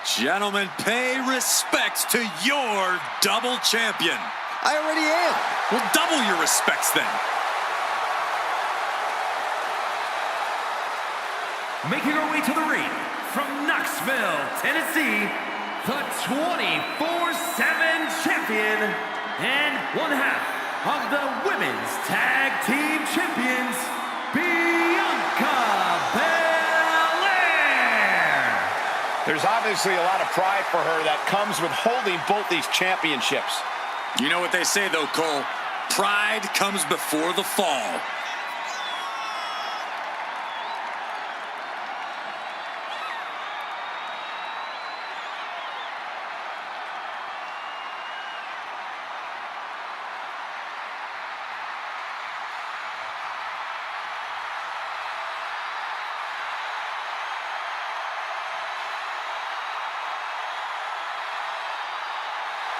Gentlemen, pay respects to your double champion. I already am. Well, double your respects then. Making our way to the ring from Knoxville, Tennessee, the 24/7 champion and one half of the Women's Tag Team Champions, Bianca Belair. There's obviously a lot of pride for her that comes with holding both these championships. You know what they say, though, Cole. Pride comes before the fall.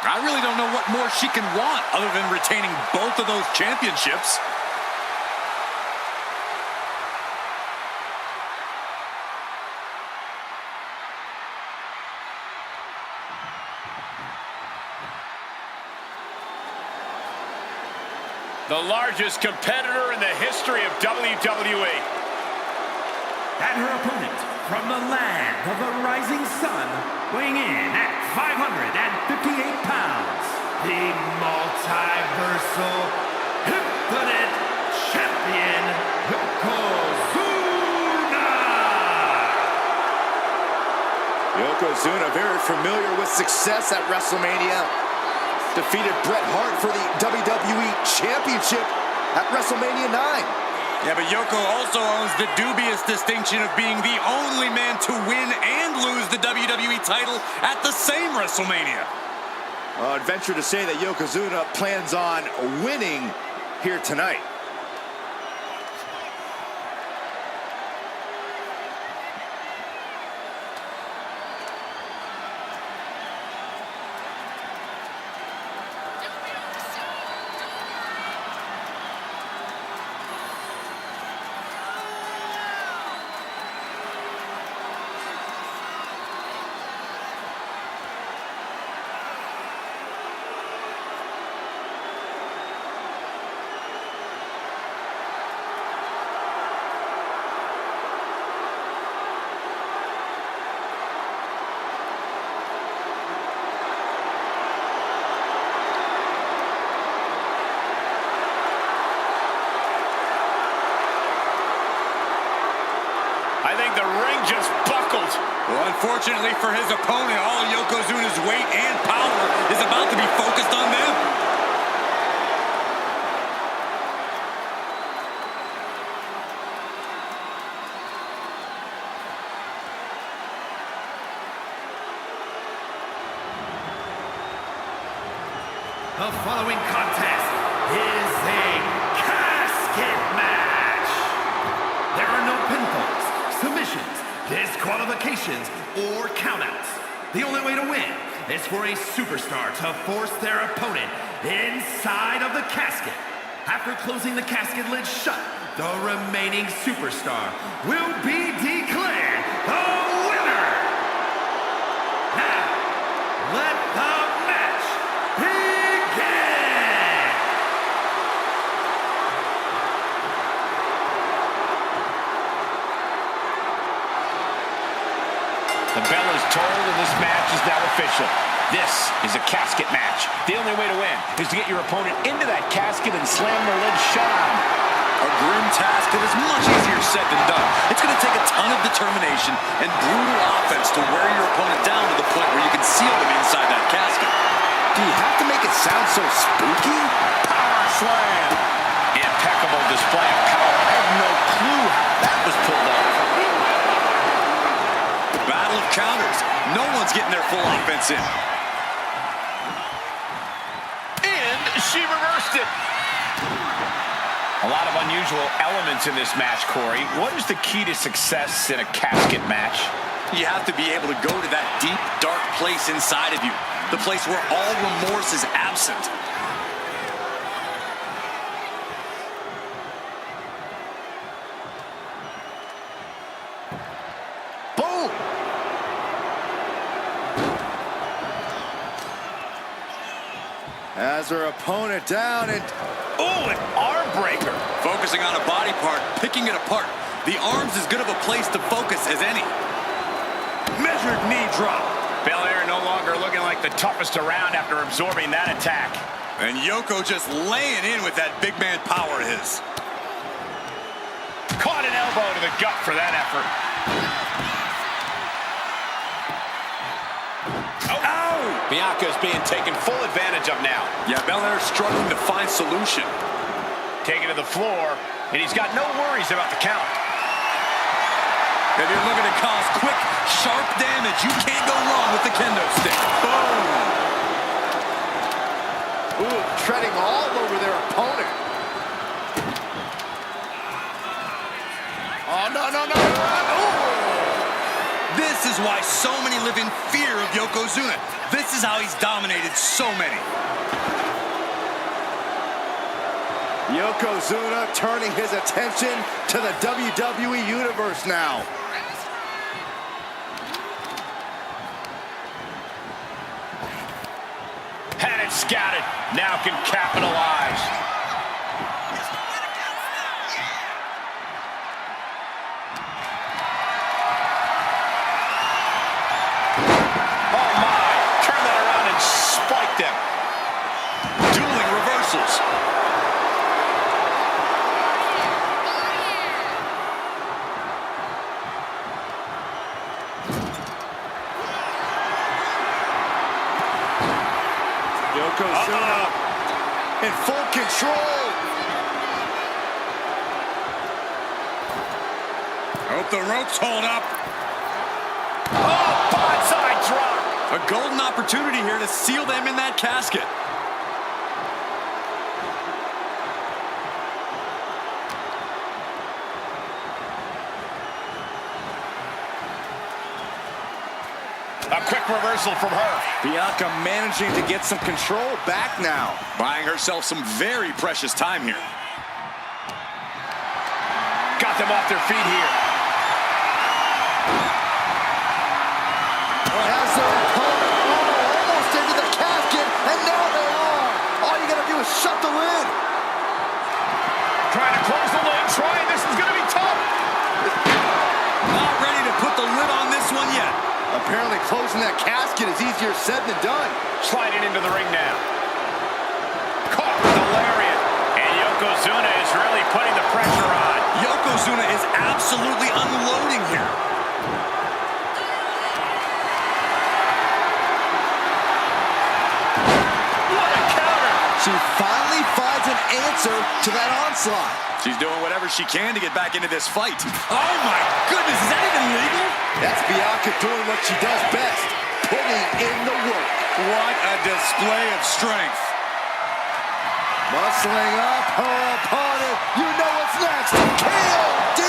I really don't know what more she can want other than retaining both of those championships. The largest competitor in the history of WWE. And her opponent from the land of the rising sun, weighing in at 558 pounds, the multiversal infinite champion, Yokozuna! Yokozuna, very familiar with success at WrestleMania. Defeated Bret Hart for the WWE Championship at WrestleMania 9. Yeah, but Yoko also owns the dubious distinction of being the only man to win and lose the WWE title at the same WrestleMania. I'd venture to say that Yokozuna plans on winning here tonight. I think the ring just buckled. Well, unfortunately for his opponent, all Yokozuna's weight and power is about to be focused on them. The following contest is a casket match. There are no pinfalls, submissions, disqualifications, or countouts. The only way to win is for a superstar to force their opponent inside of the casket. After closing the casket lid shut, the remaining superstar will be declared the winner. Now, let the match begin. The bell is tolled and this match is now official. This is a casket match. The only way to win is to get your opponent into that casket and slam the lid shut on them. A grim task that is much easier said than done. It's going to take a ton of determination and brutal offense to wear your opponent down to the point where you can seal them inside that casket. Do you have to make it sound so spooky? Power slam. Impeccable display of power. I have no clue how that was pulled off. Battle of counters. No one's getting their full offense in. And she reversed it. A lot of unusual elements in this match, Corey. What is the key to success in a casket match? You have to be able to go to that deep, dark place inside of you. The place where all remorse is absent. Boom! As her opponent down and... Oh, an arm breaker. Focusing on a body part, picking it apart. The arm's as good of a place to focus as any. Measured knee drop. Belair no longer looking like the toughest around after absorbing that attack. And Yoko just laying in with that big man power of his. Caught an elbow to the gut for that effort. Oh! Bianca's being taken full advantage of now. Yeah, Belair's struggling to find solution. Taken to the floor, and he's got no worries about the count. If you're looking to cause quick, sharp damage, you can't go wrong with the kendo stick. Boom! Ooh, treading all over their opponent. Oh, no, no, no. Ooh. This is why so many live in fear of Yokozuna. This is how he's dominated so many. Yokozuna turning his attention to the WWE Universe now. Had it scouted, now can capitalize. Oh my, turn that around and spike them. Dueling reversals. Yokozuna in full control. Hope the ropes hold up. Oh, bonsai drop. A golden opportunity here to seal them in that casket. A quick reversal from her. Bianca managing to get some control back now. Buying herself some very precious time here. Got them off their feet here. As their opponent almost into the casket, and now they are. All you gotta do is shut the lid. Trying to close the lid, trying. This is gonna be tough. Not ready to put the lid on this one yet. Apparently closing that casket is easier said than done. Sliding into the ring now. Caught with a lariat. And Yokozuna is really putting the pressure on. Yokozuna is absolutely unloading here. What a counter. She finally finds an answer to that onslaught. She's doing whatever she can to get back into this fight. Oh my goodness, is that even legal? That's Bianca doing what she does best, putting in the work. What a display of strength. Muscling up her opponent. You know what's next. KOD.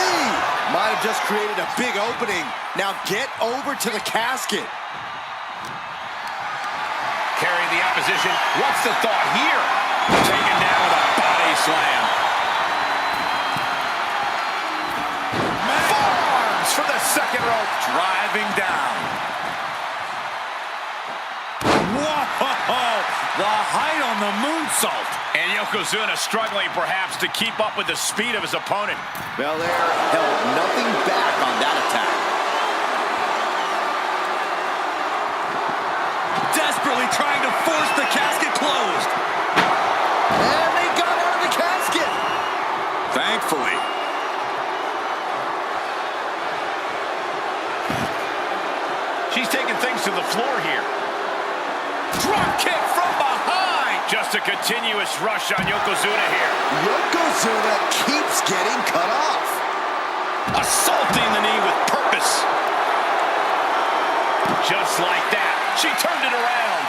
Might have just created a big opening. Now get over to the casket. Carrying the opposition. What's the thought here? Taken down with a body slam. Forearms from the second rope. Driving down. Whoa! The height on the moonsault. And Yokozuna struggling perhaps to keep up with the speed of his opponent. Belair held nothing back on that attack. Desperately trying to force the casket closed. And they got out of the casket. Thankfully. She's taking things to the floor here. Drop kick from behind. Just a continuous rush on Yokozuna here. Yokozuna keeps getting cut off. Assaulting the knee with purpose. Just like that, she turned it around.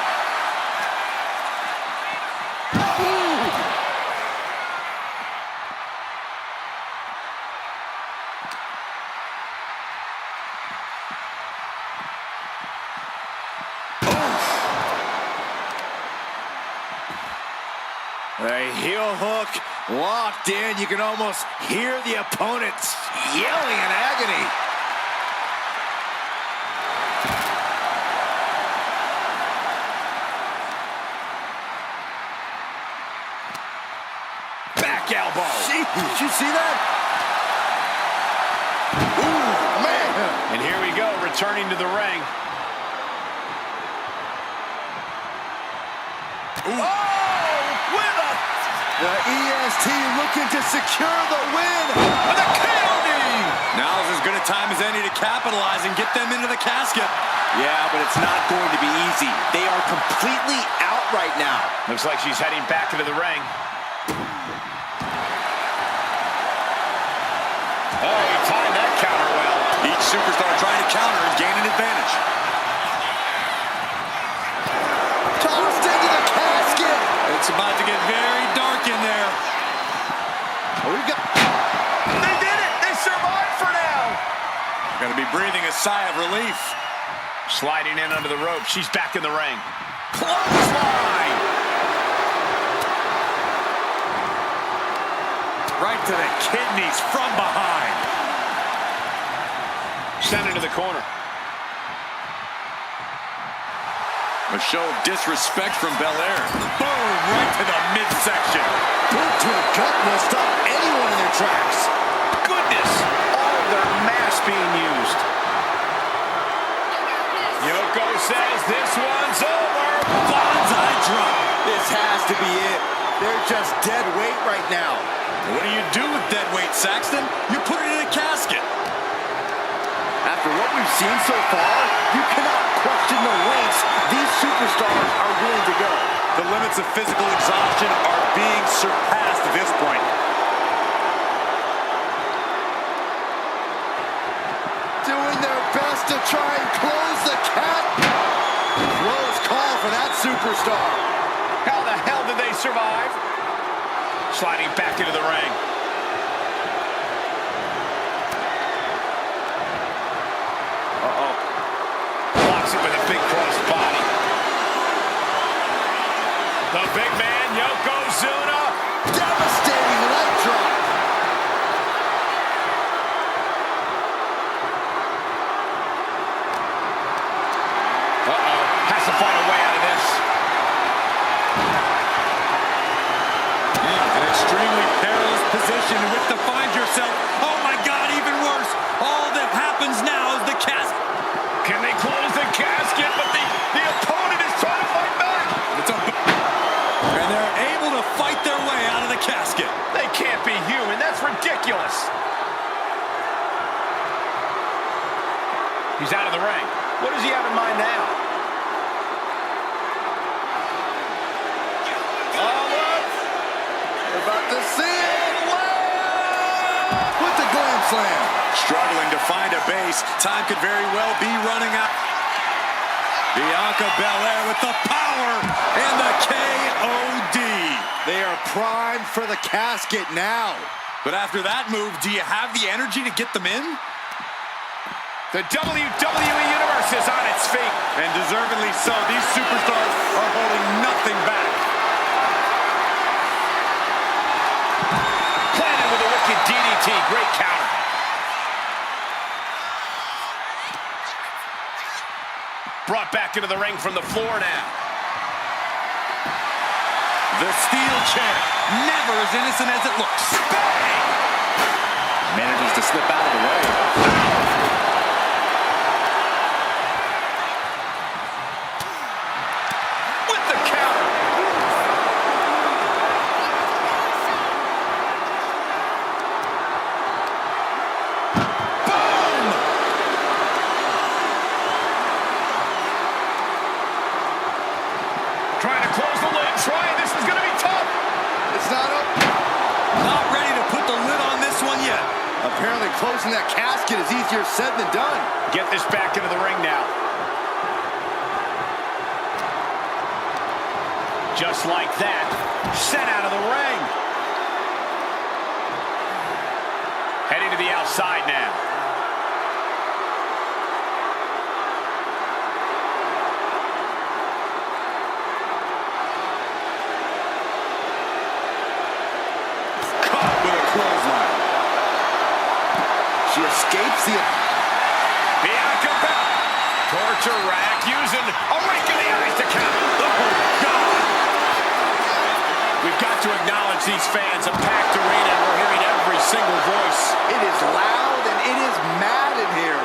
A heel hook locked in. You can almost hear the opponents yelling in agony. Did you see that? Ooh, man! And here we go, returning to the ring. Ooh. Oh, with a... The EST looking to secure the win. With a KOD! Now's as good a time as any to capitalize and get them into the casket. Yeah, but it's not going to be easy. They are completely out right now. Looks like she's heading back into the ring. Oh, he timed that counter well. Each superstar trying to counter and gain an advantage. Tossed into the casket. It's about to get very dark in there. We got... They did it! They survived for now! Going to be breathing a sigh of relief. Sliding in under the rope. She's back in the ring. Clothesline! Right to the kidneys from behind. Sent into the corner. A show of disrespect from Belair. Boom! Right to the midsection. Boot to the gut will stop anyone in their tracks. Goodness! All of their mass being used. Yoko says this one's over. Bonsai drop. This has to be it. They're just dead weight right now. What do you do with dead weight, Saxton? You put it in a casket. After what we've seen so far, you cannot question the lengths these superstars are willing to go. The limits of physical exhaustion are being surpassed at this point. Doing their best to try and close the cat. Close call for that superstar. How the hell did they survive? Sliding back into the ring. Uh-oh. Blocks it with a big cross body. The big man, Yokozuna. Devastating leg drop. Uh-oh. Has to find a way out of this. An extremely perilous position in which to find yourself. Oh my God, even worse. All that happens now is the casket. Can they close the casket? But the opponent is trying to fight back. And they're able to fight their way out of the casket. They can't be human. That's ridiculous. He's out of the ring. What does he have in mind now? About to see it. Whoa! With the glam slam. Struggling to find a base. Time could very well be running out. Bianca Belair with the power and the KOD. They are primed for the casket now. But after that move, do you have the energy to get them in? The WWE Universe is on its feet. And deservedly so. These superstars are holding nothing back. Planted with a wicked DDT. Great counter. Brought back into the ring from the floor now. The steel chair, never as innocent as it looks. Bang! Manages to slip out of the way. With the counter. Boom! Trying to close the lid. This is going to be tough. It's not up. Not ready to put the lid on this one yet. Apparently closing that casket is easier said than done. Get this back into the ring now. Just like that, sent out of the ring. Heading to the outside now. Caught with a clothesline. She escapes the... Bianca Belair. Torture rack using a rake in the eyes to count. Oh, God! We've got to acknowledge these fans, a packed arena, and we're hearing every single voice. It is loud and it is mad in here.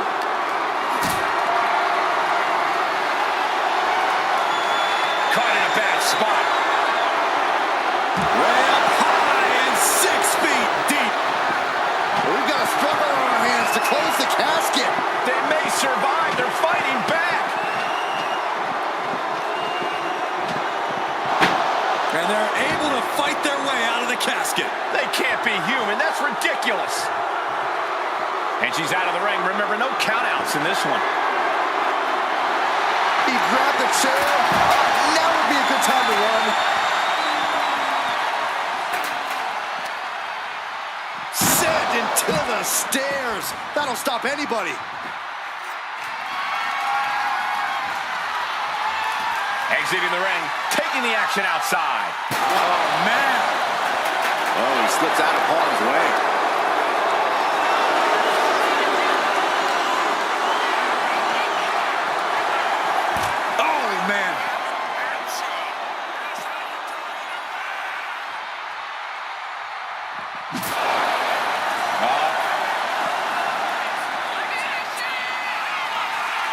Caught in a bad spot. Way up high and 6 feet deep. We've got a struggle on our hands to close the casket. They may survive. They're fighting back. And they're able to fight their way out of the casket. They can't be human. That's ridiculous. And she's out of the ring. Remember, no countouts in this one. He grabbed the chair. Now would be a good time to run. Sent into the stairs. That'll stop anybody. Exiting the ring, taking the action outside. Oh, man. Oh, he slips out of harm's way. Oh, man.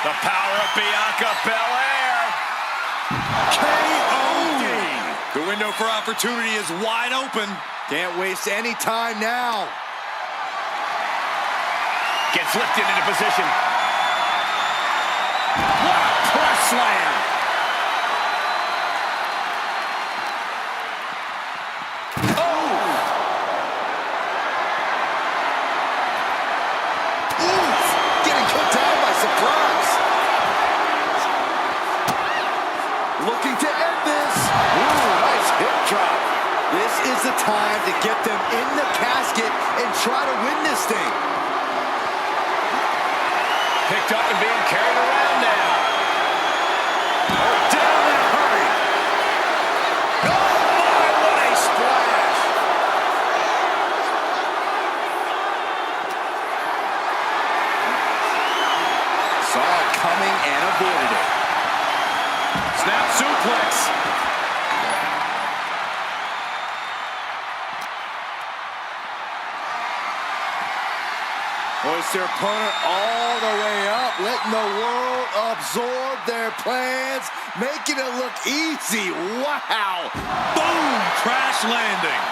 The power of Bianca Belair. KO'd. The window for opportunity is wide open. Can't waste any time now. Gets lifted into position. What a press slam. Oof, getting put down by surprise. Looking to end this. Ooh, nice hip drop. This is the time to get them in the casket and try to win this thing. Picked up and being carried around now. Down in a hurry. Oh my, what a splash. Saw it coming and avoided it. Snap suplex. Hoist their opponent all the way up, letting the world absorb their plans, making it look easy. Wow. Boom. Crash landing.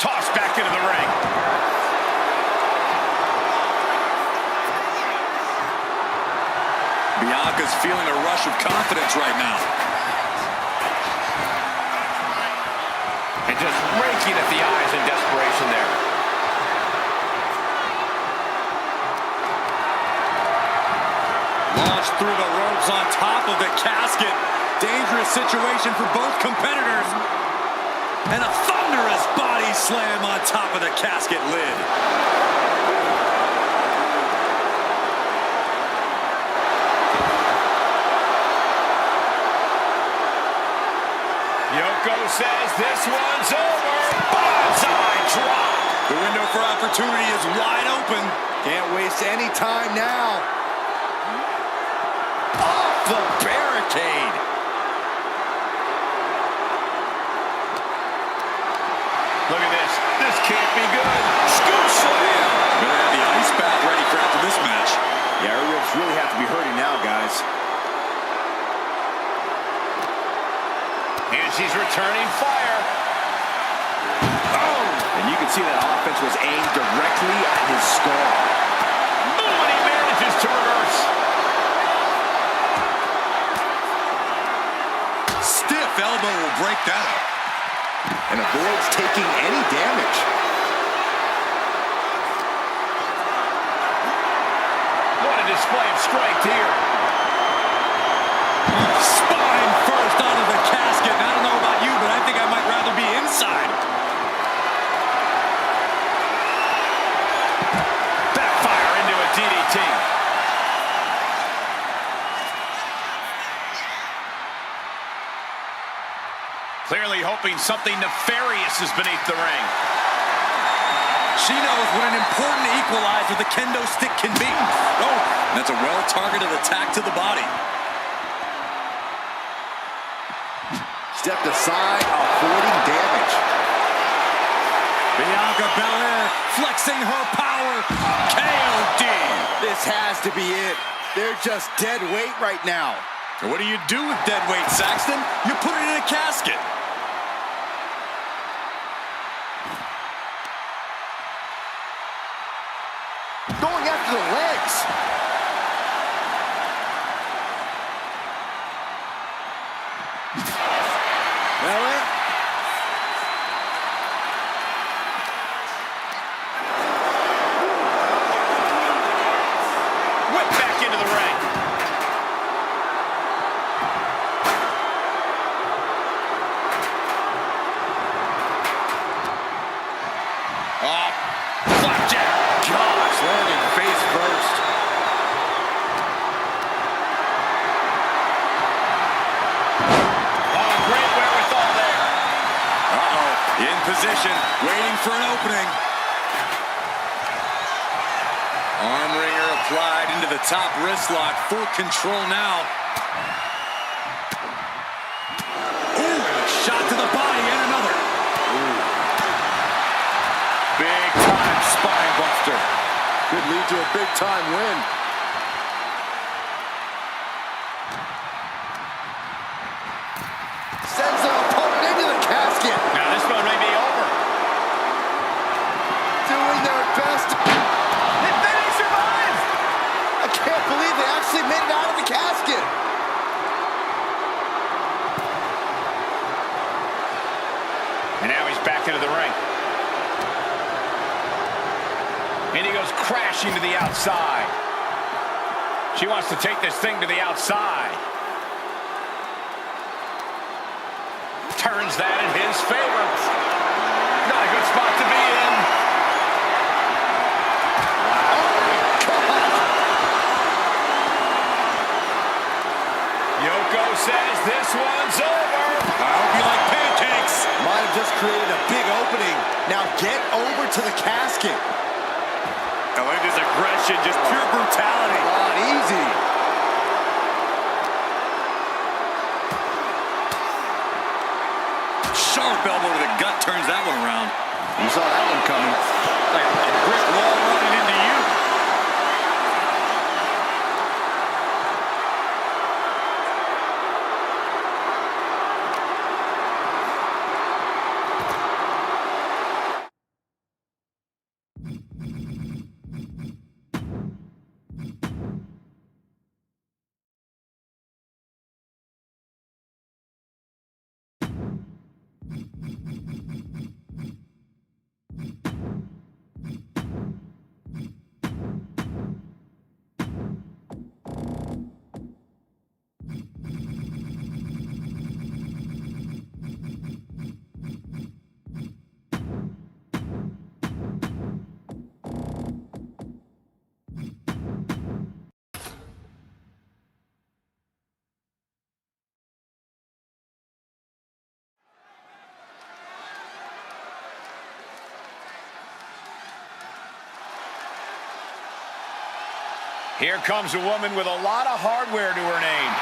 Tossed back into the ring. Bianca's feeling a rush of confidence right now. And just raking at the eyes in desperation there. Launched through the ropes on top of the casket. Dangerous situation for both competitors. And a thunderous body slam on top of the casket lid. Yoko says this one's over. Bonsai drop. The window for opportunity is wide open. Can't waste any time now. Off the barricade. Look at this. This can't be good. Scoop slam. Better have the ice bath ready for after this match. Yeah, our ribs really have to be hurting now, guys. And she's returning fire. Oh! And you can see that offense was aimed directly at his skull. Oh, and he manages to reverse. Stiff elbow will break that up. And avoids taking any damage. What a display of strength here. Spine first onto the casket. And I don't know about you, but I think I might rather be inside. Backfire into a DDT. Clearly hoping something nefarious is beneath the ring. She knows what an important equalizer the kendo stick can be. Oh, that's a well-targeted attack to the body. Stepped aside, avoiding damage. Bianca Belair flexing her power. KOD. This has to be it. They're just dead weight right now. What do you do with dead weight, Saxton? You put it in a casket. Going after the legs. Belair. Whip back into the ring. Oh, flapjack. Gosh, landing face first. Oh, great wherewithal there. Uh-oh, in position, waiting for an opening. Arm wringer applied into the top wrist lock. Full control now. Ooh, shot to the body and another. Big time spine buster. Could lead to a big-time win. Sends their opponent into the casket. Now this one may be over. Doing their best. And then he survives! I can't believe they actually made it out of the casket. And now he's back into the ring. And he goes crashing to the outside. She wants to take this thing to the outside. Turns that in his favor. Not a good spot to be in. Yoko says this one's over. I hope you like pancakes. Might have just created a big opening. Now get over to the casket. I like this aggression, just pure brutality. Not easy. Sharp elbow to the gut turns that one around. You saw that one coming. Like a brick wall running into you. Here comes a woman with a lot of hardware to her name.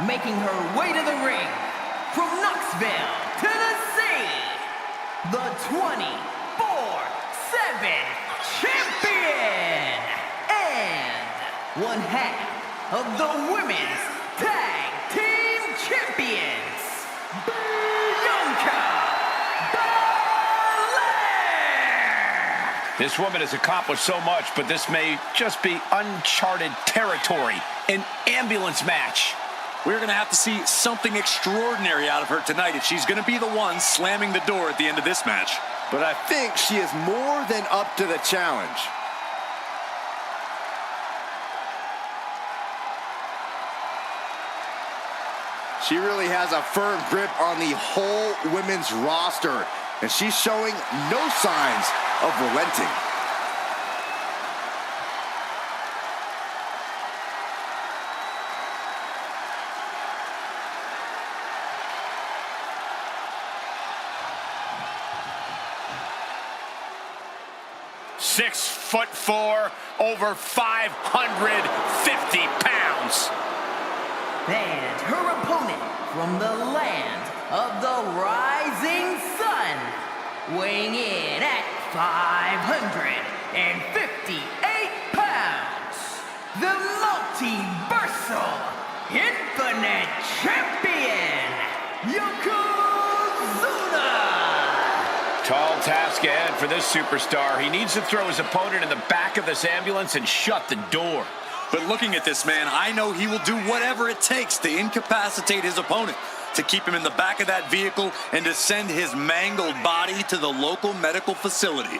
Making her way to the ring, from Knoxville, Tennessee, the 24/7 champion, and one half of the women's tag team champions, Bianca Belair. This woman has accomplished so much, but this may just be uncharted territory. An ambulance match. We're going to have to see something extraordinary out of her tonight if she's going to be the one slamming the door at the end of this match. But I think she is more than up to the challenge. She really has a firm grip on the whole women's roster, and she's showing no signs of relenting. 6'4", over 550 pounds. And her opponent from the land of the rising sun, weighing in at 558 pounds, the multiversal infinite champion, Yokozuna! Tall task ahead for this superstar. He needs to throw his opponent in the back of this ambulance and shut the door. But looking at this man, I know he will do whatever it takes to incapacitate his opponent, to keep him in the back of that vehicle and to send his mangled body to the local medical facility.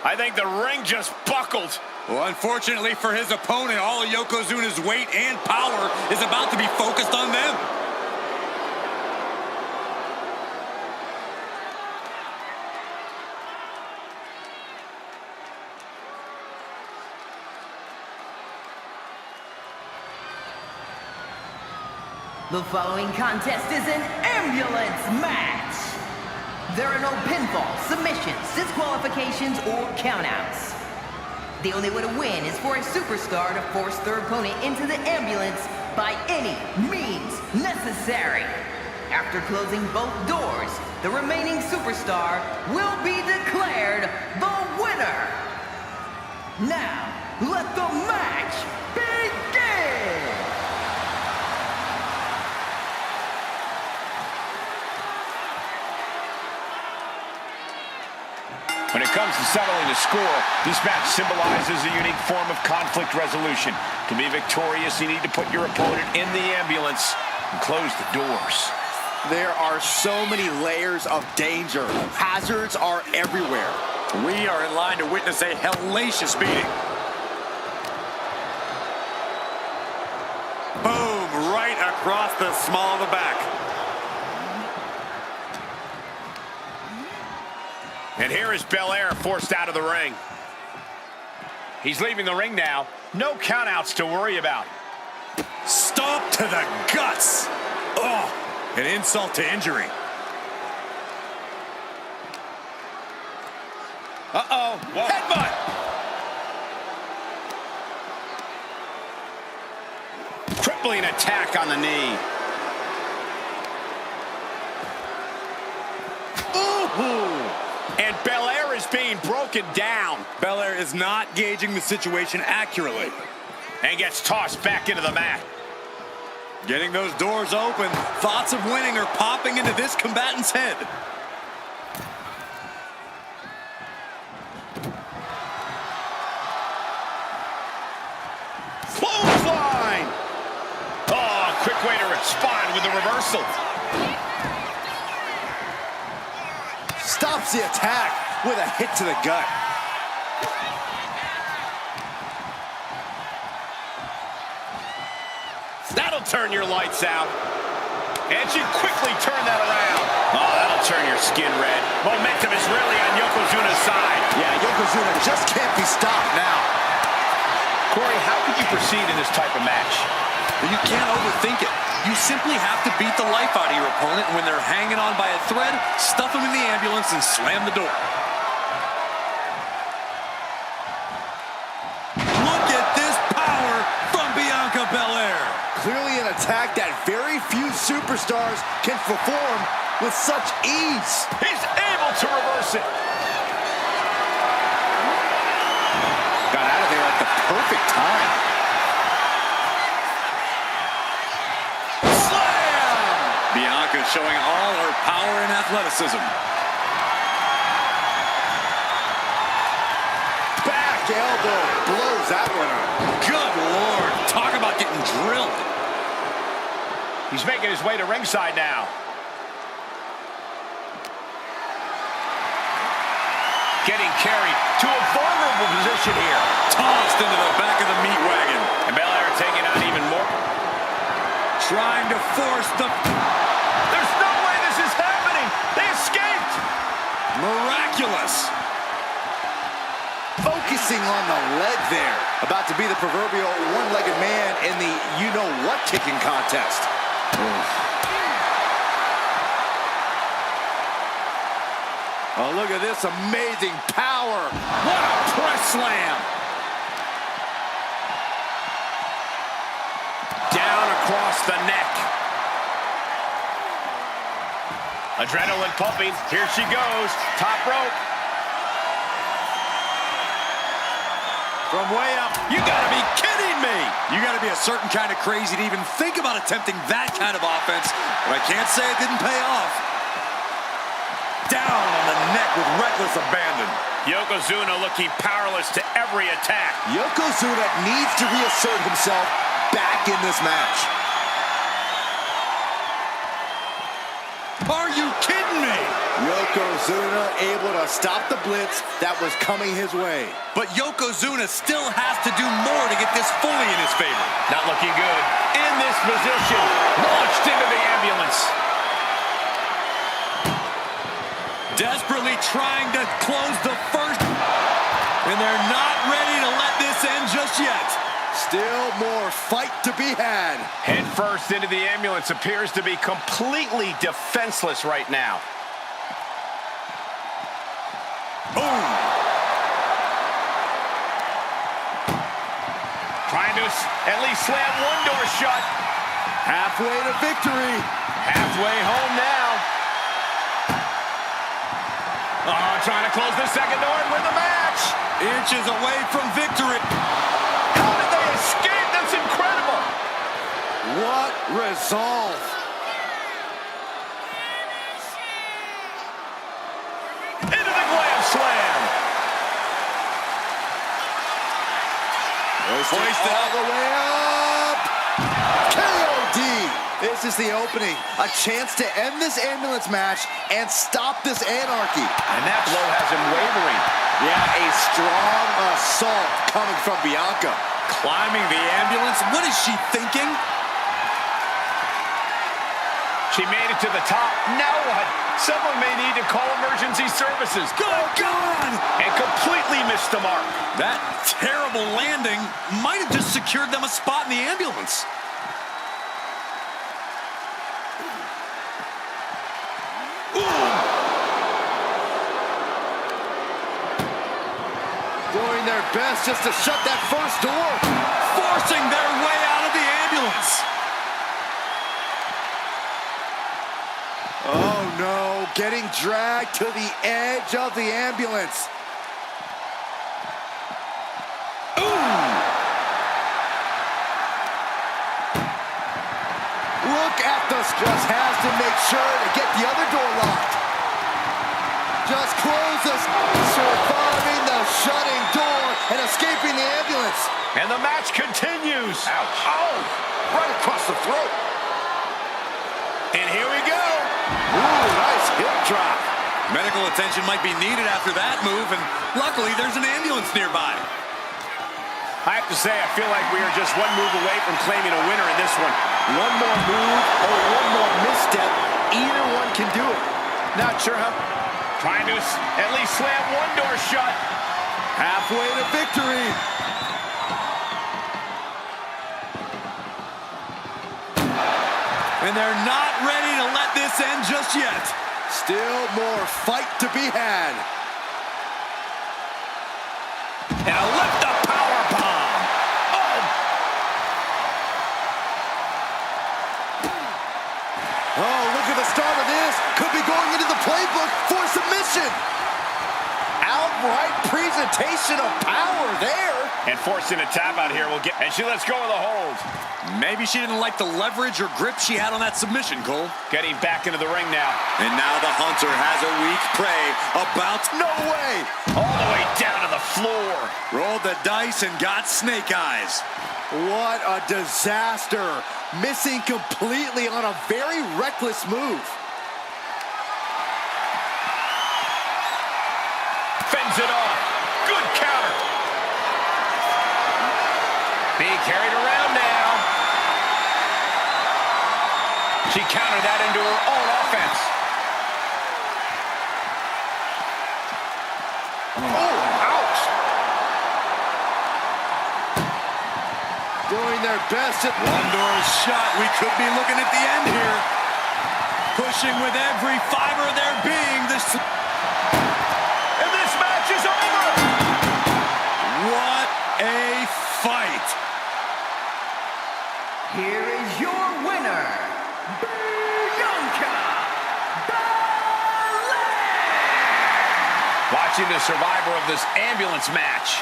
I think the ring just buckled. Well, unfortunately for his opponent, all of Yokozuna's weight and power is about to be focused on them. The following contest is an ambulance match. There are no pinfalls, submissions, disqualifications, or countouts. The only way to win is for a superstar to force their opponent into the ambulance by any means necessary. After closing both doors, the remaining superstar will be declared the winner. Now, let the match begin! When it comes to settling the score, this match symbolizes a unique form of conflict resolution. To be victorious, you need to put your opponent in the ambulance and close the doors. There are so many layers of danger. Hazards are everywhere. We are in line to witness a hellacious beating. Boom, right across the small of the back. And here is Belair forced out of the ring. He's leaving the ring now. No countouts to worry about. Stomp to the guts. Oh, an insult to injury. Uh-oh. Headbutt. Crippling attack on the knee. Ooh. And Belair is being broken down. Belair is not gauging the situation accurately. And gets tossed back into the mat. Getting those doors open, thoughts of winning are popping into this combatant's head. Clothesline! Oh, quick way to respond with the reversal. Stops the attack with a hit to the gut. That'll turn your lights out. And she quickly turned that around. Oh, that'll turn your skin red. Momentum is really on Yokozuna's side. Yeah, Yokozuna just can't be stopped now. Corey, how could you proceed in this type of match? You can't overthink it. You simply have to beat the life out of your opponent. When they're hanging on by a thread, stuff them in the ambulance and slam the door. Look at this power from Bianca Belair. Clearly an attack that very few superstars can perform with such ease. He's able to reverse it. Got out of there at the perfect time. Bianca showing all her power and athleticism. Back elbow blows that one up. Good Lord. Talk about getting drilled. He's making his way to ringside now. Getting carried to a vulnerable position here. Tossed into the back of the meat wagon. And Belair taking on even more. Trying to force the... There's no way this is happening. They escaped. Miraculous. Focusing on the leg there. About to be the proverbial one-legged man in the you-know-what kicking contest. Oh, look at this amazing power. What a press slam. Down across the neck. Adrenaline pumping. Here she goes. Top rope. From way up. You gotta be kidding me. You gotta be a certain kind of crazy to even think about attempting that kind of offense. But I can't say it didn't pay off. Down on the neck with reckless abandon. Yokozuna looking powerless to every attack. Yokozuna needs to reassert himself back in this match. Are you kidding me? Yokozuna able to stop the blitz that was coming his way. But Yokozuna still has to do more to get this fully in his favor. Not looking good. In this position. Launched into the ambulance. Desperately trying to close the first. And they're not ready to let this end just yet. Still more fight to be had. Head first into the ambulance. Appears to be completely defenseless right now. Boom. Trying to at least slam one door shut. Halfway to victory. Halfway home now. Oh, trying to close the second door and win the match. Inches away from victory. How did they escape? That's incredible. What resolve. Into the glam slam. Hoisted all the way up. KOD. This is the opening. A chance to end this ambulance match and stop this anarchy. And that blow has him wavering. Yeah, a strong assault coming from Bianca. Climbing the ambulance. What is she thinking? She made it to the top. Now what? Someone may need to call emergency services. Good God! And completely missed the mark. That terrible landing might have just secured them a spot in the ambulance. Doing their best just to shut that first door. Forcing their way out of the ambulance. Oh no, getting dragged to the edge of the ambulance. Look at the just has to make sure to get the other door locked. Just close this, surviving the shutting door and escaping the ambulance. And the match continues. Ouch. Oh, right across the throat. And here we go. Ooh, nice hip drop. Medical attention might be needed after that move, and luckily there's an ambulance nearby. I have to say, I feel like we are just one move away from claiming a winner in this one. One more move or one more misstep, either one can do it. Not sure how. Trying to at least slam one door shut. Halfway to victory. And they're not ready to let this end just yet. Still more fight to be had. And a lift-up powerbomb. Oh, look at the start of this. Could be going into the playbook for submission. Outright presentation of power there. And forcing a tap out here will get, and she lets go of the hold. Maybe she didn't like the leverage or grip she had on that submission, Cole. Getting back into the ring now. And now the Hunter has a weak prey about, no way! All the way down to the floor. Rolled the dice and got snake eyes. What a disaster. Missing completely on a very reckless move. Fends it off. Good counter. Being carried around now. She countered that into her own offense. Oh, ouch. Doing their best at One door is shut. We could be looking at the end here. Pushing with every fiber of their being. And this match is over. What a fight. Here is your winner, Bianca Belair! Watching the survivor of this ambulance match.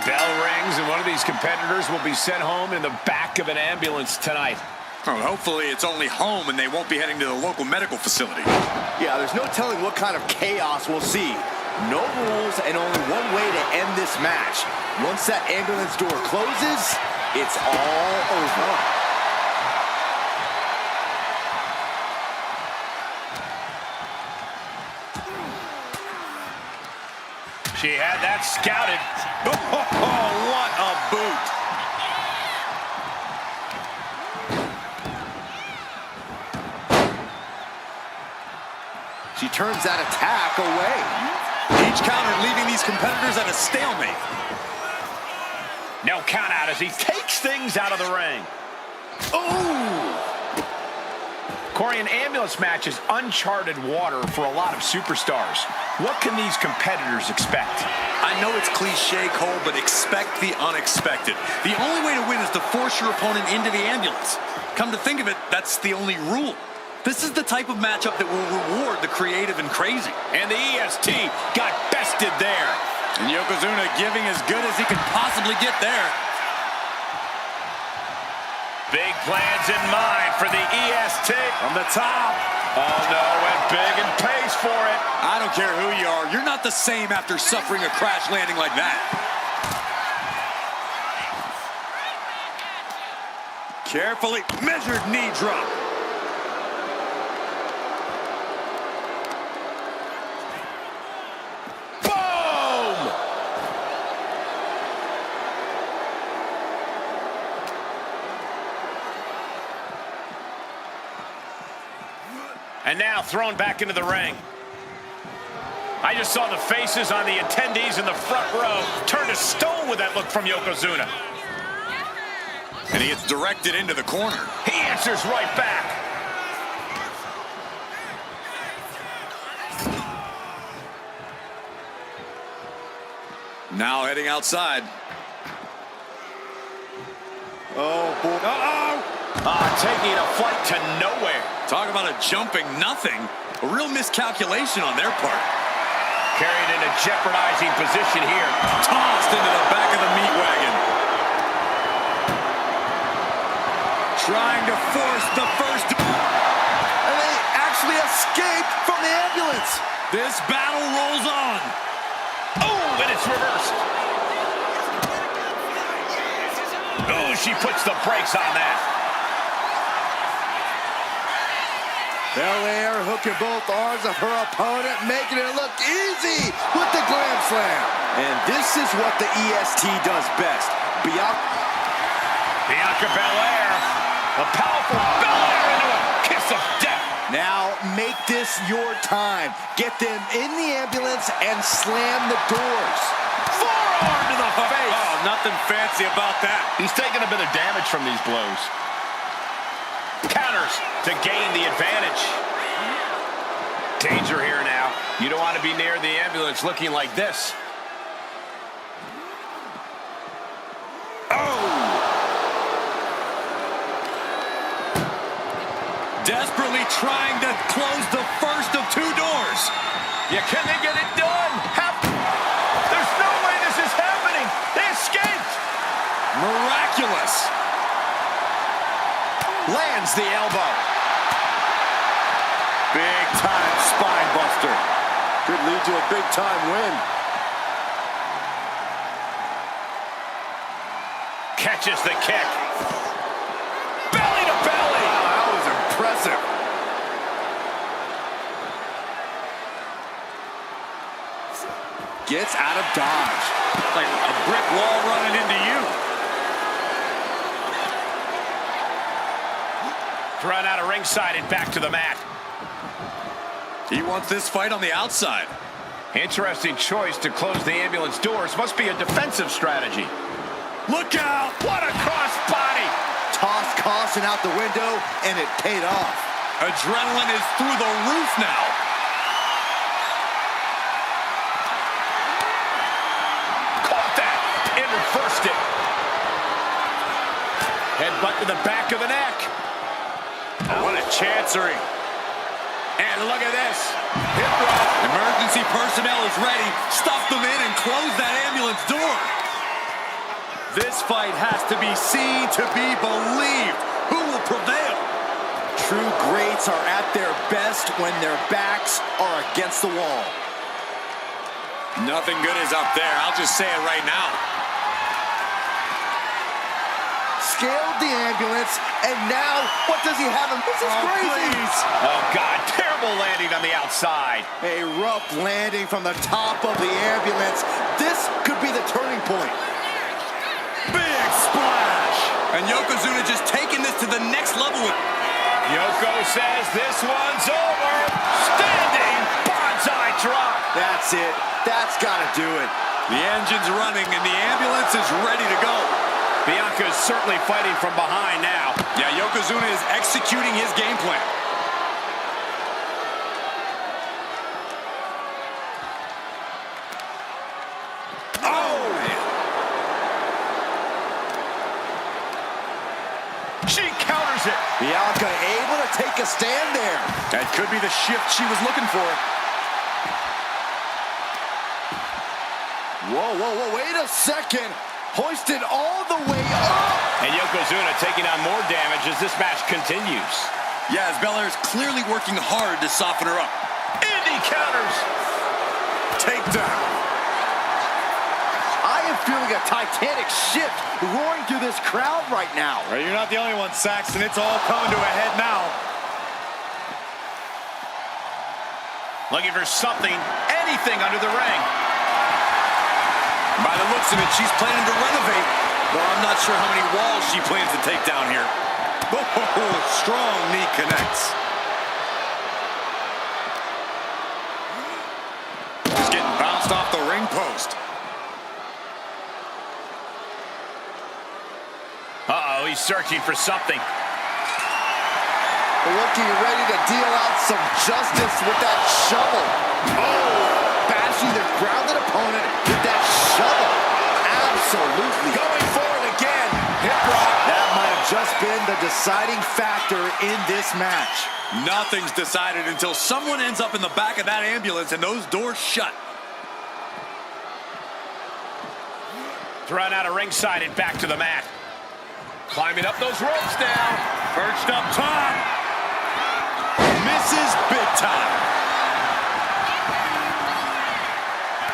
Bell rings, and one of these competitors will be sent home in the back of an ambulance tonight. Well, hopefully it's only home and they won't be heading to the local medical facility. Yeah, there's no telling what kind of chaos we'll see. No rules and only one way to end this match. Once that ambulance door closes, it's all over. She had that scouted. Oh, what a boot. She turns that attack away. Each counter leaving these competitors at a stalemate. No count out as he takes things out of the ring. Oh! Corey, an ambulance match is uncharted water for a lot of superstars. What can these competitors expect? I know it's cliche, Cole, but expect the unexpected. The only way to win is to force your opponent into the ambulance. Come to think of it, that's the only rule. This is the type of matchup that will reward the creative and crazy. And the EST got bested there. And Yokozuna giving as good as he can possibly get there. Big plans in mind for the EST. From the top. Oh no, went big and pays for it. I don't care who you are. You're not the same after suffering a crash landing like that. Carefully measured knee drop. And now thrown back into the ring. I just saw the faces on the attendees in the front row turn to stone with that look from Yokozuna. And he gets directed into the corner. He answers right back. Now heading outside. Oh, boy. Taking a flight to nowhere. Talk about a jumping nothing. A real miscalculation on their part. Carried in a jeopardizing position here. Tossed into the back of the meat wagon. Trying to force the first. And they actually escaped from the ambulance. This battle rolls on. Oh, and it's reversed. Oh, she puts the brakes on that. Belair hooking both arms of her opponent, making it look easy with the Glam Slam. And this is what the EST does best. Bianca Belair, a powerful Belair into a kiss of death. Now make this your time. Get them in the ambulance and slam the doors. Forearm to the face. Oh, nothing fancy about that. He's taking a bit of damage from these blows. Counters to gain the advantage. Danger here now. You don't want to be near the ambulance looking like this. Oh! Desperately trying to close the first of two doors. Yeah, can they get it done? There's no way this is happening. They escaped. Miraculous. Lands the elbow. Big time spine buster. Could lead to a big time win. Catches the kick. Belly to belly. Wow, that was impressive. Gets out of dodge. Like a brick wall running into you. Thrown out of ringside and back to the mat. He wants this fight on the outside. Interesting choice to close the ambulance doors. Must be a defensive strategy. Look out! What a cross body! Tossed caution out the window, and it paid off. Adrenaline is through the roof now. Caught that and reversed it. Headbutt to the back of the neck. Oh, what a chancery. And look at this. Hip drop. Emergency personnel is ready. Stuff them in and close that ambulance door. This fight has to be seen to be believed. Who will prevail? True greats are at their best when their backs are against the wall. Nothing good is up there. I'll just say it right now. Scaled the ambulance, and now what does he have him? This is crazy. Please. Oh, God, terrible landing on the outside. A rough landing from the top of the ambulance. This could be the turning point. Big splash. And Yokozuna just taking this to the next level with... Yoko says this one's over. Standing bonsai drop. That's it. That's got to do it. The engine's running and the ambulance is ready to go. Bianca is certainly fighting from behind now. Yeah, Yokozuna is executing his game plan. Oh! She counters it. Bianca able to take a stand there. That could be the shift she was looking for. Whoa, whoa, whoa, wait a second. Hoisted all the way up. And Yokozuna taking on more damage as this match continues. Yeah, as Belair is clearly working hard to soften her up. Indy counters. Takedown. I am feeling a titanic shift roaring through this crowd right now. Well, you're not the only one, Saxton. It's all coming to a head now. Looking for something, anything under the ring. By the looks of it, she's planning to renovate. Though I'm not sure how many walls she plans to take down here. Oh, strong knee connects. Just getting bounced off the ring post. Uh-oh, he's searching for something. Looking ready to deal out some justice with that shovel. Oh, bashing the grounded opponent with that shovel. Absolutely. Going forward again. Hip rock. That might have just been the deciding factor in this match. Nothing's decided until someone ends up in the back of that ambulance and those doors shut. Thrown out of ringside and back to the mat. Climbing up those ropes now. Perched up top. Misses big time.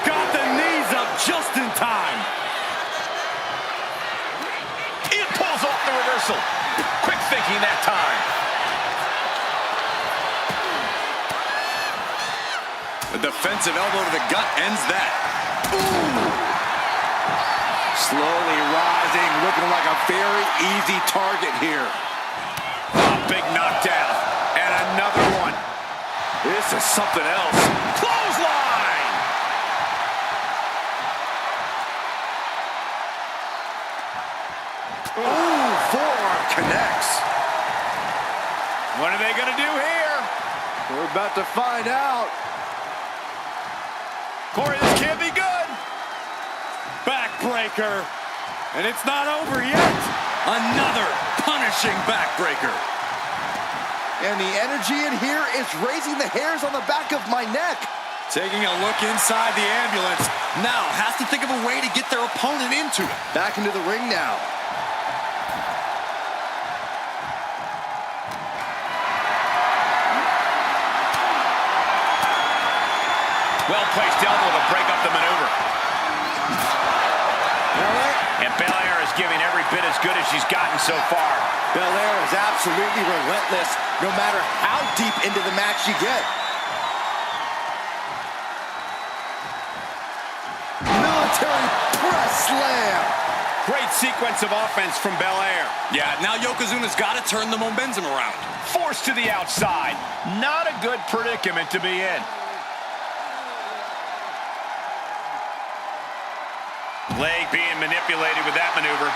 Got the knees up just in time. It pulls off the reversal. Quick thinking that time. The defensive elbow to the gut ends that. Ooh. Slowly rising, looking like a very easy target here. Oh, big knockdown. And another one. This is something else. Clothesline! Ooh, forearm connects. What are they going to do here? We're about to find out. Corey, this can't be good. Backbreaker. And it's not over yet. Another punishing backbreaker. And the energy in here is raising the hairs on the back of my neck. Taking a look inside the ambulance. Now has to think of a way to get their opponent into it. Back into the ring now. Well-placed elbow to break up the maneuver. And Belair is giving every bit as good as she's gotten so far. Belair is absolutely relentless, no matter how deep into the match you get. Military press slam. Great sequence of offense from Belair. Yeah, now Yokozuna's got to turn the momentum around. Forced to the outside. Not a good predicament to be in. Leg being manipulated with that maneuver.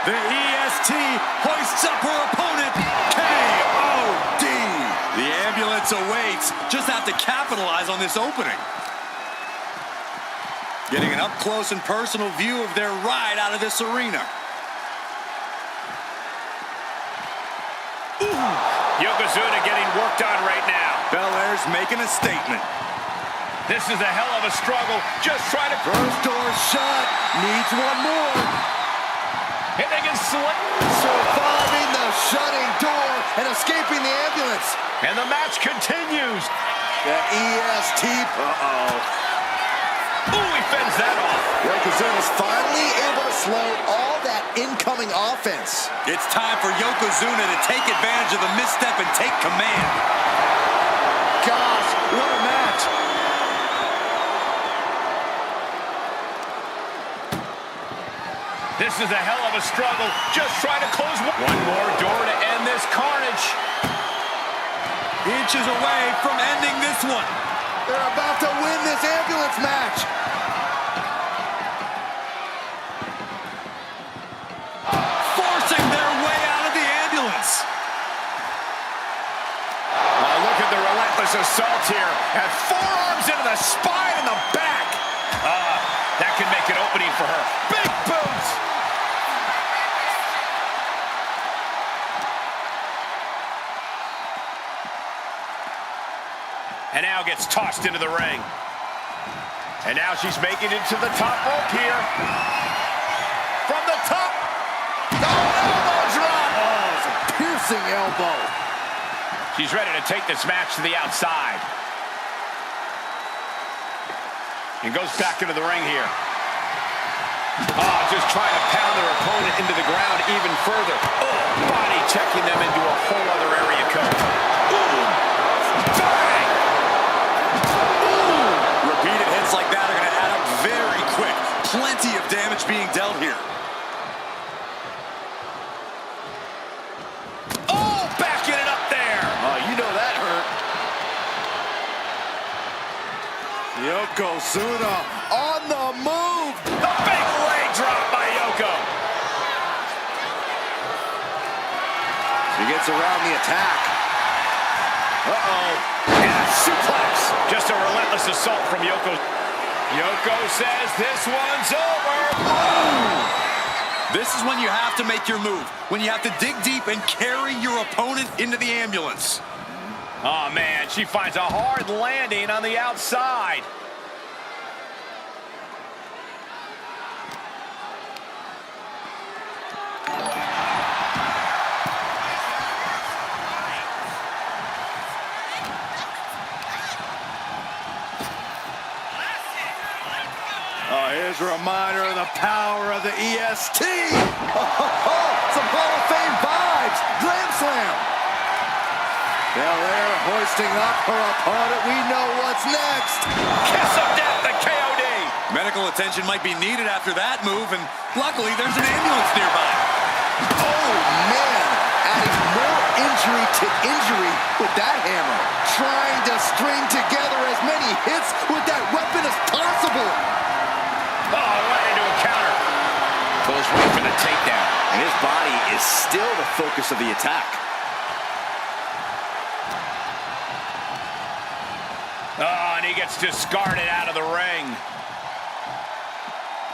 The EST hoists up her opponent. K.O.D. The ambulance awaits. Just have to capitalize on this opening. Getting an up-close and personal view of their ride out of this arena. Ooh. Yokozuna getting worked on right now. Belair's making a statement. This is a hell of a struggle. Just trying to... First door shut. Needs one more. And they can surviving the shutting door and escaping the ambulance. And the match continues. The EST. Uh-oh. Ooh, he fends that off. Yokozuna's finally able to slow all that incoming offense. It's time for Yokozuna to take advantage of the misstep and take command. Gosh, what a match. This is a hell of a struggle. Just trying to close one more door to end this carnage. Inches away from ending this one. They're about to win this ambulance match. Forcing their way out of the ambulance. Oh, look at the relentless assault here. And forearms into the spine and the back. That can make an opening for her. Big boots. And now gets tossed into the ring. And now she's making it to the top rope here. From the top. Oh, elbow drop. Oh, it's a piercing elbow. She's ready to take this match to the outside. And goes back into the ring here. Oh, just trying to pound their opponent into the ground even further. Oh, body checking them into a whole other area code. Ooh. Bang! Ooh. Repeated hits like that are going to add up very quick. Plenty of damage being dealt here. Oh, backing it up there. Oh, you know that hurt. Yokozuna on the move. The big leg drop by Yoko. She gets around the attack. Uh-oh. And a suplex. Just a relentless assault from Yoko. Yoko says this one's over. Ooh. This is when you have to make your move. When you have to dig deep and carry your opponent into the ambulance. Oh, man, she finds a hard landing on the outside. Oh, here's a reminder of the power of the EST. Some Hall of Fame vibes. Glam Slam. Belair hoisting up her opponent. We know what's next. Kiss of death, the KOD. Medical attention might be needed after that move, and luckily there's an ambulance nearby. Oh, man. Adding more injury to injury with that hammer. Trying to string together as many hits with that weapon as possible. Oh, right into a counter. Goes right for the takedown. And his body is still the focus of the attack. Oh, and he gets discarded out of the ring.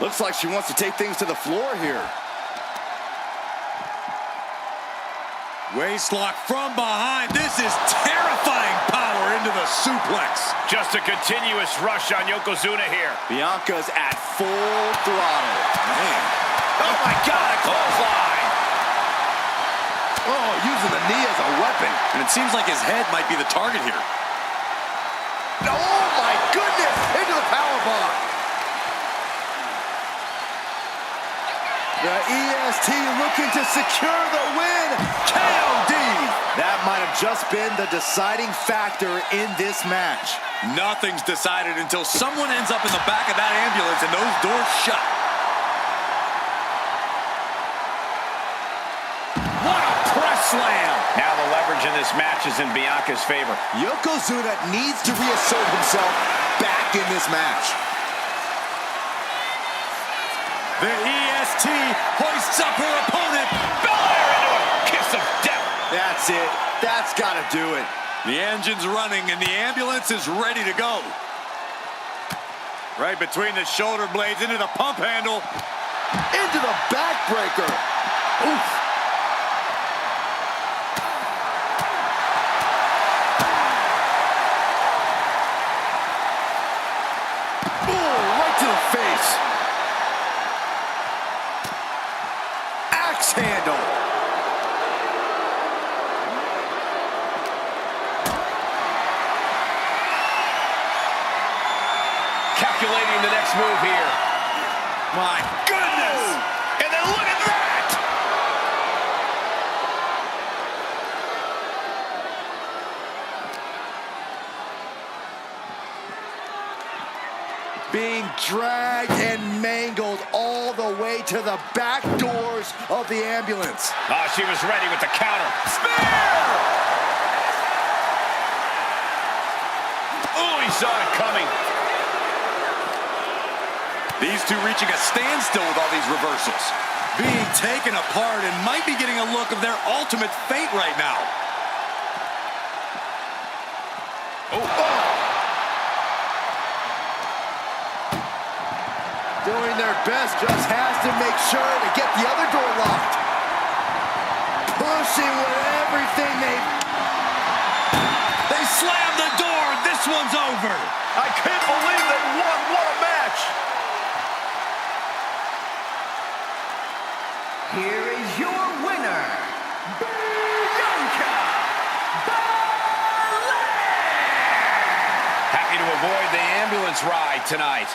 Looks like she wants to take things to the floor here. Waistlock from behind. This is terrifying power into the suplex. Just a continuous rush on Yokozuna here. Bianca's at full throttle. Man. Oh, my God, a clothesline. Oh, using the knee as a weapon. And it seems like his head might be the target here. Oh, my goodness! Into the powerbomb. The EST looking to secure the win. KOD. That might have just been the deciding factor in this match. Nothing's decided until someone ends up in the back of that ambulance and those doors shut. What a press slam! Now the leverage in this match is in Bianca's favor. Yokozuna needs to reassert himself back in this match. The EST hoists up her opponent. Belair into a kiss of death. That's it. That's got to do it. The engine's running and the ambulance is ready to go. Right between the shoulder blades into the pump handle. Into the backbreaker. Oof. Ooh, right to the face. Axe handle. Calculating the next move here. My goodness! And then look at that! Being dragged and mangled all the way to the back doors of the ambulance. Oh, she was ready with the counter. Spear! Oh, he saw it coming. These two reaching a standstill with all these reversals. Being taken apart and might be getting a look of their ultimate fate right now. Oh. Doing their best, just has to make sure to get the other door locked. Pushing with everything They slam the door. This one's over. I can't believe they won. What a match! Here is your winner, Bianca Belair! Happy to avoid the ambulance ride tonight.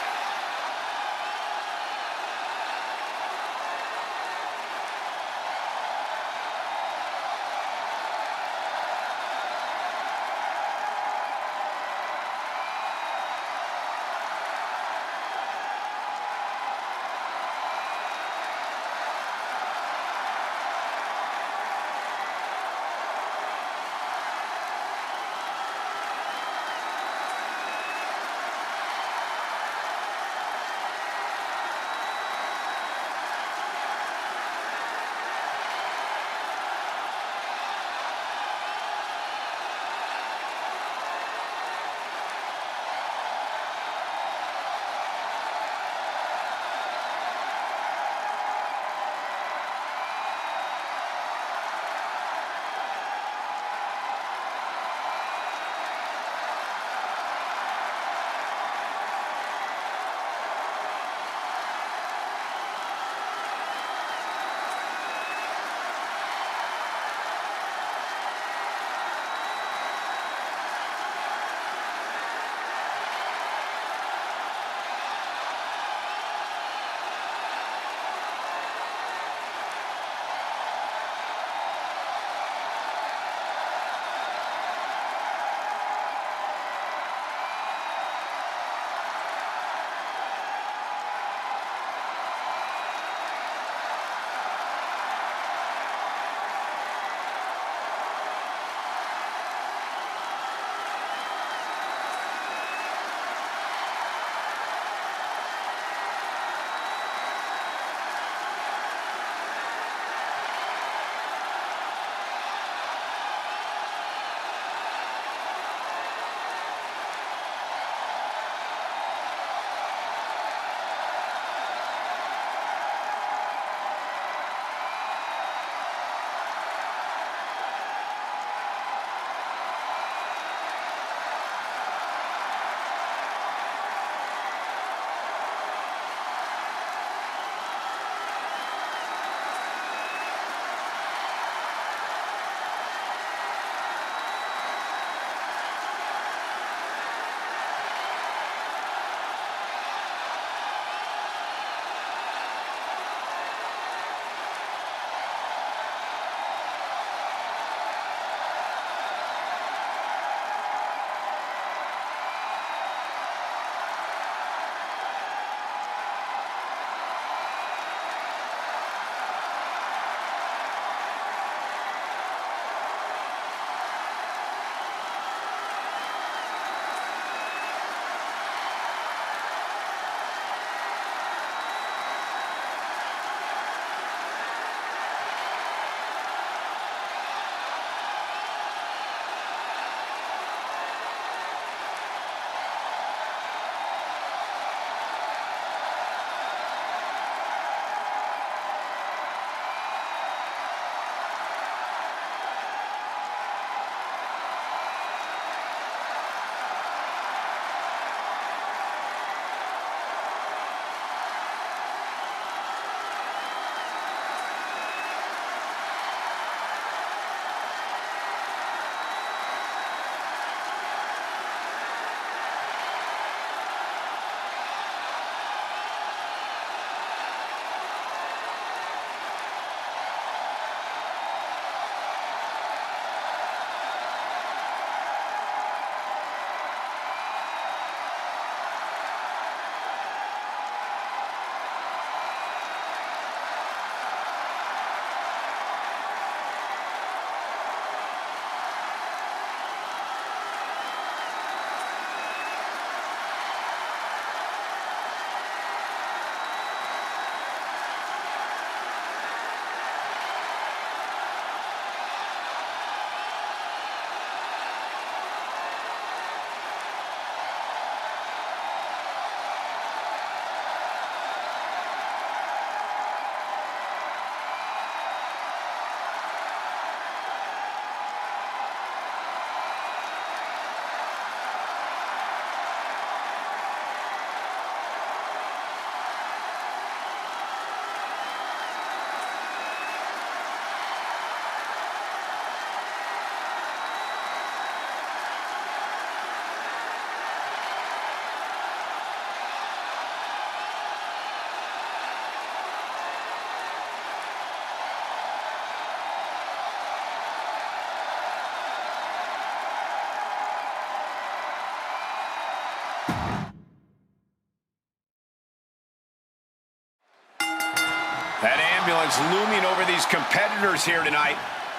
challenge looming over these competitors here tonight.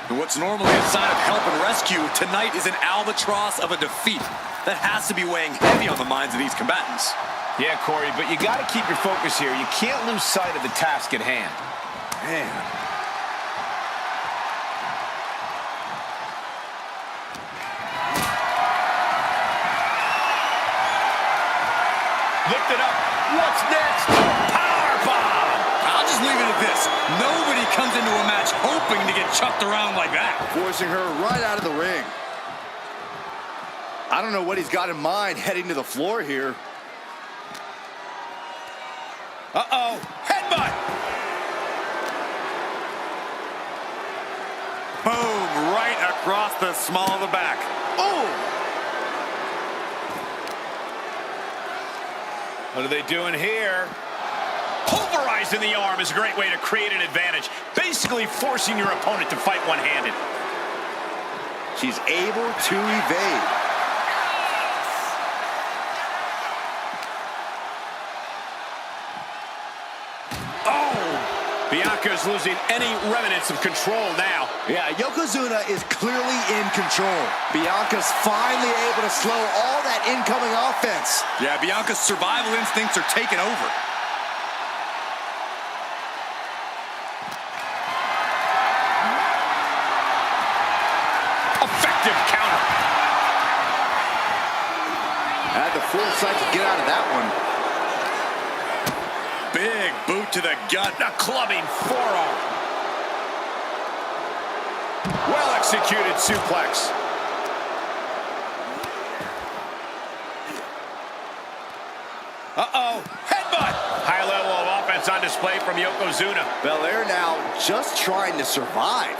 And what's normally a sign of help and rescue, tonight is an albatross of a defeat that has to be weighing heavy on the minds of these combatants. Yeah, Corey, but you got to keep your focus here. You can't lose sight of the task at hand. Man. Lift it up. What's next? Powerbomb! I'll just leave it at this. Nobody comes into a match hoping to get chucked around like that. Forcing her right out of the ring. I don't know what he's got in mind heading to the floor here. Uh-oh. Headbutt! Boom. Right across the small of the back. Oh! What are they doing here? Pulverizing the arm is a great way to create an advantage. Basically forcing your opponent to fight one-handed. She's able to evade. Bianca's losing any remnants of control now. Yeah, Yokozuna is clearly in control. Bianca's finally able to slow all that incoming offense. Yeah, Bianca's survival instincts are taking over. Effective counter. Had the foresight to get out of that one. Big boot to the gut. A clubbing forearm. Well-executed suplex. Uh-oh. Headbutt. High level of offense on display from Yokozuna. Belair now just trying to survive.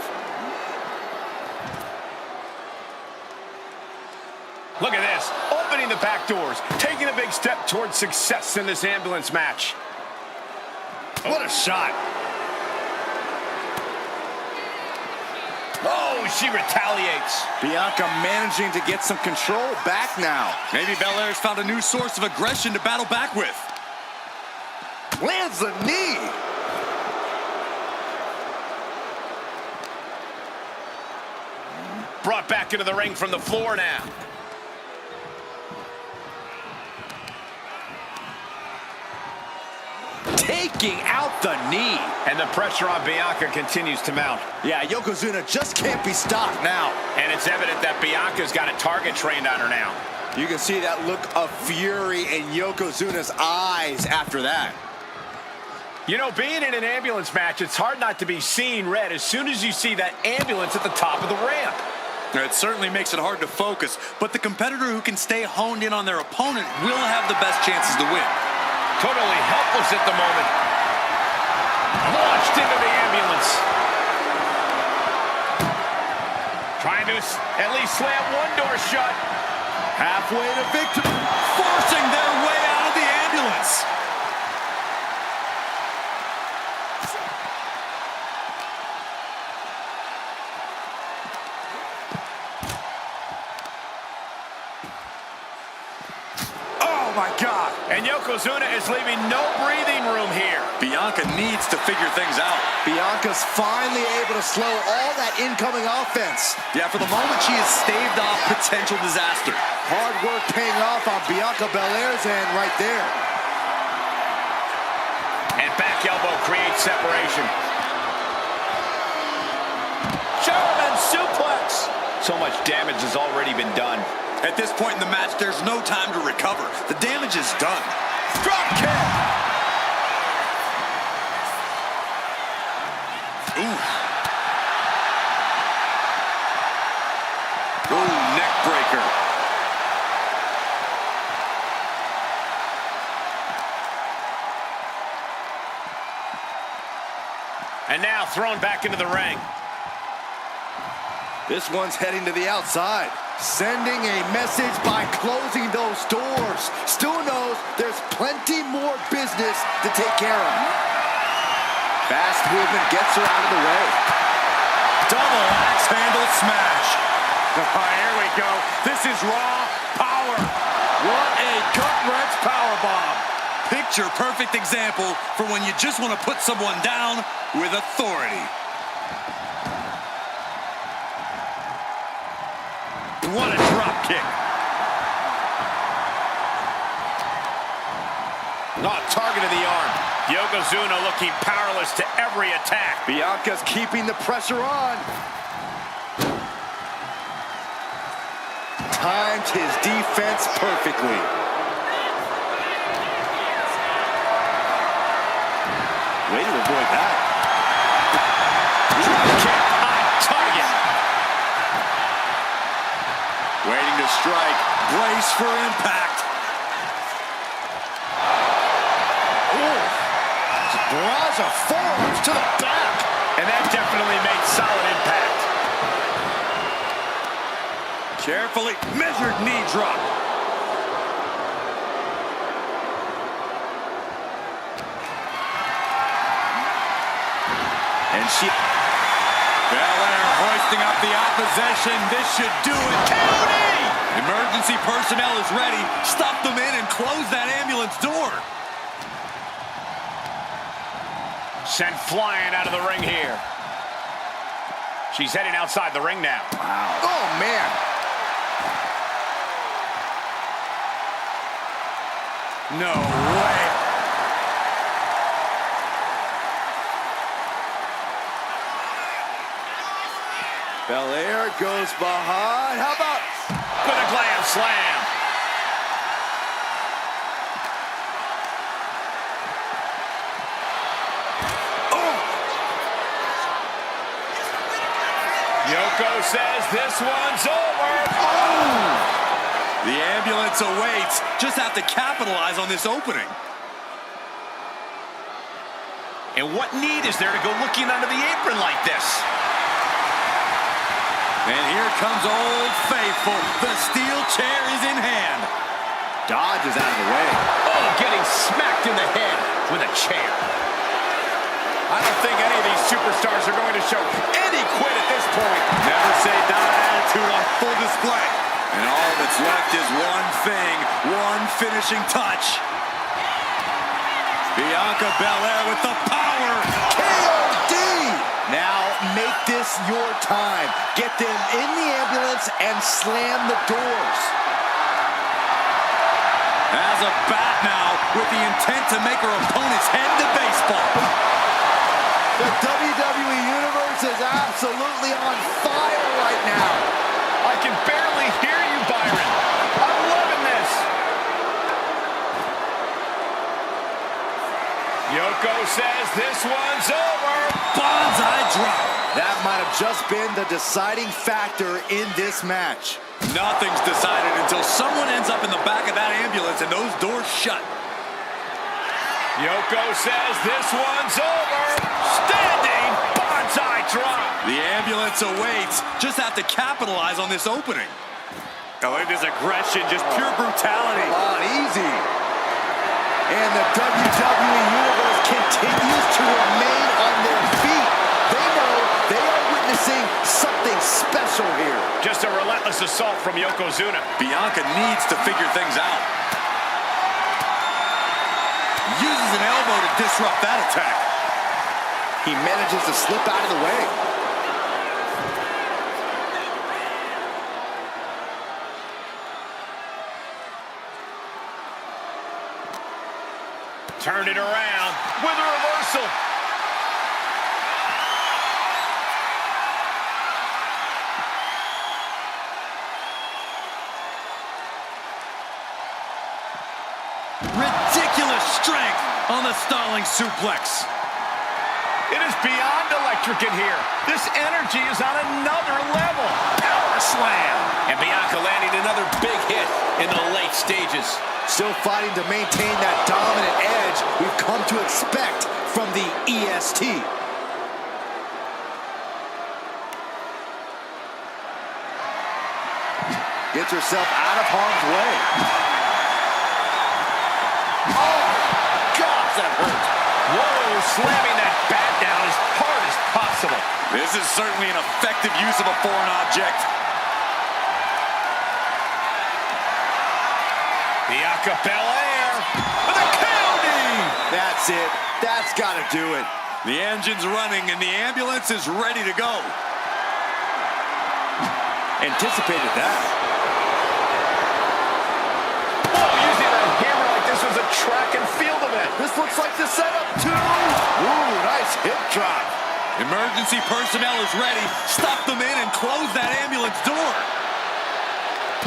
Look at this. Opening the back doors. Taking a big step towards success in this ambulance match. What a shot. Oh, she retaliates. Bianca managing to get some control back now. Maybe Belair's found a new source of aggression to battle back with. Lands the knee. Brought back into the ring from the floor now. Taking out the knee. And the pressure on Bianca continues to mount. Yeah, Yokozuna just can't be stopped now. And it's evident that Bianca's got a target trained on her now. You can see that look of fury in Yokozuna's eyes after that. You know, being in an ambulance match, it's hard not to be seeing red as soon as you see that ambulance at the top of the ramp. It certainly makes it hard to focus, but the competitor who can stay honed in on their opponent will have the best chances to win. Totally helpless at the moment. Launched into the ambulance. Trying to at least slam one door shut. Halfway to victory. Forcing their way out of the ambulance. Oh my God. And Yokozuna is leaving no breathing room here. Bianca needs to figure things out. Bianca's finally able to slow all that incoming offense. Yeah, for the moment, she has staved off potential disaster. Hard work paying off on Bianca Belair's end right there. And back elbow creates separation. German suplex. So much damage has already been done. At this point in the match, there's no time to recover. The damage is done. Drop kick. Ooh. Ooh, neck breaker. And now thrown back into the ring. This one's heading to the outside. Sending a message by closing those doors. Stu knows there's plenty more business to take care of. Fast movement gets her out of the way. Double axe handle smash. Here we go. This is raw power. What a gut-wrench powerbomb. Picture picture-perfect example for when you just want to put someone down with authority. What a drop kick. Not targeted the arm. Yokozuna looking powerless to every attack. Bianca's keeping the pressure on. Timed his defense perfectly. Way to avoid that. Drop kick on target. Waiting to strike. Brace for impact. Barrage of forearms to the back. And that definitely made solid impact. Carefully measured knee drop. And she... Belair hoisting up the opposition. This should do it. County! Emergency personnel is ready. Stuff them in and close that ambulance door. Sent flying out of the ring here. She's heading outside the ring now. Wow. Oh, man. No way. Belair goes behind. How about... With a glam slam. Yoko says this one's over. Oh! The ambulance awaits. Just have to capitalize on this opening. And what need is there to go looking under the apron like this? And here comes Old Faithful. The steel chair is in hand. Dodge is out of the way. Oh, getting smacked in the head with a chair. I don't think any of these superstars are going to show any quit at this point. Never say die attitude on full display. And all that's left is one thing, one finishing touch. Bianca Belair with the power. KOD! Now make this your time. Get them in the ambulance and slam the doors. Has a bat now with the intent to make her opponent's head to baseball. The WWE Universe is absolutely on fire right now. I can barely hear you, Byron. I'm loving this. Yoko says this one's over. Bonsai drop. That might have just been the deciding factor in this match. Nothing's decided until someone ends up in the back of that ambulance and those doors shut. Yoko says this one's over. Standing bonsai drop. The ambulance awaits. Just have to capitalize on this opening. Oh, look at this aggression, just pure brutality. Come on, easy. And the WWE Universe continues to remain on their feet. They know they are witnessing something special here. Just a relentless assault from Yokozuna. Bianca needs to figure things out. Uses an elbow to disrupt that attack. He manages to slip out of the way. Turn it around with a reversal. Ridiculous strength on the stalling suplex. It is beyond electric in here. This energy is on another level. Power slam. And Bianca landing another big hit in the late stages. Still fighting to maintain that dominant edge we've come to expect from the EST. Gets herself out of harm's way. Oh, gosh, that hurt. Whoa, slamming that bat down as hard as possible. This is certainly an effective use of a foreign object. Bianca Belair with a county. that's it. That's got to do it. The engine's running and the ambulance is ready to go. Anticipated that. Oh, using a hammer like this was a track and field event. This looks like the setup, too. Ooh, nice hip drop. Emergency personnel is ready. Stop them in and close that ambulance door.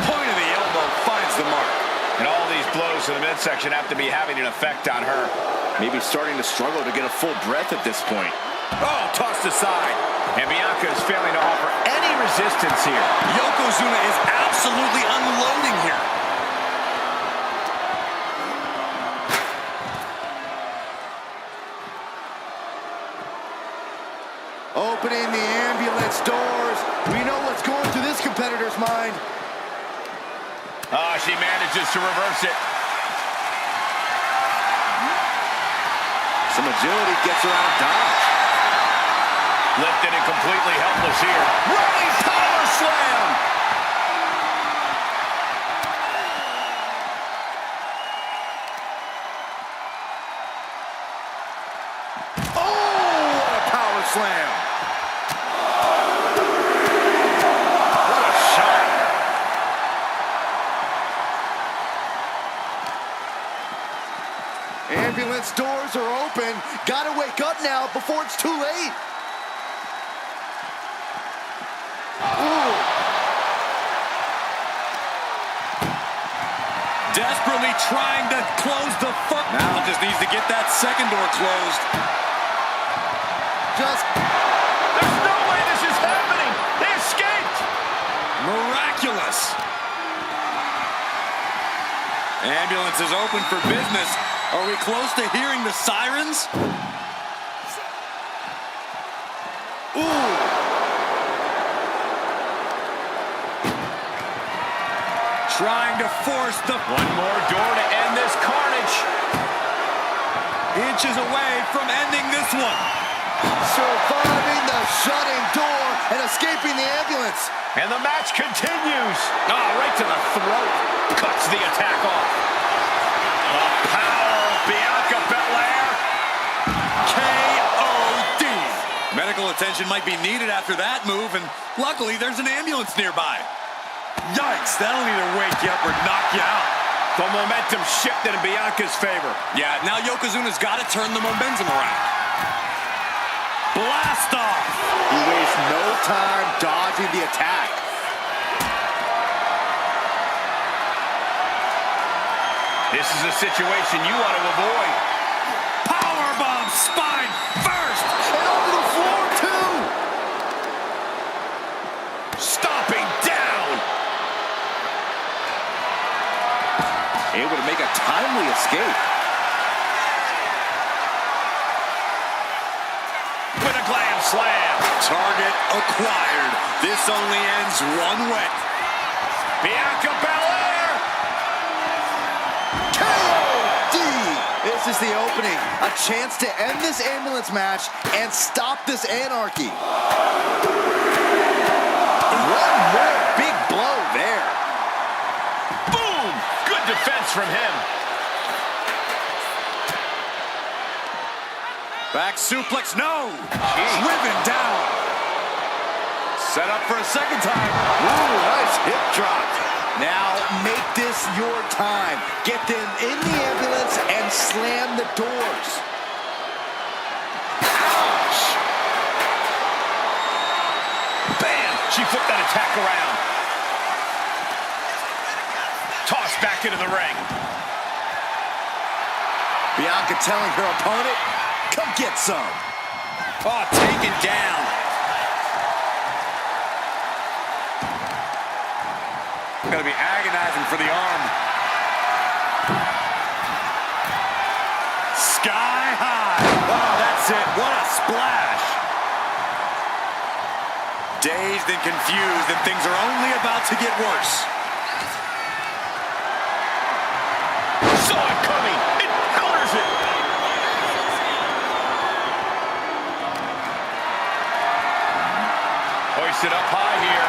Point of the elbow finds the mark. And all these blows to the midsection have to be having an effect on her. Maybe starting to struggle to get a full breath at this point. Oh, tossed aside. And Bianca is failing to offer any resistance here. Yokozuna is absolutely unloading here. Opening the ambulance doors. We know what's going through this competitor's mind. Oh, she manages to reverse it. Some agility gets her out of dodge. Lifted and completely helpless here. Running power slam! Oh, what a power slam! What a shot! Ambulance doors are open. Gotta wake up now before it's too late. Ooh. Desperately trying to close the front. Now just needs to get that second door closed. There's no way this is happening. They escaped. Miraculous. Ambulance is open for business. Are we close to hearing the sirens? Ooh. Trying to force the... One more door to end this carnage. Inches away from ending this one. Surviving the shutting door and escaping the ambulance. And the match continues. Oh, right to the throat. Cuts the attack off. The power of Bianca Belair. K.O.D. Medical attention might be needed after that move, and luckily there's an ambulance nearby. Yikes, that'll either wake you up or knock you out. The momentum shifted in Bianca's favor. Yeah, now Yokozuna's got to turn the momentum around. Blast off! He wastes no time dodging the attack. This is a situation you want to avoid. Powerbomb spine first! And onto the floor, too! Stomping down! Able to make a timely escape. With a glam slam. Target acquired. This only ends one way. Bianca Belair! K.O.D. This is the opening. A chance to end this ambulance match and stop this anarchy. One more big blow there. Boom! Good defense from him. Back suplex, no! Driven down. Set up for a second time. Ooh, nice hip drop. Now make this your time. Get them in the ambulance and slam the doors. Ouch! Bam! She flipped that attack around. Tossed back into the ring. Bianca telling her opponent, come get some. Oh, taken down. Gotta be agonizing for the arm. Sky high. Wow, that's it. What a splash. Dazed and confused, and things are only about to get worse. Saw it coming. It counters it. Hoisted up high here.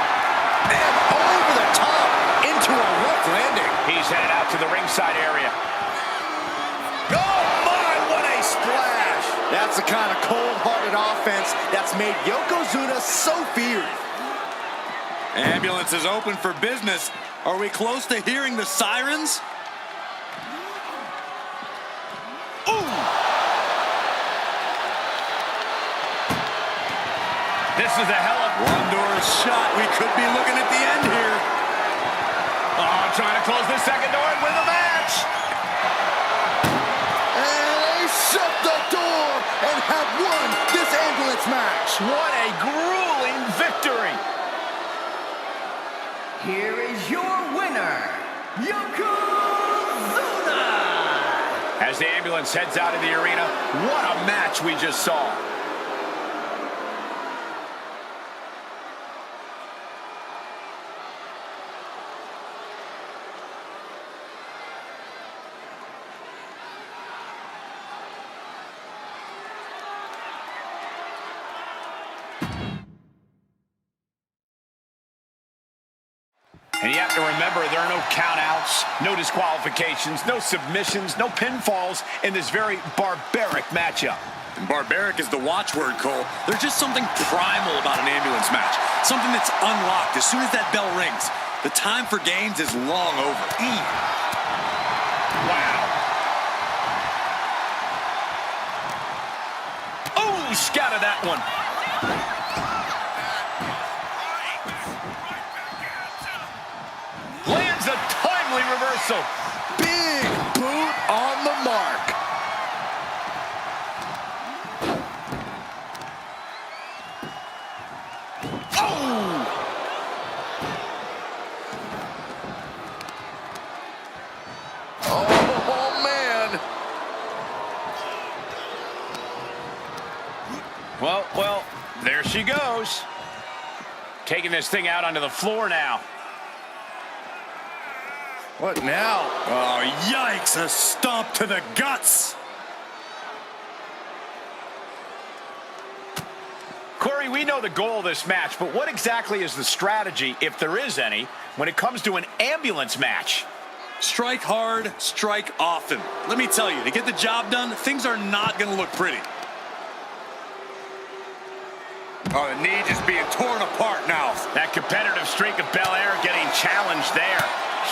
And over the top into a rough landing. He's headed out to the ringside area. Oh my, what a That's the kind of cold-hearted offense that's made Yokozuna so feared. Ambulance is open for business. Are we close to hearing the sirens? Ooh! This is a hell of One door shot. We could be looking at the end here. Oh, trying to close the second door and win the match. And they shut the door and have won this ambulance match. What a grueling victory. Here is your winner, Yokozuna! As the ambulance heads out of the arena, what a match we just saw. And you have to remember, there are no countouts, no disqualifications, no submissions, no pinfalls in this very barbaric matchup. And barbaric is the watchword, Cole. There's just something primal about an ambulance match. Something that's unlocked as soon as that bell rings. The time for games is long over. Wow. Oh, scouted that one. Lands a timely reversal. Big boot on the mark. Oh! Oh, man. Well, there she goes. Taking this thing out onto the floor now. What now? Oh, yikes! A stomp to the guts! Corey, we know the goal of this match, but what exactly is the strategy, if there is any, when it comes to an ambulance match? Strike hard, strike often. Let me tell you, to get the job done, things are not going to look pretty. Oh, the knee just being torn apart now. That competitive streak of Belair getting challenged there.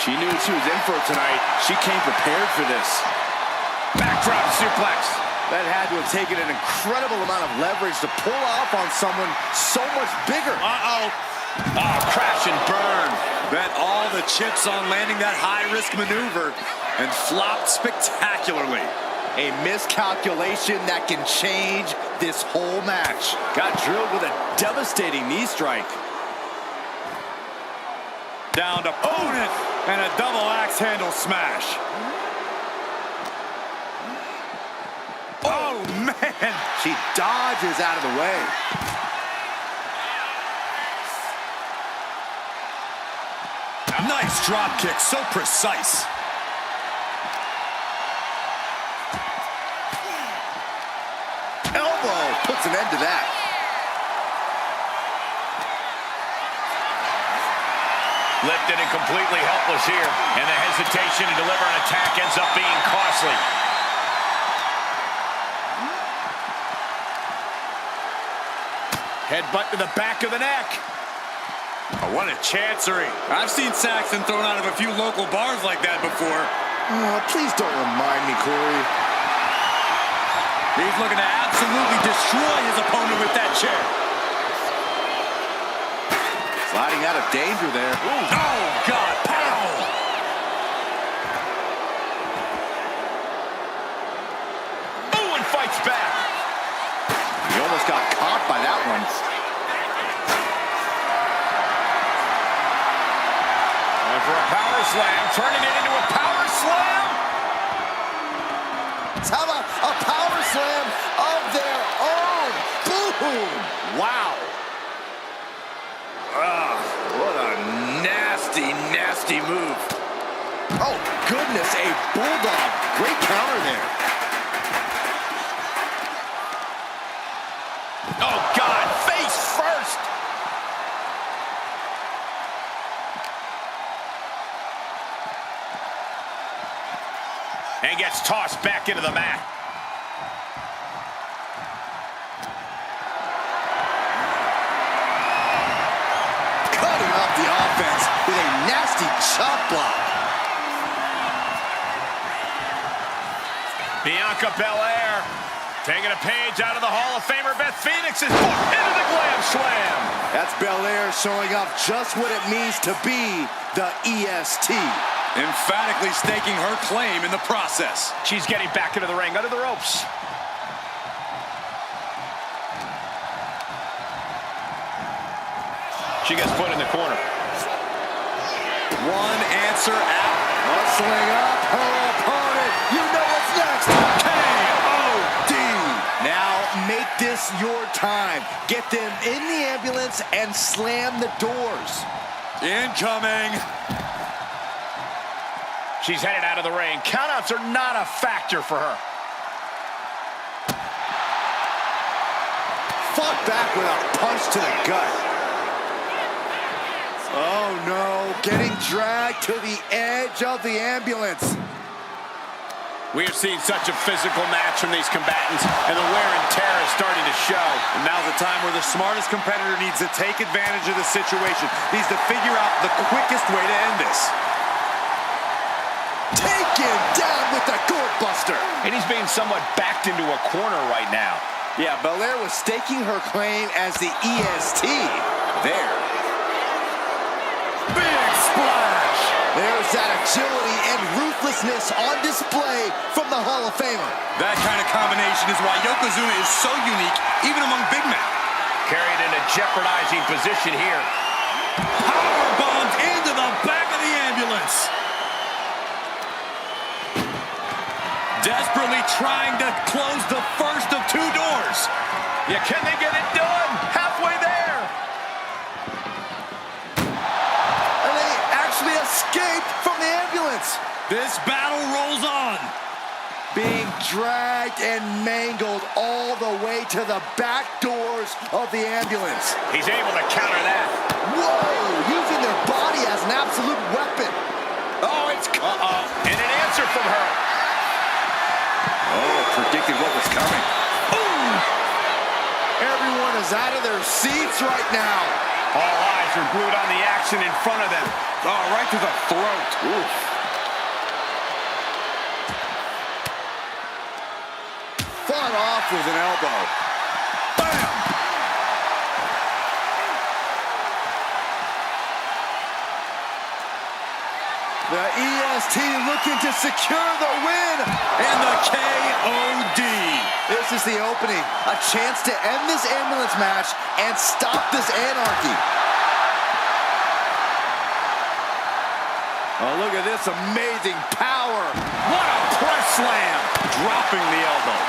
She knew what she was in for tonight. She came prepared for this. Backdrop suplex. That had to have taken an incredible amount of leverage to pull off on someone so much bigger. Uh-oh. Oh, crash and burn. Bet all the chips on landing that high-risk maneuver and flopped spectacularly. A miscalculation that can change this whole match. Got drilled with a devastating knee strike. Down to opponent and a double axe handle smash. Oh, man. She dodges out of the way. Nice drop kick, so precise. Elbow puts an end to that. Lifted and completely helpless here. And the hesitation to deliver an attack ends up being costly. Headbutt to the back of the neck. Oh, what a chancery. I've seen Saxon thrown out of a few local bars like that before. Oh, please don't remind me, Corey. He's looking to absolutely destroy his opponent with that chair. Sliding out of danger there. Ooh. Oh, God. Pow! Oh, and fights back. He almost got caught by that one. And for a power slam, turning it into a power slam. How about a power slam of their own? Boom! Wow. What a nasty, nasty move. Oh, goodness, a bulldog. Great counter there. Oh, God, face first. And gets tossed back into the mat. chop block. Bianca Belair taking a page out of the Hall of Famer Beth Phoenix's book into the Glam Slam. That's Belair showing off just what it means to be the EST. Emphatically staking her claim in the process. She's getting back into the ring, under the ropes. She gets put in the corner. One answer out. Muscling up her opponent. You know what's next. K.O.D. Now make this your time. Get them in the ambulance and slam the doors. Incoming. She's headed out of the ring. Countouts are not a factor for her. Fought back with a punch to the gut. Oh no, getting dragged to the edge of the ambulance. We have seen such a physical match from these combatants, and the wear and tear is starting to show. And now's the time where the smartest competitor needs to take advantage of the situation. Needs to figure out the quickest way to end this. Taken down with the gourd buster. And he's being somewhat backed into a corner right now. Yeah, Belair was staking her claim as the EST there. Big splash. There's that agility and ruthlessness on display from the Hall of Famer. That kind of combination is why Yokozuna is so unique, even among big men. Carried in a jeopardizing position here. Powerbombed into the back of the ambulance. Desperately trying to close the first of two doors. Yeah, can they get it done? Halfway there. And they actually escaped from the ambulance. This battle rolls on. Being dragged and mangled all the way to the back doors of the ambulance. He's able to counter that. Whoa, using their body as an absolute weapon. Oh, it's... And an answer from her. Oh, predicted what was coming. Ooh. Everyone is out of their seats right now. All eyes are glued on the action in front of them. Oh, right to the throat. Oof. Fought off with an elbow. Bam! The EST looking to secure the win. And the K.O.D. This is the opening. A chance to end this ambulance match and stop this anarchy. Oh, look at this amazing power. What a press slam. Dropping the elbow.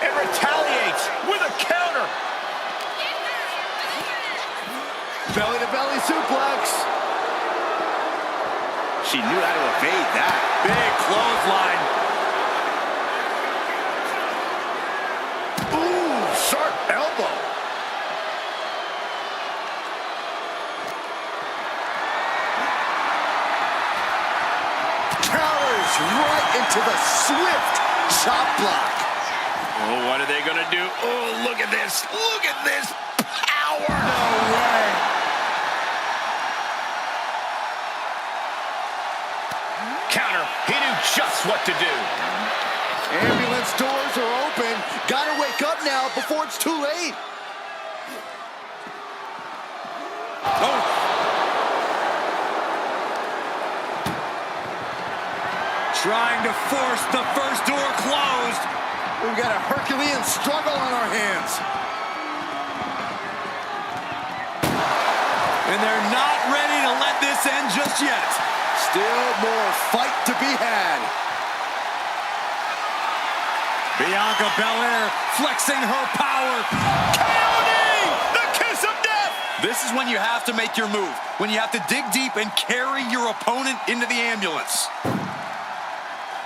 And retaliates with a counter. Belly-to-belly suplex. She knew how to evade that. Big clothesline. Ooh, sharp elbow. Counters right into the swift chop block. Oh, what are they going to do? Oh, look at this. Look at this power. No way. Counter. He knew just what to do. Ambulance doors are open. Gotta wake up now before it's too late. Oh. Trying to force the first door closed. We've got a Herculean struggle on our hands. And they're not ready to let this end just yet. Still more fight to be had. Bianca Belair flexing her power. K.O.D. The kiss of death. This is when you have to make your move. When you have to dig deep and carry your opponent into the ambulance.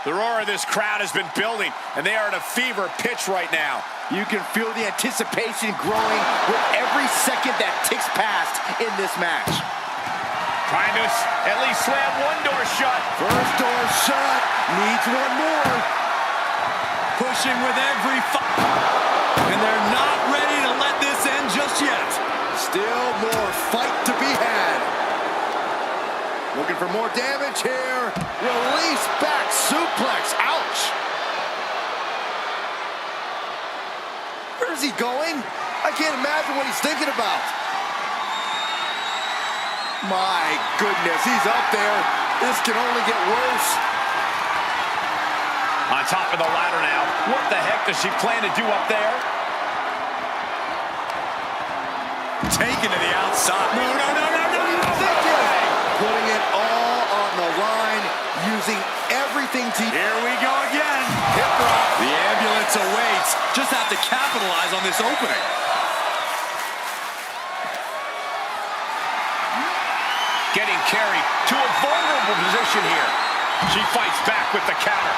The roar of this crowd has been building, and they are at a fever pitch right now. You can feel the anticipation growing with every second that ticks past in this match. Trying to at least slam one door shut. First door shut. Needs one more. Pushing with every and they're not ready to let this end just just yet. Still more fight to be had. Looking for more damage here. Release back suplex. Ouch. Where is he going? I can't imagine what he's thinking about. My goodness, he's up there. This can only get worse. On top of the ladder now. What the heck does she plan to do up there? Taken to the outside. No. Putting it all on the line, using everything to... Here we go again. Hip drop. The ambulance awaits. Just have to capitalize on this opening. Getting carried to a vulnerable position here. She fights back with the counter.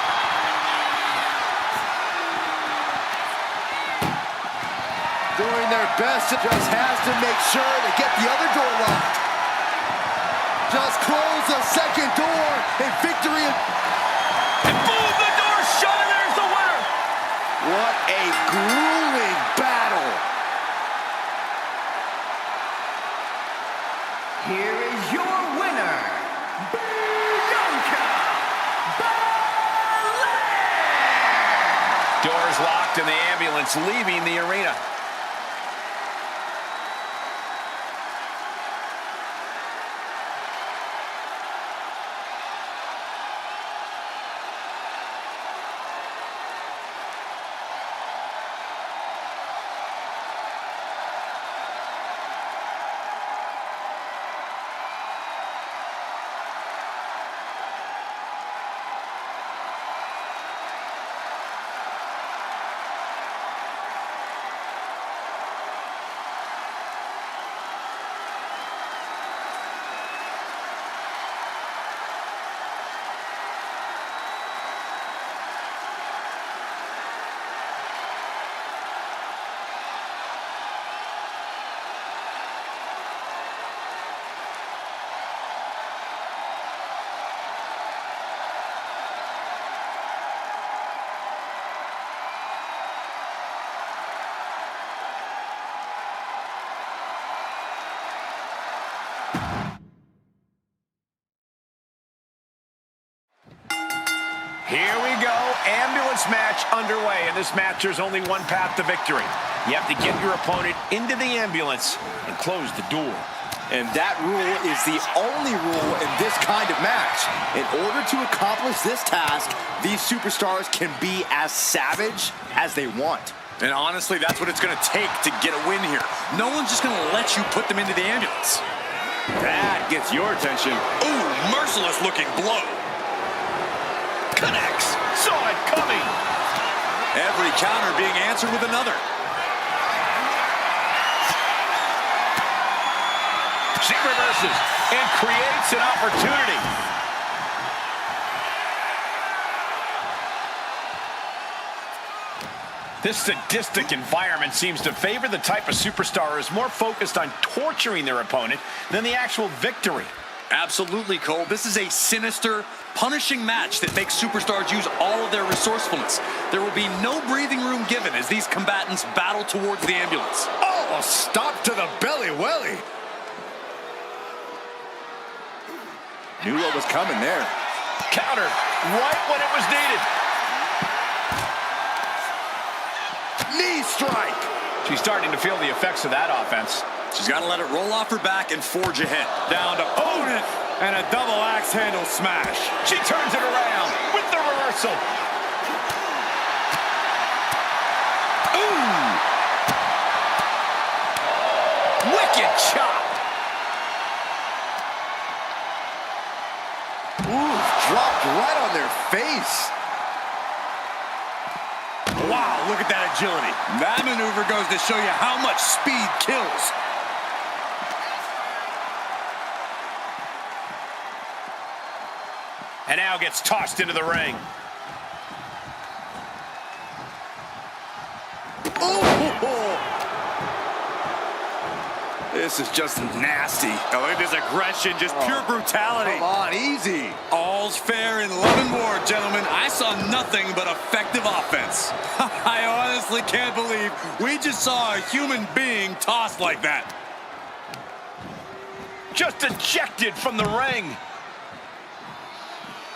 Doing their best, just has to make sure to get the other door locked. Just close the second door, and victory. And boom, the door's shut, and there's the winner. What a grueling battle. Here is your winner, Bianca Belair! Doors locked and the ambulance leaving the arena. Here we go, ambulance match underway. In this match, there's only one path to victory. You have to get your opponent into the ambulance and close the door. And that rule is the only rule in this kind of match. In order to accomplish this task, these superstars can be as savage as they want. And honestly, that's what it's going to take to get a win here. No one's just going to let you put them into the ambulance. That gets your attention. Ooh, merciless looking blow. Connects. Saw it coming. Every counter being answered with another. She reverses and creates an opportunity. This sadistic environment seems to favor the type of superstar who is more focused on torturing their opponent than the actual victory. Absolutely, Cole. This is a sinister, punishing match that makes superstars use all of their resourcefulness. There will be no breathing room given as these combatants battle towards the ambulance. Oh, a stop to the belly welly. Knew what was coming there. Countered right when it was needed. Knee strike. She's starting to feel the effects of that offense. She's got to let it roll off her back and forge ahead. Down to opponent and a double axe handle smash. She turns it around with the reversal. Ooh! Wicked chop. Ooh, dropped right on their face. Wow, look at that agility. That maneuver goes to show you how much speed kills. And now gets tossed into the ring. This is just nasty. Oh, look at this aggression, just pure brutality. Come on, easy. All's fair in love and war, gentlemen. I saw nothing but effective offense. I honestly can't believe we just saw a human being tossed like that. Just ejected from the ring.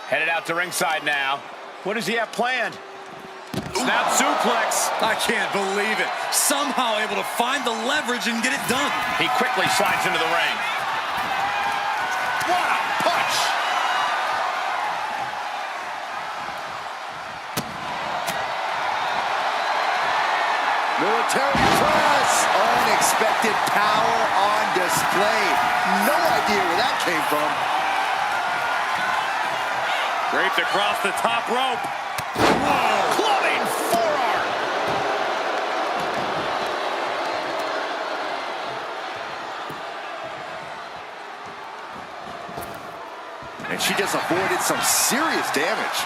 Headed out to ringside now. What does he have planned? Snap suplex. I can't believe it. Somehow able to find the leverage and get it done. He quickly slides into the ring. What a punch! Military press. Unexpected power on display. No idea where that came from. Draped across the top rope. Whoa! Clubbing forearm! And she just avoided some serious damage.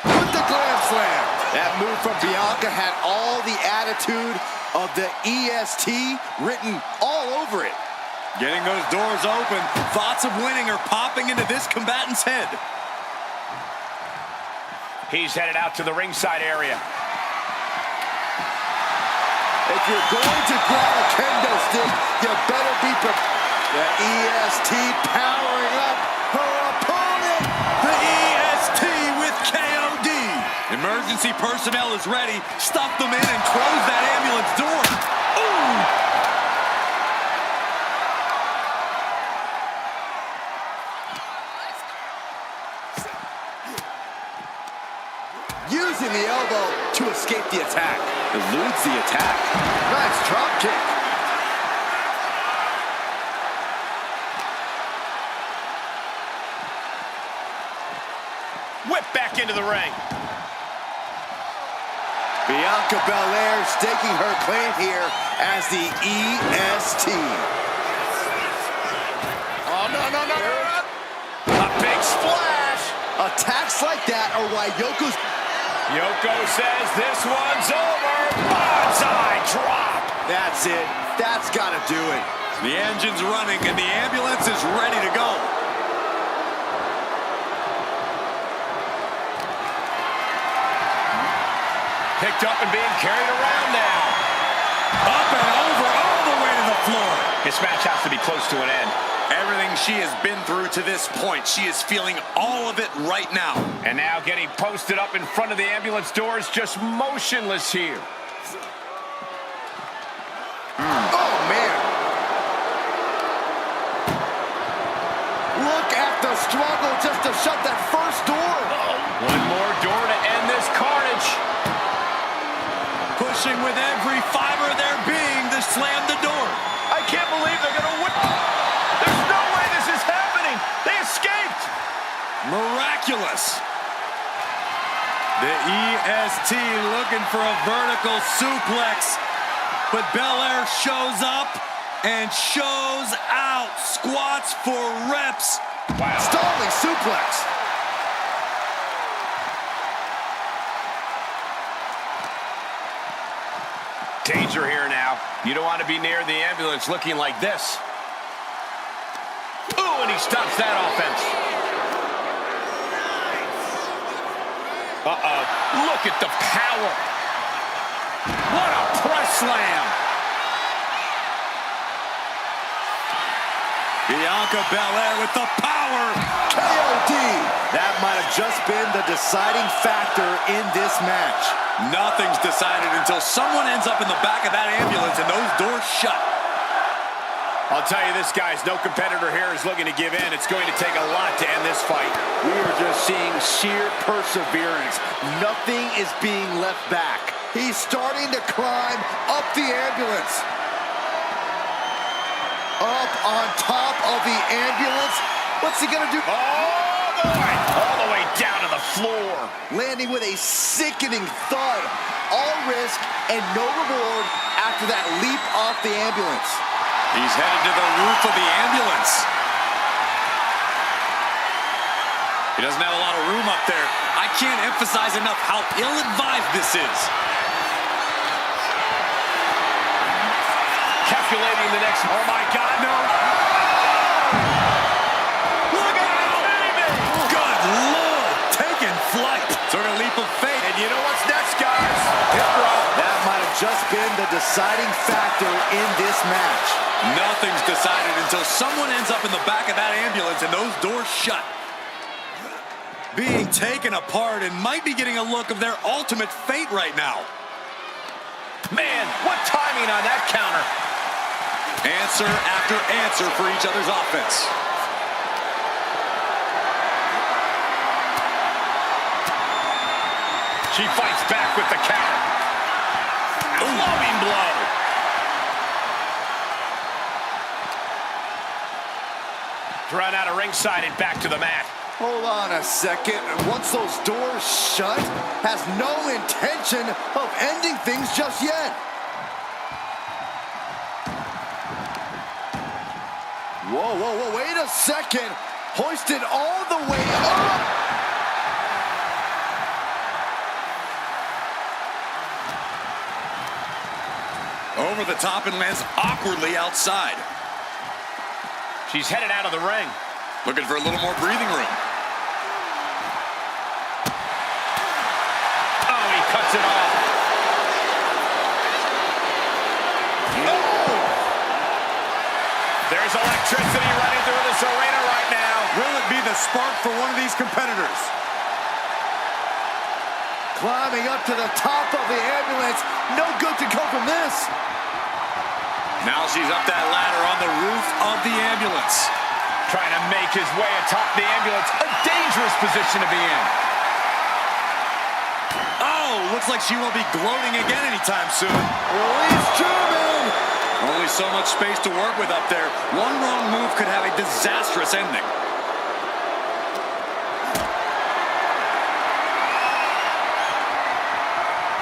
With the glam slam. That move from Bianca had all the attitude of the EST written all over it. Getting those doors open. Thoughts of winning are popping into this combatant's head. He's headed out to the ringside area. If you're going to grab a kendo stick, you better be prepared. The EST powering up her opponent. The EST with KOD. Emergency personnel is ready. Stuff them in and close that ambulance door. Ooh! Using the elbow to escape the attack. Eludes the attack. Nice drop kick. Whip back into the ring. Bianca Belair staking her claim here as the EST. Oh, no. A big splash. Attacks like that are why Yoko's... Yoko says this one's over. Bonsai drop. That's it. That's got to do it. The engine's running and the ambulance is ready to go. Picked up and being carried around now. Up and over, all the way to the floor. This match has to be close to an end. Everything she has been through to this point, she is feeling all of it right now. And now getting posted up in front of the ambulance doors, just motionless here. Oh, man. Look at the struggle just to shut that first door. One more door to end this carnage. Pushing with every fiber of their being to slam the door. I can't believe they're going to win. There's no way this is happening. They escaped. Miraculous. The EST looking for a vertical suplex, but Belair shows up and shows out. Squats for reps. Wow. Stalling suplex. Danger here now. You don't want to be near the ambulance looking like this. Ooh, and he stops that offense. Uh-oh. Look at the power. What a press slam. Bianca Belair with the power. KOD. That might have just been the deciding factor in this match. Nothing's decided until someone ends up in the back of that ambulance and those doors shut. I'll tell you this, guys, no competitor here is looking to give in. It's going to take a lot to end this fight. We are just seeing sheer perseverance. Nothing is being left back. He's starting to climb up the ambulance. Up on top of the ambulance. What's he gonna do? Oh, boy! All the way down to the floor. Landing with a sickening thud. All risk and no reward after that leap off the ambulance. He's headed to the roof of the ambulance. He doesn't have a lot of room up there. I can't emphasize enough how ill-advised this is. calculating the next. Oh my God, no. Look out! Good Lord! Taking flight. Took a leap of faith. And you know what's next, guys? Hip drop. That might have just been the deciding factor in this match. Nothing's decided until someone ends up in the back of that ambulance and those doors shut. Being taken apart and might be getting a look of their ultimate fate right now. Man, what timing on that counter. Answer after answer for each other's offense. She fights back with the counter. Loving blow. Thrown out of ringside and back to the mat. Hold on a second. Once those doors shut, has no intention of ending things just yet. Whoa, whoa, whoa, wait a second. Hoisted all the way up. Over the top and lands awkwardly outside. She's headed out of the ring. Looking for a little more breathing room. Oh, he cuts it off. Oh! There's electricity running through this arena right now. Will it be the spark for one of these competitors? Climbing up to the top of the ambulance. No good to come from this. Now she's up that ladder on the roof of the ambulance. Trying to make his way atop the ambulance. A dangerous position to be in. Oh, looks like she won't be gloating again anytime soon. Release German. Only so much space to work with up there. One wrong move could have a disastrous ending.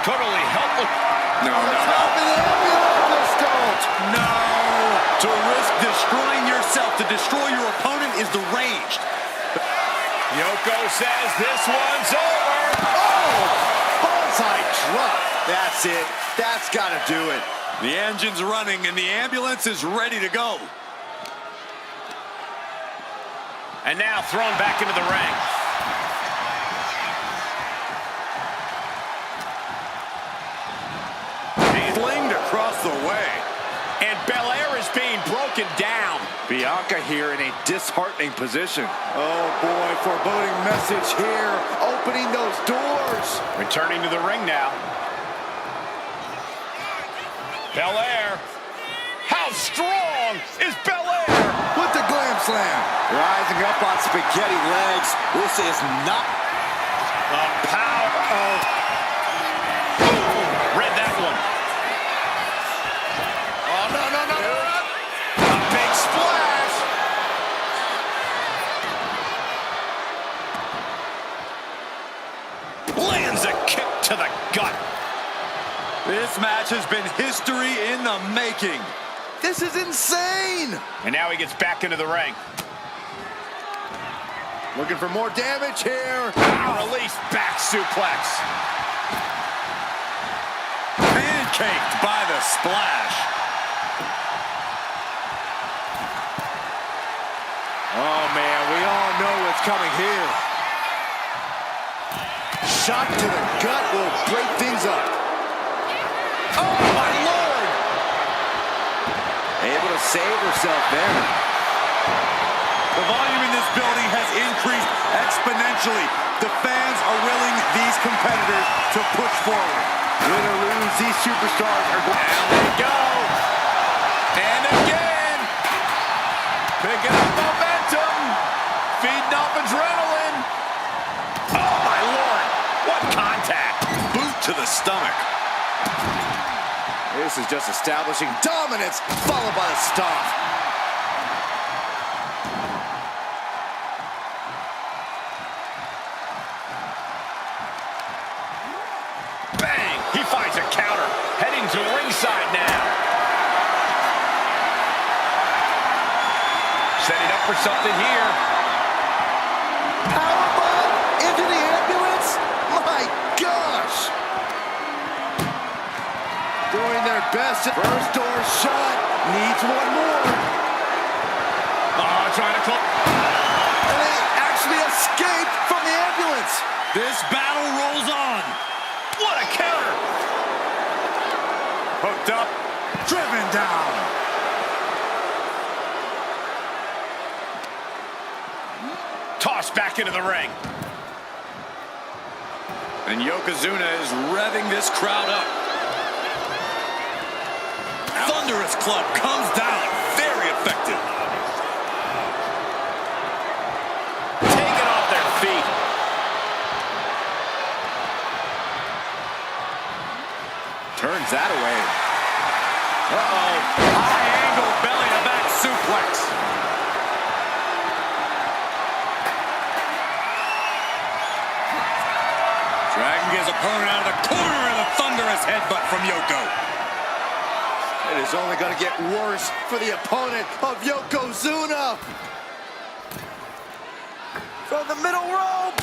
Totally helpless. No, On no, top no. of the ambulance, don't. No! To risk destroying yourself to destroy your opponent is deranged. Yoko says this one's over. Oh! Bonsai drop. That's it. That's got to do it. The engine's running and the ambulance is ready to go. And now thrown back into the ring. Flinged across the way. And Belair is being broken down. Bianca here in a disheartening position. Oh boy, foreboding message here. Opening those doors. Returning to the ring now. Belair. How strong is Belair? With the glam slam. Rising up on spaghetti legs. This is not The power of... Ooh, read that one. Oh, no, no, no, no. A big splash. Lands a kick to the gut. This match has been history in the making. This is insane. And now he gets back into the ring. Looking for more damage here. Release back suplex. Pancaked by the splash. Oh, man, we all know what's coming here. Shot to the gut will break things up. Oh, my Lord! Able to save herself there. The volume in this building has increased exponentially. The fans are willing these competitors to push forward. Win or lose, these superstars are going. Down they go. And again. Picking up momentum. Feeding off adrenaline. Oh, my Lord. What contact. Boot to the stomach. This is just establishing dominance, followed by a stomp. Bang! He finds a counter. Heading to ringside now. Setting up for something here. Powerbomb into the ambulance? My gosh! Doing their best. First door shut. Needs one more. Oh, trying to close. And they actually escaped from the ambulance. This battle rolls on. What a counter. Hooked up. Driven down. Tossed back into the ring. And Yokozuna is revving this crowd up. Thunderous club comes down. Very effective. Taken off their feet. Turns that away. Uh-oh. High angle belly to back suplex. Dragging his opponent out of the corner and a thunderous headbutt from Yoko. It is only going to get worse for the opponent of Yokozuna. From the middle rope.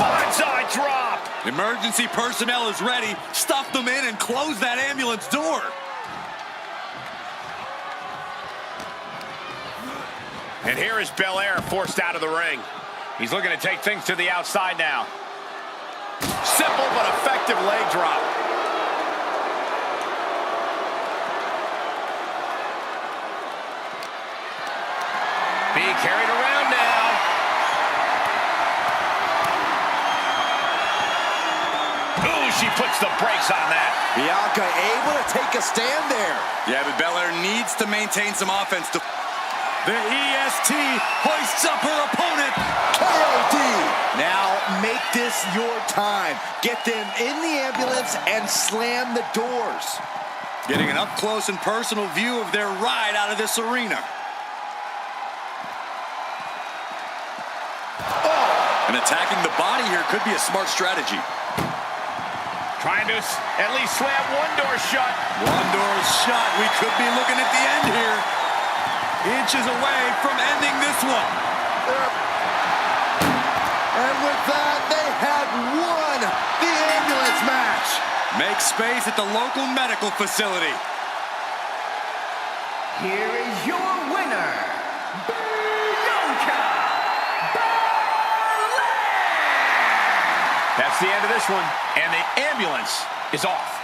Bonsai drop. Emergency personnel is ready. Stuff them in and close that ambulance door. And here is Belair forced out of the ring. He's looking to take things to the outside now. Simple but effective leg drop. Being carried around now. Ooh, she puts the brakes on that. Bianca able to take a stand there. Yeah, but Belair needs to maintain some offense. The EST hoists up her opponent. KOD. Now make this your time. Get them in the ambulance and slam the doors. Getting an up-close and personal view of their ride out of this arena. And attacking the body here could be a smart strategy. Trying to at least slam one door shut. One door is shut. We could be looking at the end here. Inches away from ending this one. And with that, they have won the ambulance match. Make space at the local medical facility. Here is your winner, Bianca Belair! That's the end of this one. And the ambulance is off.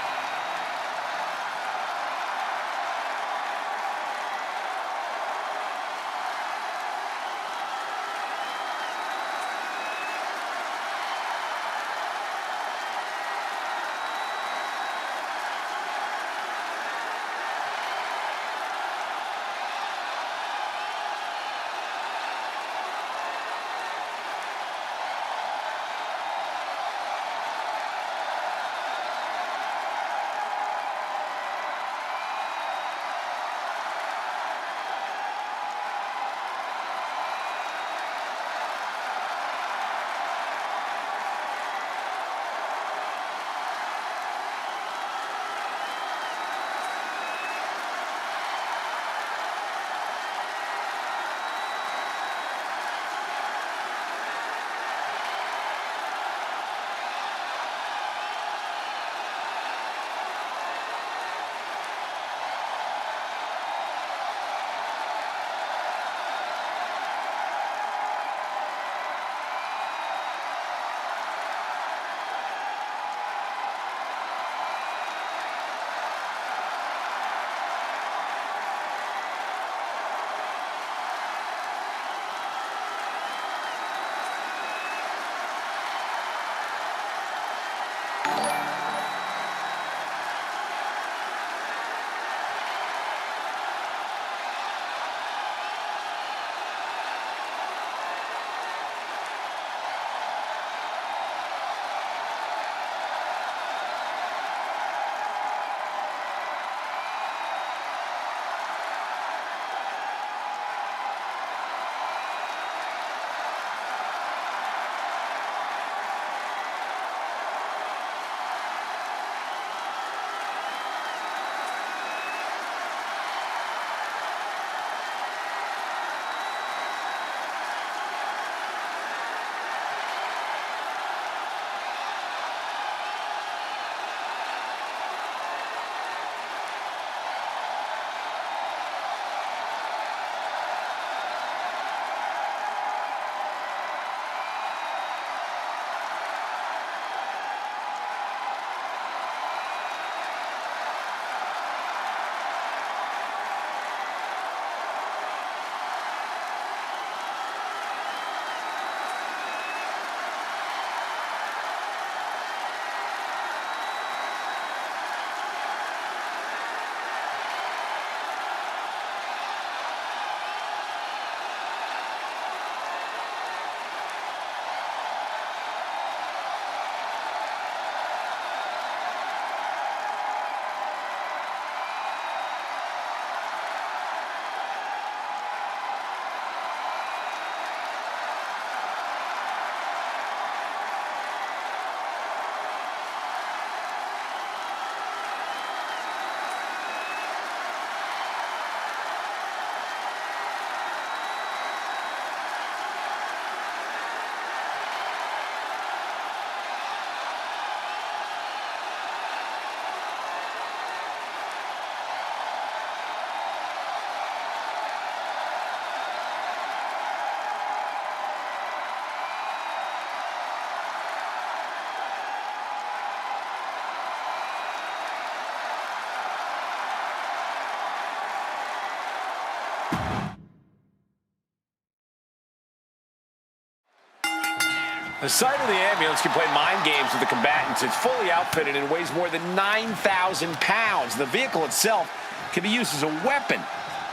The side of the ambulance can play mind games with the combatants. It's fully outfitted and weighs more than 9,000 pounds. The vehicle itself can be used as a weapon.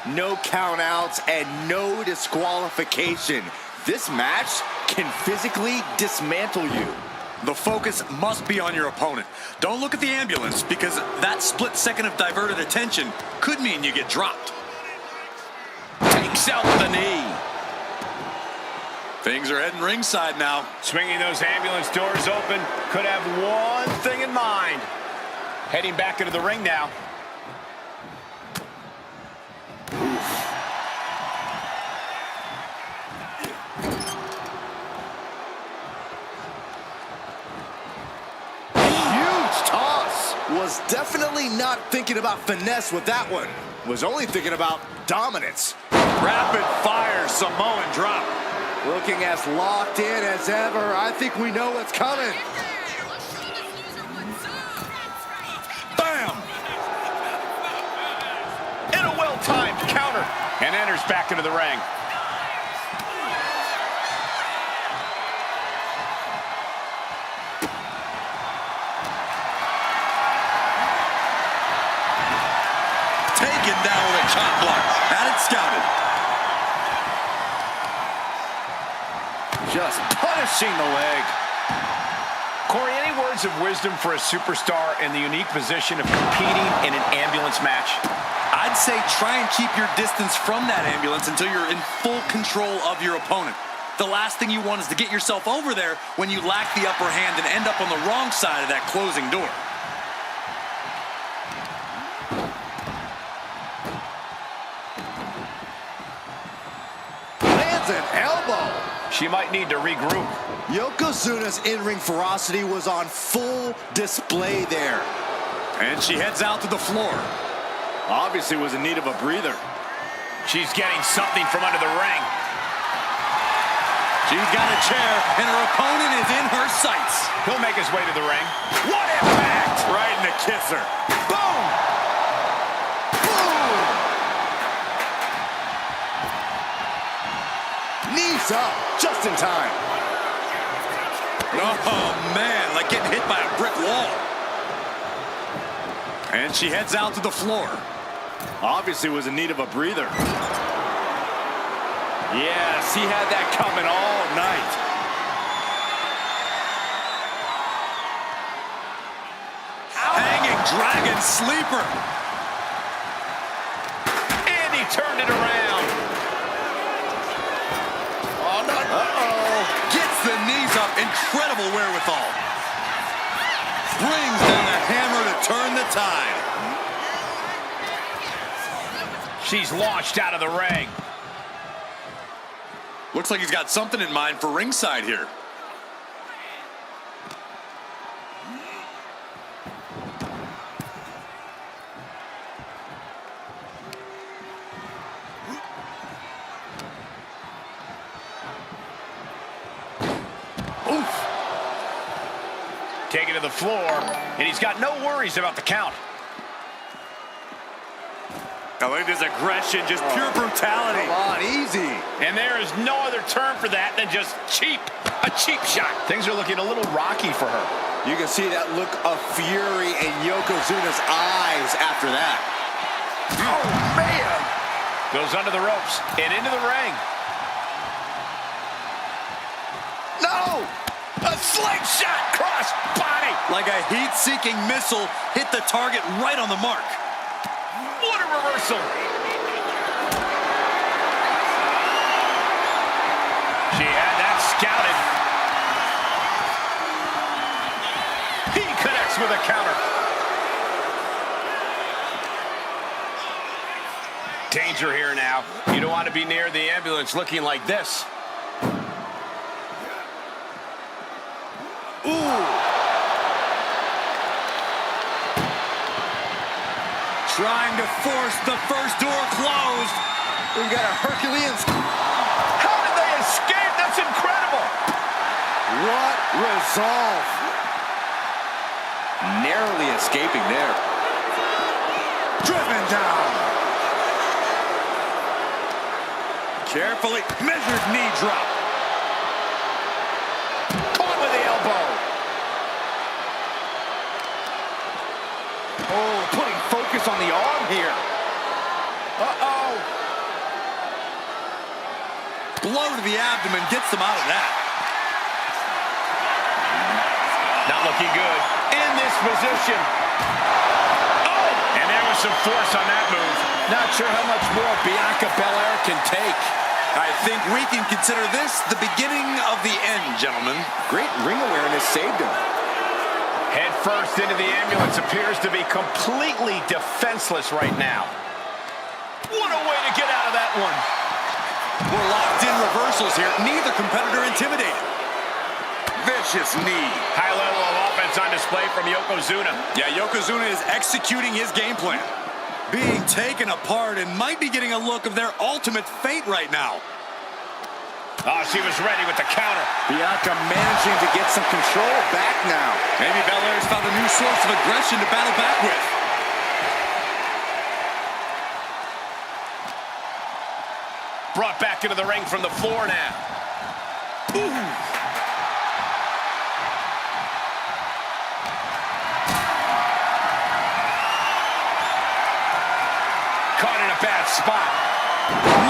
No countouts and no disqualification. This match can physically dismantle you. The focus must be on your opponent. Don't look at the ambulance, because that split second of diverted attention could mean you get dropped. Takes out the knee. Things are heading ringside now. Swinging those ambulance doors open, could have one thing in mind. Heading back into the ring now. Was definitely not thinking about finesse with that one. Was only thinking about dominance. Rapid fire Samoan drop. Looking as locked in as ever. I think we know what's coming. Bam! And a well-timed counter. And enters back into the ring. Taken down with a chop block. Had it scouted. Just punishing the leg. Corey, any words of wisdom for a superstar in the unique position of competing in an ambulance match? I'd say try and keep your distance from that ambulance until you're in full control of your opponent. The last thing you want is to get yourself over there when you lack the upper hand and end up on the wrong side of that closing door. An elbow. She might need to regroup. Yokozuna's in-ring ferocity was on full display there. And she heads out to the floor. Obviously was in need of a breather. She's getting something from under the ring. She's got a chair, and her opponent is in her sights. He'll make his way to the ring. What impact! Right in the kisser. Boom! Knees up, just in time. Oh, man, like getting hit by a brick wall. And she heads out to the floor. Obviously was in need of a breather. Yes, he had that coming all night. Hanging dragon sleeper. And he turned it around. Gets the knees up. Incredible wherewithal. Brings down the hammer to turn the tide. She's launched out of the ring. Looks like he's got something in mind for ringside here. Taken to the floor, and he's got no worries about the count. I like this aggression, just pure brutality. Come on, easy. And there is no other term for that than just cheap. A cheap shot. Things are looking a little rocky for her. You can see that look of fury in Yokozuna's eyes after that. Oh, man. Goes under the ropes and into the ring. No! A slingshot cross body. Like a heat-seeking missile, hit the target right on the mark. What a reversal. She had that scouted. He connects with a counter. Danger here now. You don't want to be near the ambulance looking like this. Ooh. Trying to force the first door closed. We've got a Herculean. How did they escape? That's incredible. What resolve. Narrowly escaping there. Driven down. Carefully measured knee drop. arm to the abdomen gets them out of that. Not looking good. In this position. Oh! And there was some force on that move. Not sure how much more Bianca Belair can take. I think we can consider this the beginning of the end, gentlemen. Great ring awareness saved him. Head first into the ambulance, appears to be completely defenseless right now. What a way to get out of that one. We're locked in reversals here. Neither competitor intimidated. Vicious knee. High level of offense on display from Yokozuna. Yeah, Yokozuna is executing his game plan. Being taken apart and might be getting a look of their ultimate fate right now. Oh, she was ready with the counter. Bianca managing to get some control back now. Maybe Belair's found a new source of aggression to battle back with. Brought back into the ring from the floor now. Ooh. Caught in a bad spot.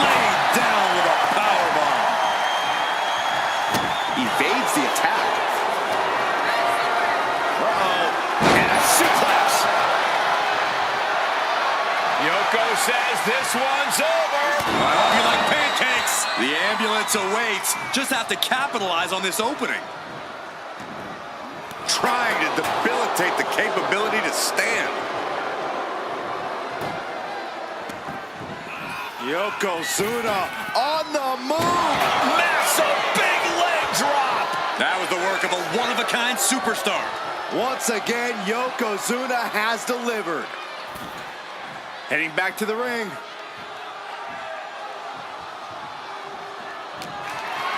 Laid down with a powerbomb. Evades the attack. Uh-oh. And a suplex. Yoko says this one's over. I hope you like pancakes. The ambulance awaits. Just have to capitalize on this opening. Trying to debilitate the capability to stand. Yokozuna on the move. Massive big leg drop. That was the work of a one-of-a-kind superstar. Once again, Yokozuna has delivered. Heading back to the ring.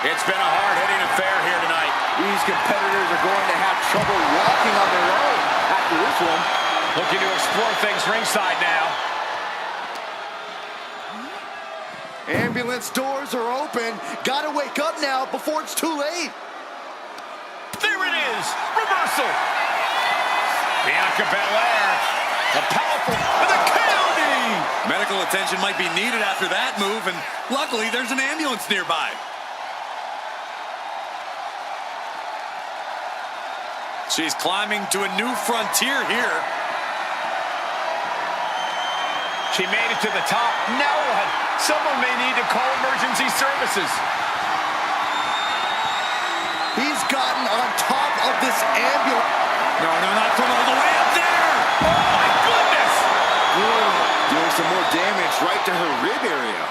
It's been a hard-hitting affair here tonight. These competitors are going to have trouble walking on their own after this one. Looking to explore things ringside now. Ambulance doors are open. Gotta wake up now before it's too late. There it is. Reversal. Bianca Belair. The powerful. The counting. Medical attention might be needed after that move, and luckily there's an ambulance nearby. She's climbing to a new frontier here. She made it to the top. Now what? Someone may need to call emergency services. He's gotten on top of this ambulance. No, not from all the way up there. Oh, my goodness. Doing some more damage right to her rib area.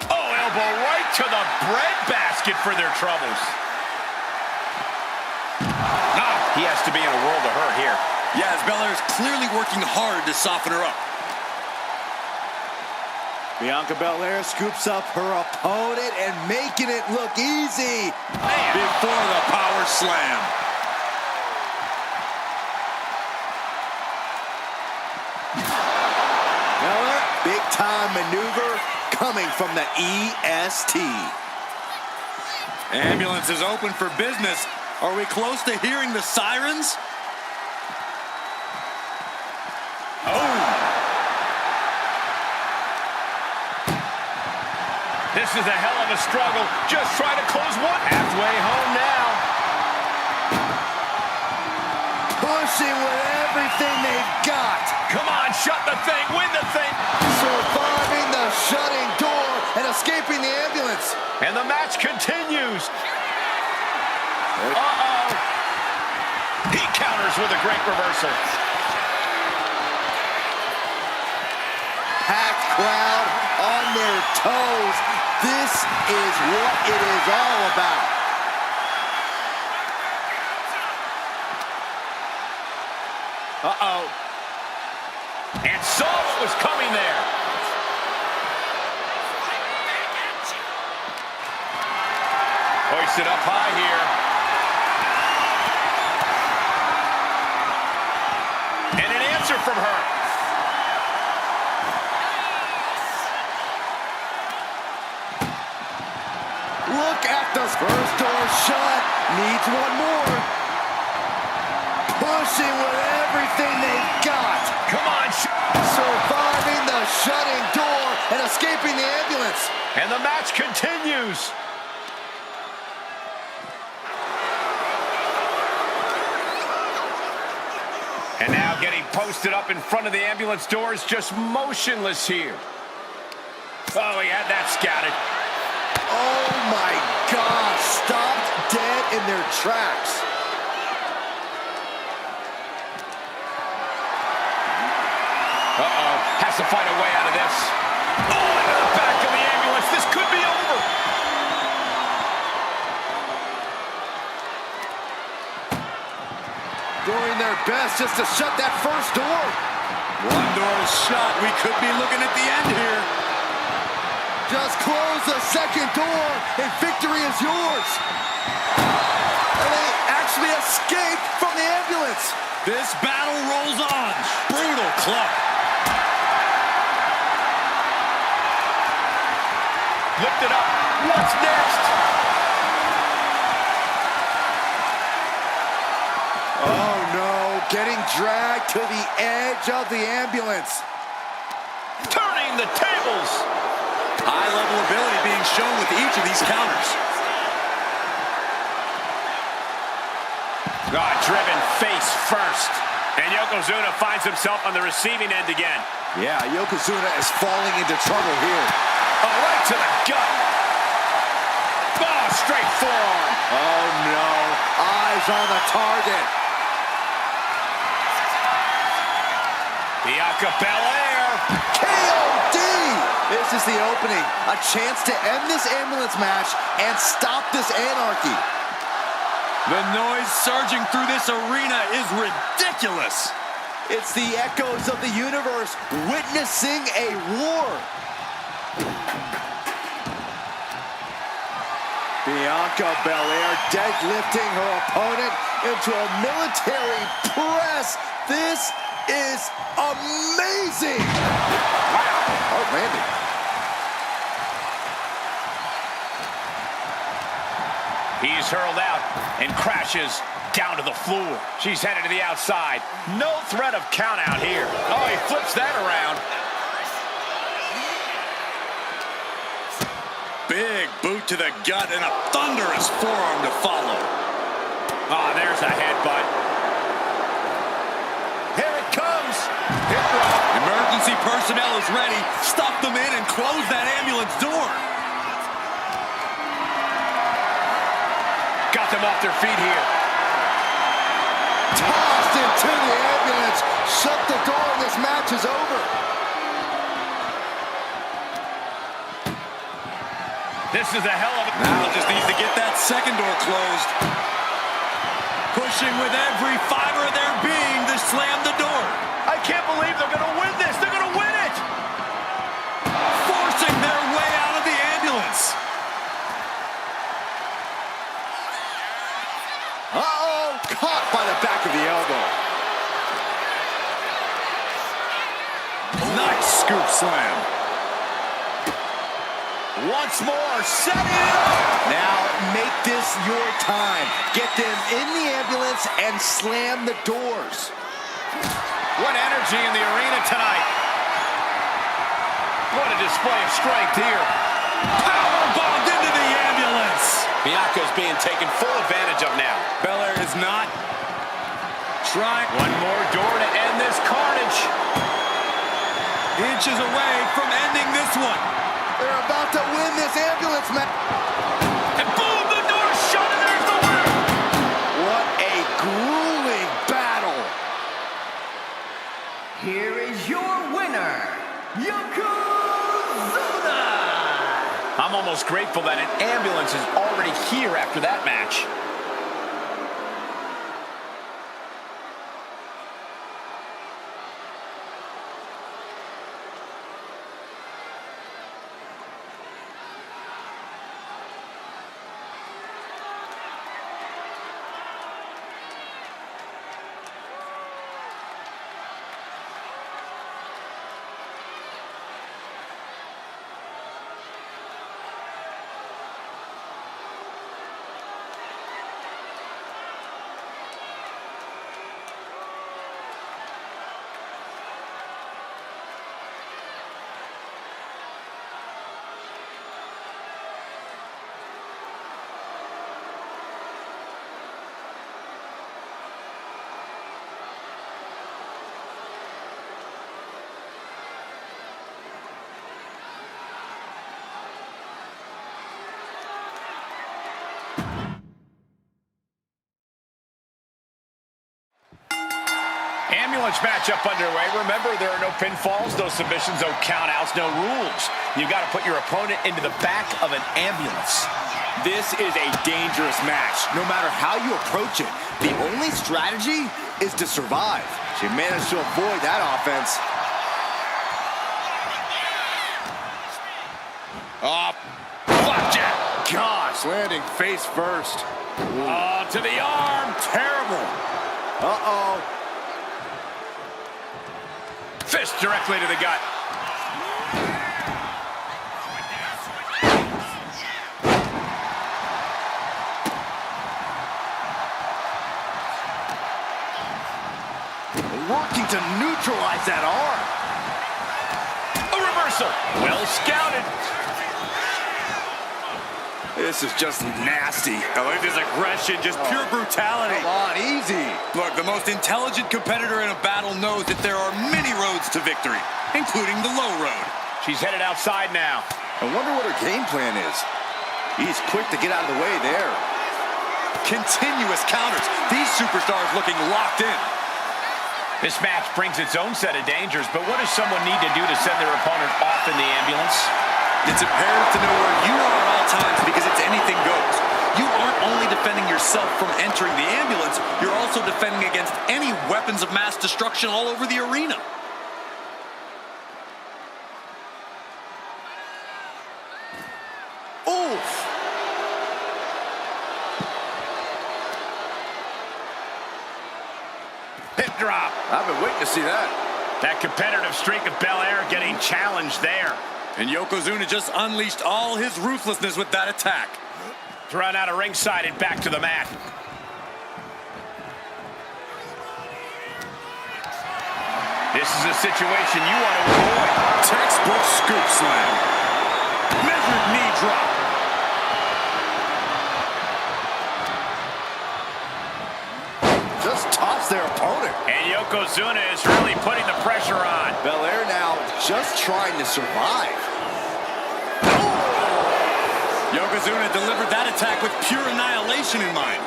Oh, elbow right to the breadbasket for their troubles. He has to be in a world of hurt here. Yeah, as Belair's clearly working hard to soften her up. Bianca Belair scoops up her opponent and making it look easy. Man. Before the power slam. Belair, big time maneuver coming from the EST. Ambulance is open for business. Are we close to hearing the sirens? Oh! This is a hell of a struggle. Just try to close one. Halfway home now. Pushing with everything they've got. Come on, shut the thing, win the thing. Surviving the shutting door and escaping the ambulance. And the match continues. Uh-oh. He counters with a great reversal. Packed crowd on their toes. This is what it is all about. Uh-oh. And saw what was coming there. Hoisted up high here. And an answer from her. Look at the first door shut. Needs one more. Pushing with everything they've got. Come on. Surviving the shutting door and escaping the ambulance. And the match continues. And now getting posted up in front of the ambulance doors, just motionless here. Oh, he had that scouted. Oh my God, stopped dead in their tracks. Uh-oh, has to find a way out of this. Oh, into the back of the ambulance. This could be over. Doing their best just to shut that first door. One door is shut. We could be looking at the end here. Just close the second door and victory is yours. And they actually escaped from the ambulance. This battle rolls on. Brutal club. Lift it up. What's next? Oh no, getting dragged to the edge of the ambulance. Turning the tables. High-level ability being shown with each of these counters. Driven face first. And Yokozuna finds himself on the receiving end again. Yeah, Yokozuna is falling into trouble here. Oh, right to the gut. Oh, straight forearm. Oh no, eyes on the target. Bianca Belair. KOD! This is the opening. A chance to end this ambulance match and stop this anarchy. The noise surging through this arena is ridiculous. It's the echoes of the universe witnessing a war. Bianca Belair deadlifting her opponent into a military press. This is amazing. Wow, outlanding. He's hurled out and crashes down to the floor. She's headed to the outside. No threat of count out here. Oh, he flips that around. Big boot to the gut and a thunderous forearm to follow. Oh, there's a headbutt. Here it comes. Hip rope. Emergency personnel is ready. Stuff them in and close that ambulance door. Got them off their feet here. Tossed into the ambulance. Shut the door and this match is over. This is a hell of a... Now just needs to get that second door closed. Pushing with every fiber of their being to slam the door. I can't believe they're going to win this. They're going to win it. Forcing their way out of the ambulance. Uh-oh, caught by the back of the elbow. Nice scoop slam. Once more, setting it up. Now make this your time. Get them in the ambulance and slam the doors. What energy in the arena tonight. What a display of strength here. Power bombed into the ambulance. Bianca's being taken full advantage of now. Belair is not trying. One more door to end this carnage. Inches away from ending this one. They're about to win this ambulance match. And boom, the door's shut and there's the winner. What a grueling battle. Here is your winner, Yokozuna! I'm almost grateful that an ambulance is already here after that match. Ambulance matchup underway. Remember, there are no pinfalls, no submissions, no countouts, no rules. You got to put your opponent into the back of an ambulance. This is a dangerous match, no matter how you approach it. The only strategy is to survive. She managed to avoid that offense. Flapjack. Gosh, landing face first. Oh, to the arm. Terrible. Uh-oh. Fist directly to the gut. Working to neutralize that arm. A reversal. Well scouted. This is just nasty. I like this aggression, just pure brutality. Come on, easy. Look, the most intelligent competitor in a battle knows that there are many roads to victory, including the low road. She's headed outside now. I wonder what her game plan is. He's quick to get out of the way there. Continuous counters. These superstars looking locked in. This match brings its own set of dangers, but what does someone need to do to send their opponent off in the ambulance? It's imperative to know where you are at all times because it's anything goes. You aren't only defending yourself from entering the ambulance, you're also defending against any weapons of mass destruction all over the arena. Oof. Hip drop. I've been waiting to see that. That competitive streak of Belair getting challenged there. And Yokozuna just unleashed all his ruthlessness with that attack. Thrown out of ringside and back to the mat. This is a situation you want to avoid. Textbook scoop slam. Measured knee drop. Just toss their opponent. And Yokozuna is really putting the pressure on. Belair now just trying to survive. Yokozuna delivered that attack with pure annihilation in mind.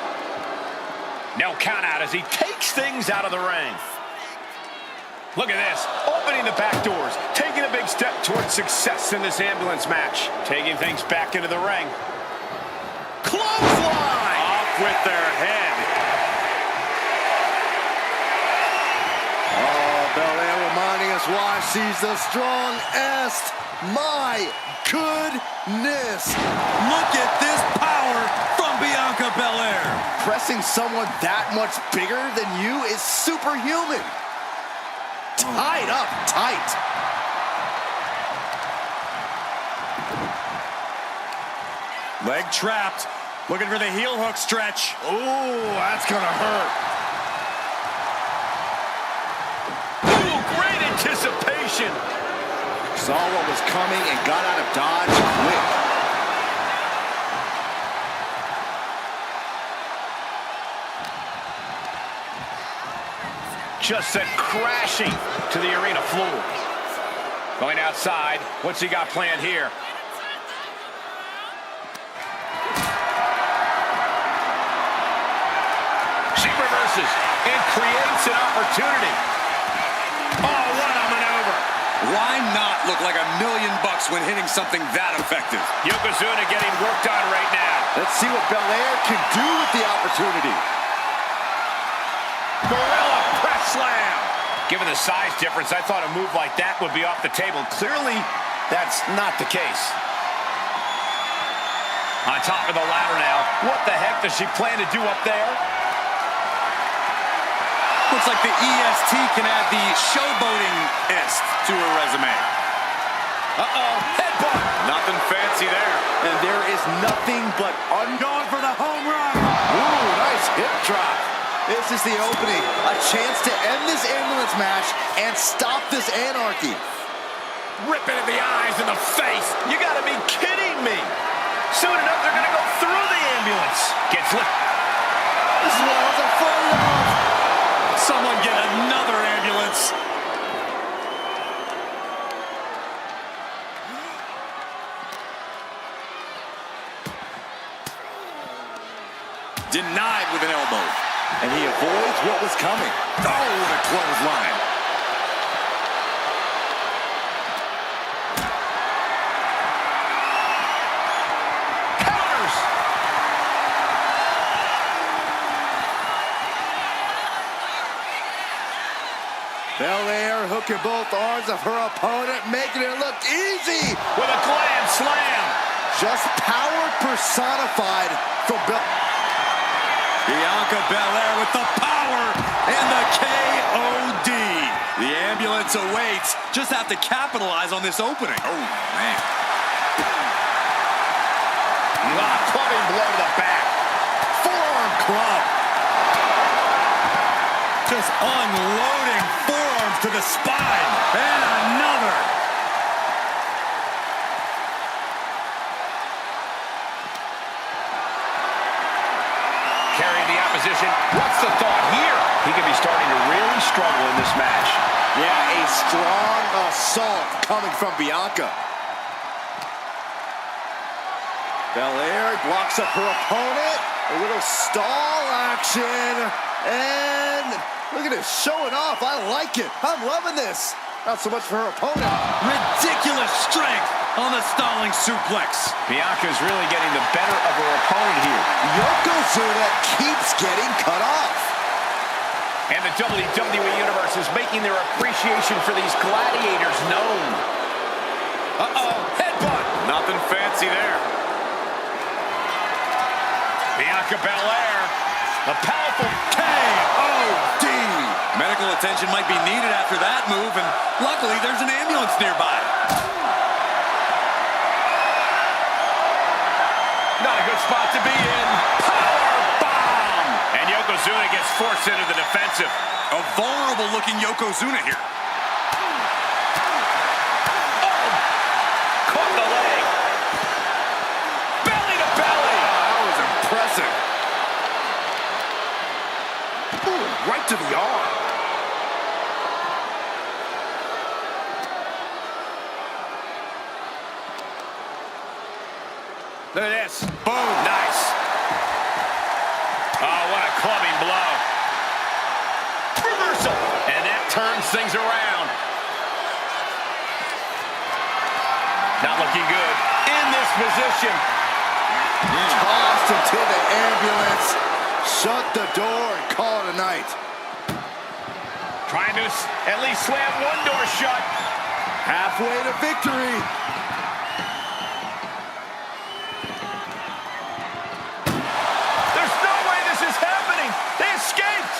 No count out as he takes things out of the ring. Look at this, opening the back doors, taking a big step towards success in this ambulance match. Taking things back into the ring. Clothesline! Off with their head. Oh, Belair reminding us why she's the strongest. My goodness. Look at this power from Bianca Belair. Pressing someone that much bigger than you is superhuman. Tied up tight. Leg trapped. Looking for the heel hook stretch. Ooh, that's gonna hurt. Ooh, great anticipation. Saw what was coming and got out of dodge quick. Just sent crashing to the arena floor. Going outside. What's he got planned here? She reverses and creates an opportunity. Oh, what a maneuver. Why not look like $1 million when hitting something that effective? Yokozuna getting worked on right now. Let's see what Belair can do with the opportunity. Gorilla press slam. Given the size difference, I thought a move like that would be off the table. Clearly, that's not the case. On top of the ladder now. What the heck does she plan to do up there? Looks like the EST can add the showboating-est to her resume. Uh-oh, headbutt. Nothing fancy there. And there is nothing but Going for the home run. Ooh, nice hip drop. This is the opening. A chance to end this ambulance match and stop this anarchy. Rip it in the eyes and the face. You gotta be kidding me. Soon enough, they're gonna go through the ambulance. Gets lifted. This is what I was afraid of. Someone get another ambulance. Denied with an elbow. And he avoids what was coming. Oh, what a clothesline. Counters. Belair hooking both arms of her opponent, making it look easy. With a glam slam. Just power personified from Bianca Belair with the power and the KOD. The ambulance awaits. Just have to capitalize on this opening. Oh, man. Clubbing blow to the back. Forearm club. Just unloading forearms to the spine. And another. Carrying the opposition. What's the thought here? He could be starting to really struggle in this match. Yeah, a strong assault coming from Bianca. Belair blocks up her opponent. A little stall action. And look at this, showing off. I like it. I'm loving this. Not so much for her opponent. Ridiculous strength on the stalling suplex. Bianca's really getting the better of her opponent here. Yokozuna keeps getting cut off. And the WWE Universe is making their appreciation for these gladiators known. Uh-oh, headbutt. Nothing fancy there. Bianca Belair, a powerful KOD. Medical attention might be needed after that move, and luckily there's an ambulance nearby. Not a good spot to be in. Power bomb! And Yokozuna gets forced into the defensive. A vulnerable-looking Yokozuna here. Oh! Caught the leg. Belly to belly. That was impressive. Ooh, right to the arm. Look at this. Boom. Nice. Oh, what a clubbing blow. Reversal. And that turns things around. Not looking good. In this position. Tossed into the ambulance. Shut the door and call it a night. Trying to at least slam one door shut. Halfway to victory. There's no way this is happening. They escaped.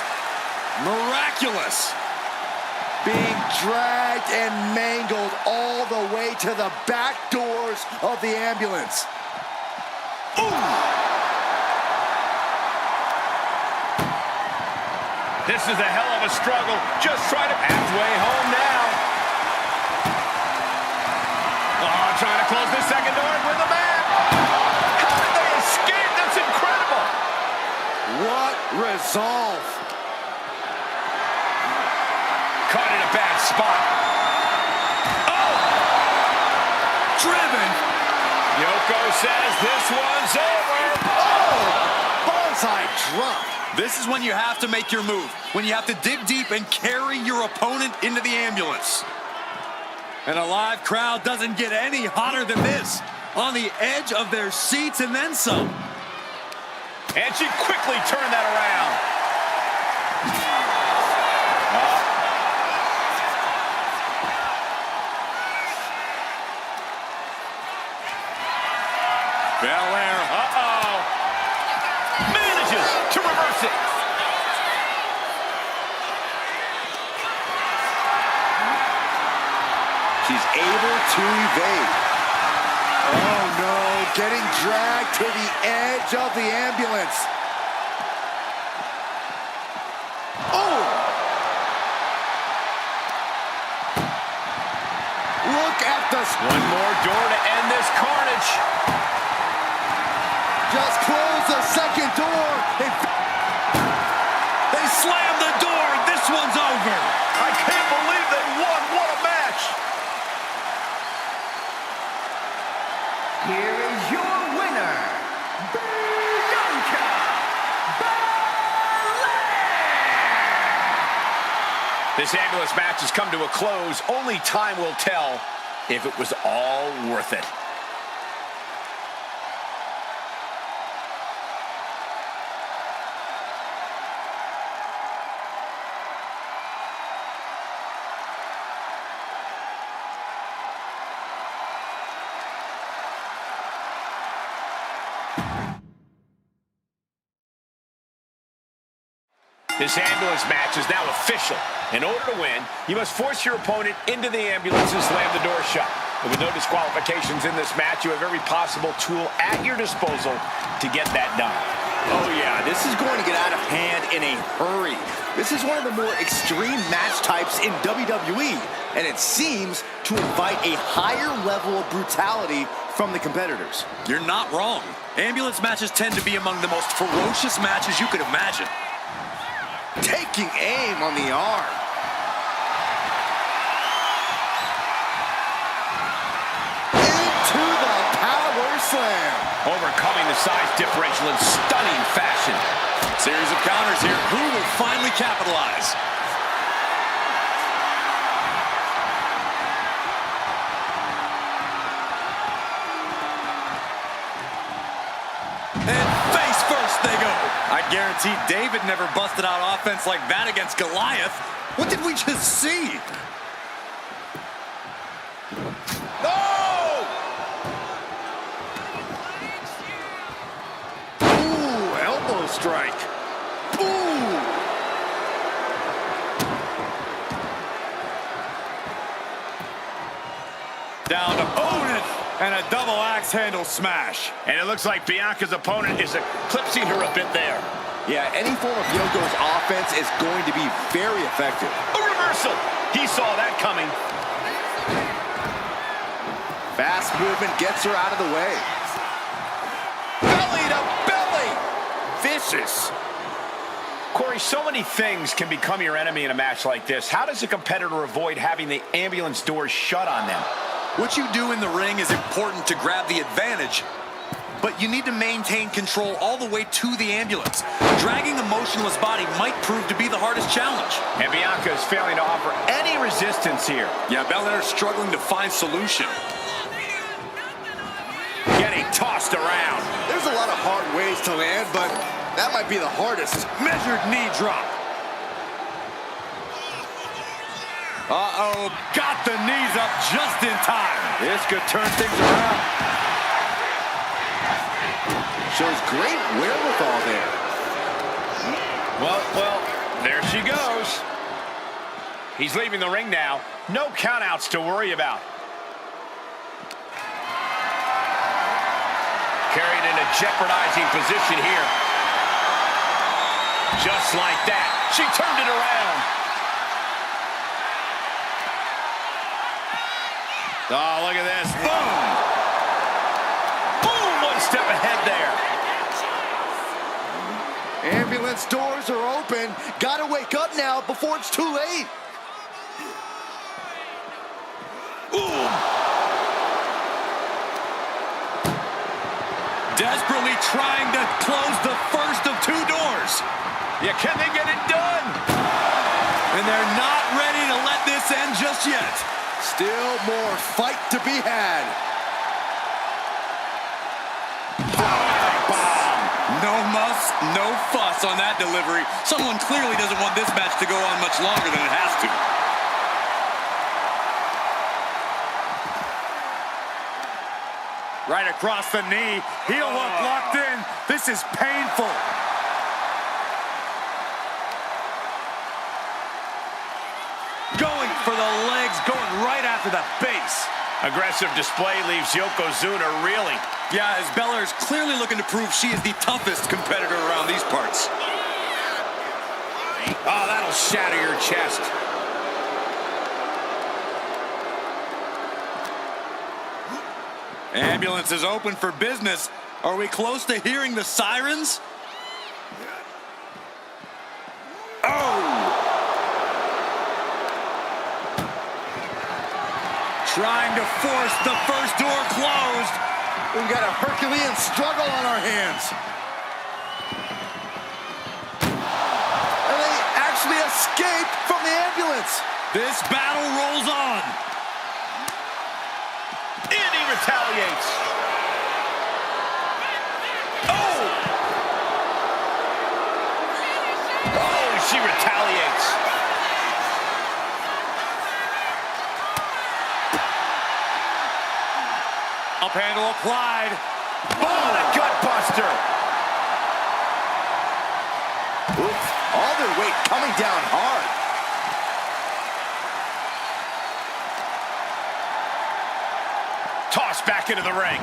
Miraculous. Being dragged and mangled all the way to the back doors of the ambulance. Ooh. This is a hell of a struggle. Just try to halfway home now. Oh, trying to close the second door with the man. How did they escape? That's incredible. What resolve. Caught in a bad spot. Oh! Driven. Yoko says this one's over. Oh! Bonsai drop. This is when you have to make your move. When you have to dig deep and carry your opponent into the ambulance. And a live crowd doesn't get any hotter than this. On the edge of their seats and then some. And she quickly turned that around. Belair. Uh-oh. Manages to reverse it. She's able to evade. Oh no, getting dragged to the edge of the ambulance. Oh! Look at this. One more door to end this carnage. Just close the second door. They slammed the door. This one's over. I can't believe they won. What a match. Here is your winner, Bianca Belair. This ambulance match has come to a close. Only time will tell if it was all worth it. This ambulance match is now official. In order to win, you must force your opponent into the ambulance and slam the door shut. And with no disqualifications in this match, you have every possible tool at your disposal to get that done. Oh yeah, this is going to get out of hand in a hurry. This is one of the more extreme match types in WWE, and it seems to invite a higher level of brutality from the competitors. You're not wrong. Ambulance matches tend to be among the most ferocious matches you could imagine. Taking aim on the arm. Into the power slam. Overcoming the size differential in stunning fashion. Series of counters here. Who will finally capitalize? And face first they go. I guarantee David never busted out offense like that against Goliath. What did we just see? No! Ooh, elbow strike. Ooh! Down opponent and a double axe handle smash. And it looks like Bianca's opponent is eclipsing her a bit there. Yeah, any form of Yoko's offense is going to be very effective. A reversal. He saw that coming. Fast movement gets her out of the way. Belly to belly. Vicious. Corey, so many things can become your enemy in a match like this. How does a competitor avoid having the ambulance doors shut on them? What you do in the ring is important to grab the advantage, but you need to maintain control all the way to the ambulance. Dragging a motionless body might prove to be the hardest challenge. And Bianca is failing to offer any resistance here. Yeah, Belair's struggling to find solution. Getting tossed around. There's a lot of hard ways to land, but that might be the hardest. Measured knee drop. Uh-oh, got the knees up just in time. This could turn things around. Shows great wherewithal there. Well, there she goes. He's leaving the ring now. No countouts to worry about. Carried in a jeopardizing position here. Just like that, she turned it around. Oh, look at this. Boom! Boom! One step ahead there. Ambulance doors are open. Gotta wake up now before it's too late. Ooh! Desperately trying to close the first of two doors. Yeah, can they get it done? And they're not ready to let this end just yet. Still more fight to be had. Bomb. No muss, no fuss on that delivery. Someone clearly doesn't want this match to go on much longer than it has to. Right across the knee. Heel hook locked in. This is painful. Going for the legs, going right after the base. Aggressive display leaves Yokozuna reeling. Yeah, as Belair is clearly looking to prove she is the toughest competitor around these parts. Oh, that'll shatter your chest. Ambulance is open for business. Are we close to hearing the sirens? Trying to force the first door closed. We've got a Herculean struggle on our hands. And they actually escaped from the ambulance. ambulance. This battle rolls on. And he retaliates. Oh! Oh, she retaliates. Up handle applied. Oh, the gut buster. Oops, all their weight coming down hard. Tossed back into the ring.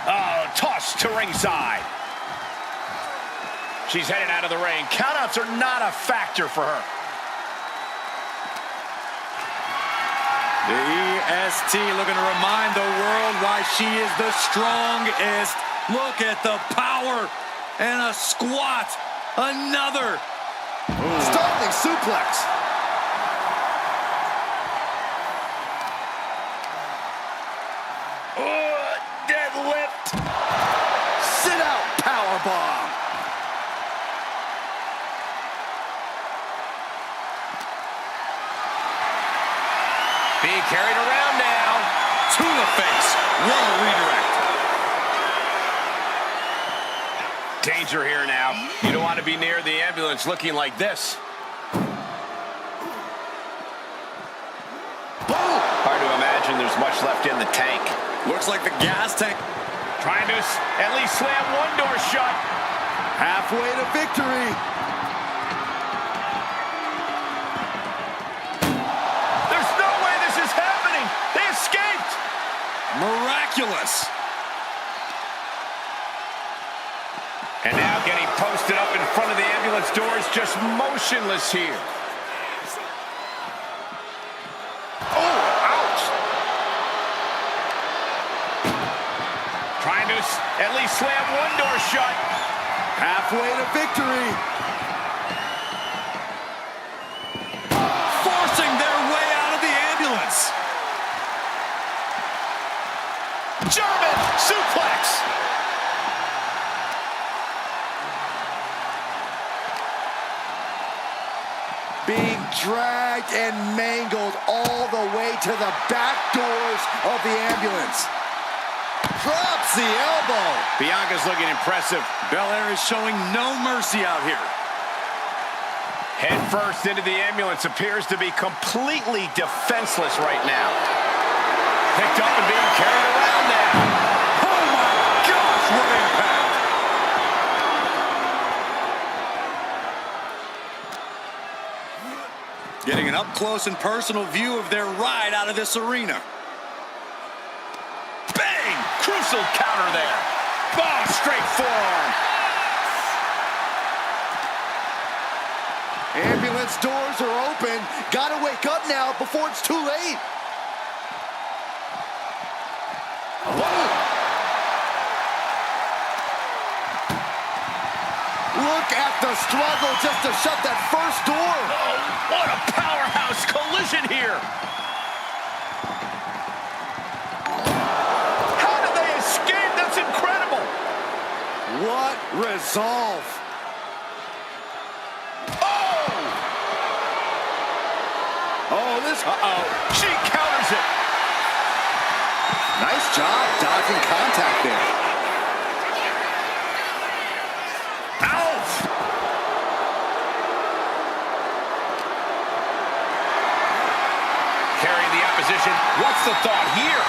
Oh, tossed to ringside. She's headed out of the ring. Countouts are not a factor for her. The EST looking to remind the world why she is the strongest. Look at the power and a squat. Another. Startling suplex. Deadlift. Sit out powerbomb. Being carried around now. To the face. What a redirect. Danger here now. You don't want to be near the ambulance looking like this. Boom. Hard to imagine there's much left in the tank. Looks like the gas tank. Trying to at least slam one door shut. Halfway to victory. There's no way this is happening. They escaped. Miraculous. And now getting posted up in front of the ambulance doors, just motionless here. Oh, ouch. Trying to at least slam one door shut. Halfway to victory. Forcing their way out of the ambulance. German suplex. Being dragged and mangled all the way to the back doors of the ambulance. Drops the elbow. Bianca's looking impressive. Belair is showing no mercy out here. Head first into the ambulance, appears to be completely defenseless right now. Picked up and being carried around now. Oh my gosh, what impact! Getting an up-close and personal view of their ride out of this arena. Bang! Crucial counter there. Oh, straight forearm. Ambulance doors are open. Gotta wake up now before it's too late. Look at the struggle just to shut that first door. Oh, what a powerhouse collision here. How did they escape? That's incredible. What resolve. Oh, this... Uh-oh. She counters it. Nice job dodging contact there. Ouch! Carrying the opposition. What's the thought here?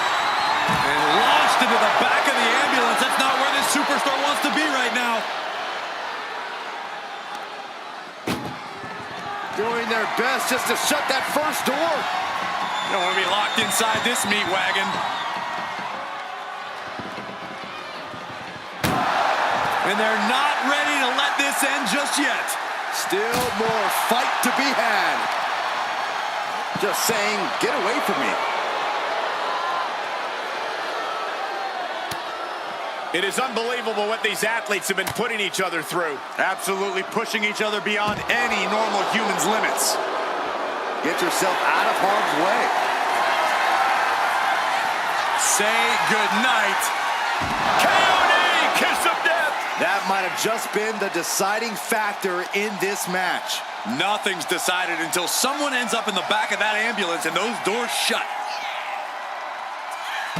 And launched into the back of the ambulance. That's not where this superstar wants to be right now. Doing their best just to shut that first door. You don't want to be locked inside this meat wagon. And they're not ready to let this end just yet. Still more fight to be had. Just saying, get away from me. It is unbelievable what these athletes have been putting each other through. Absolutely pushing each other beyond any normal human's limits. Get yourself out of harm's way. Say goodnight. KOD, kiss of death. That that might have just been the deciding factor in this match. Nothing's decided until someone ends up in the back of that ambulance and those doors shut.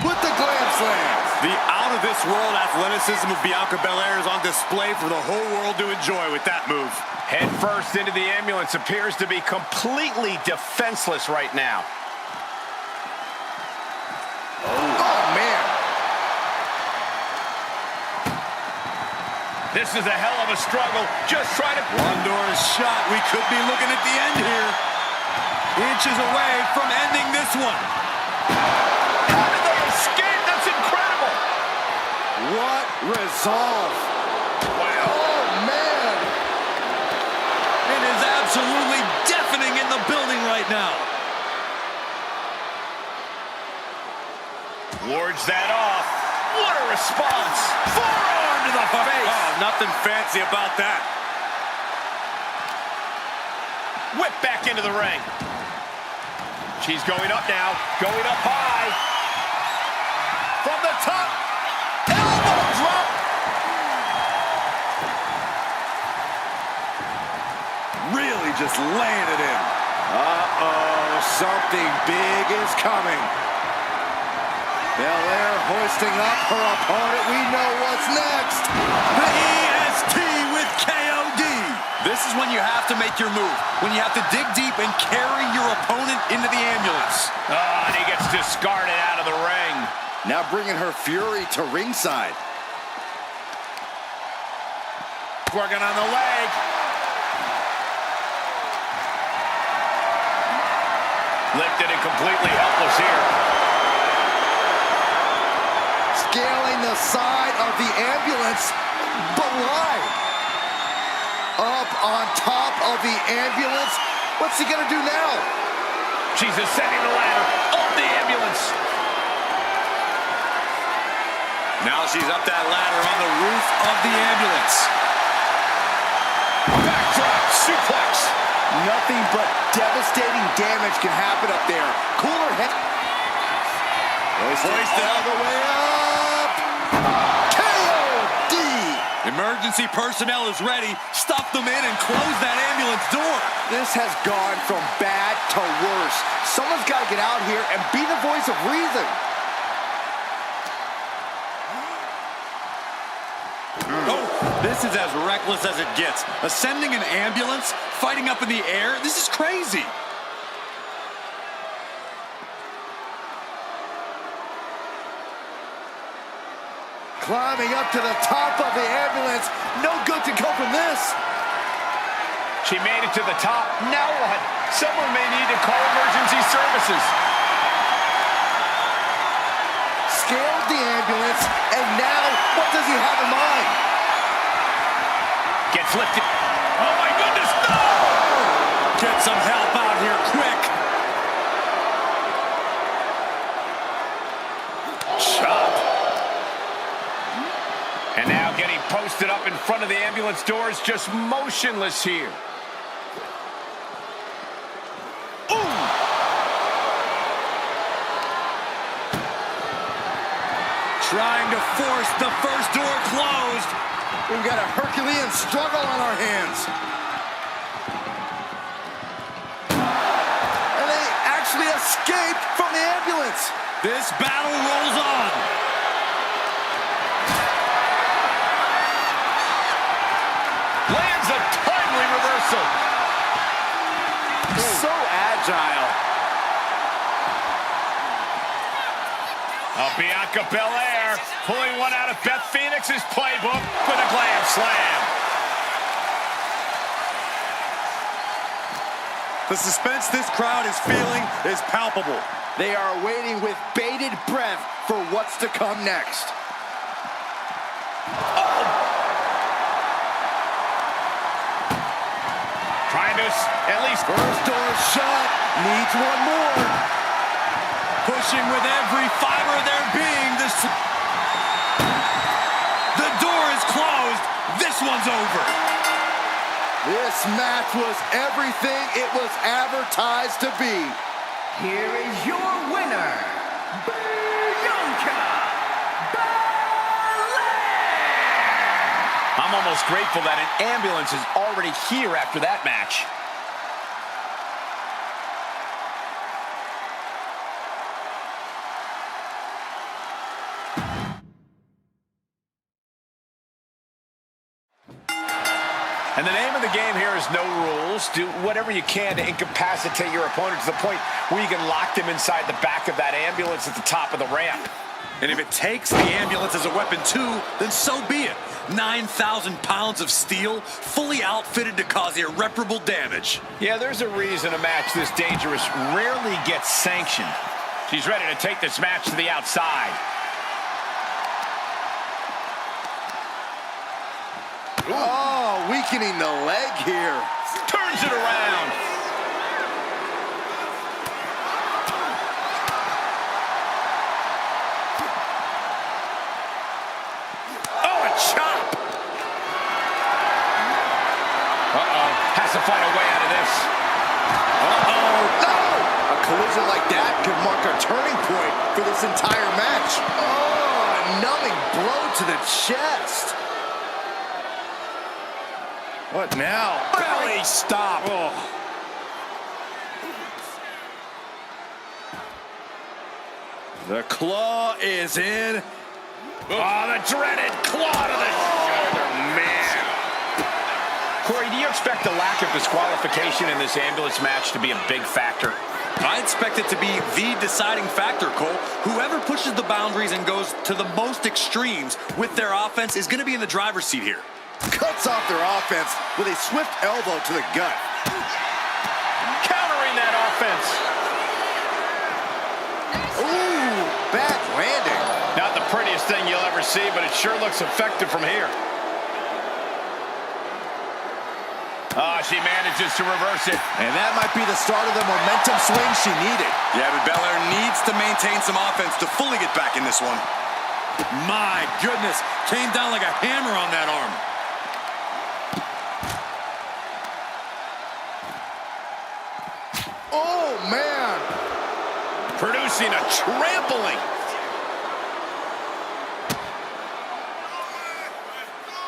With the glam slam. The out-of-this-world athleticism of Bianca Belair is on display for the whole world to enjoy with that move. Head first into the ambulance, appears to be completely defenseless right now. Oh, man. This is a hell of a struggle. Just trying to... One door is shut. We could be looking at the end here. Inches away from ending this one. How did they escape? That's incredible. What resolve. Wow. Oh, man. It is absolutely deafening in the building right now. Wards that off. What a response. Forearm to the face. Oh, nothing fancy about that. Whip back into the ring. She's going up now. Going up high. From the top. Elbow drop. Really just laying it in. Uh-oh, something big is coming. Belair hoisting up her opponent. We know what's next. The EST with KOD. This is when you have to make your move. When you have to dig deep and carry your opponent into the ambulance. Oh, and he gets discarded out of the ring. Now bringing her fury to ringside. Working on the leg. Lifted and completely helpless here. Scaling the side of the ambulance, but why? Up on top of the ambulance. What's he gonna do now? She's ascending the ladder up the ambulance. Now she's up that ladder on the roof of the ambulance. Backdrop suplex. Nothing but devastating damage can happen up there. Cooler head. Hoisted all the way up. KOD. Emergency personnel is ready. Stuff them in and close that ambulance door. This has gone from bad to worse. Someone's got to get out here and be the voice of reason. Oh, this is as reckless as it gets. Ascending an ambulance, fighting up in the air, this is crazy. Climbing up to the top of the ambulance. No good to come from this. She made it to the top. Now what? Someone may need to call emergency services. Scaled the ambulance, and now what does he have in mind? Gets lifted. Oh my goodness, no! Get some help out here quick. Chop. And now getting posted up in front of the ambulance doors, just motionless here. Ooh! Trying to force the first door closed. We've got a Herculean struggle on our hands. And they actually escaped from the ambulance. This battle rolls on. Lands a timely reversal. So agile. Bianca Belair pulling one out of Beth Phoenix's playbook with a glam slam. The suspense this crowd is feeling is palpable. They are waiting with bated breath for what's to come next. Trying to at least... First door shut. Needs one more. Pushing with every fiber of their being. The door is closed. This one's over. This match was everything it was advertised to be. Here is your winner, Bianca Belair. A I'm almost grateful that an ambulance is already here after that match. And the name of the game here is no rules. Do whatever you can to incapacitate your opponent to the point where you can lock them inside the back of that ambulance at the top of the ramp. And if it takes the ambulance as a weapon too, then so be it. 9,000 pounds of steel, fully outfitted to cause irreparable damage. Yeah, there's a reason a match this dangerous rarely gets sanctioned. She's ready to take this match to the outside. Oh, weakening the leg here. Turns it around. Oh, a chop. Has to find a way out of this. No! A collision like that could mark a turning point for this entire match. Oh, a numbing blow to the chest. What now? Belly stop. Oh. The claw is in. Oh, the dreaded claw to the shoulder, man. Corey, do you expect the lack of disqualification in this ambulance match to be a big factor? I expect it to be the deciding factor, Cole. Whoever pushes the boundaries and goes to the most extremes with their offense is going to be in the driver's seat here. Cuts off their offense with a swift elbow to the gut. Countering that offense. Ooh, bad landing. Not the prettiest thing you'll ever see, but it sure looks effective from here. Oh, she manages to reverse it. And that might be the start of the momentum swing she needed. Yeah, but Belair needs to maintain some offense to fully get back in this one. My goodness, came down like a hammer on that arm. Oh, man. Producing a trampling.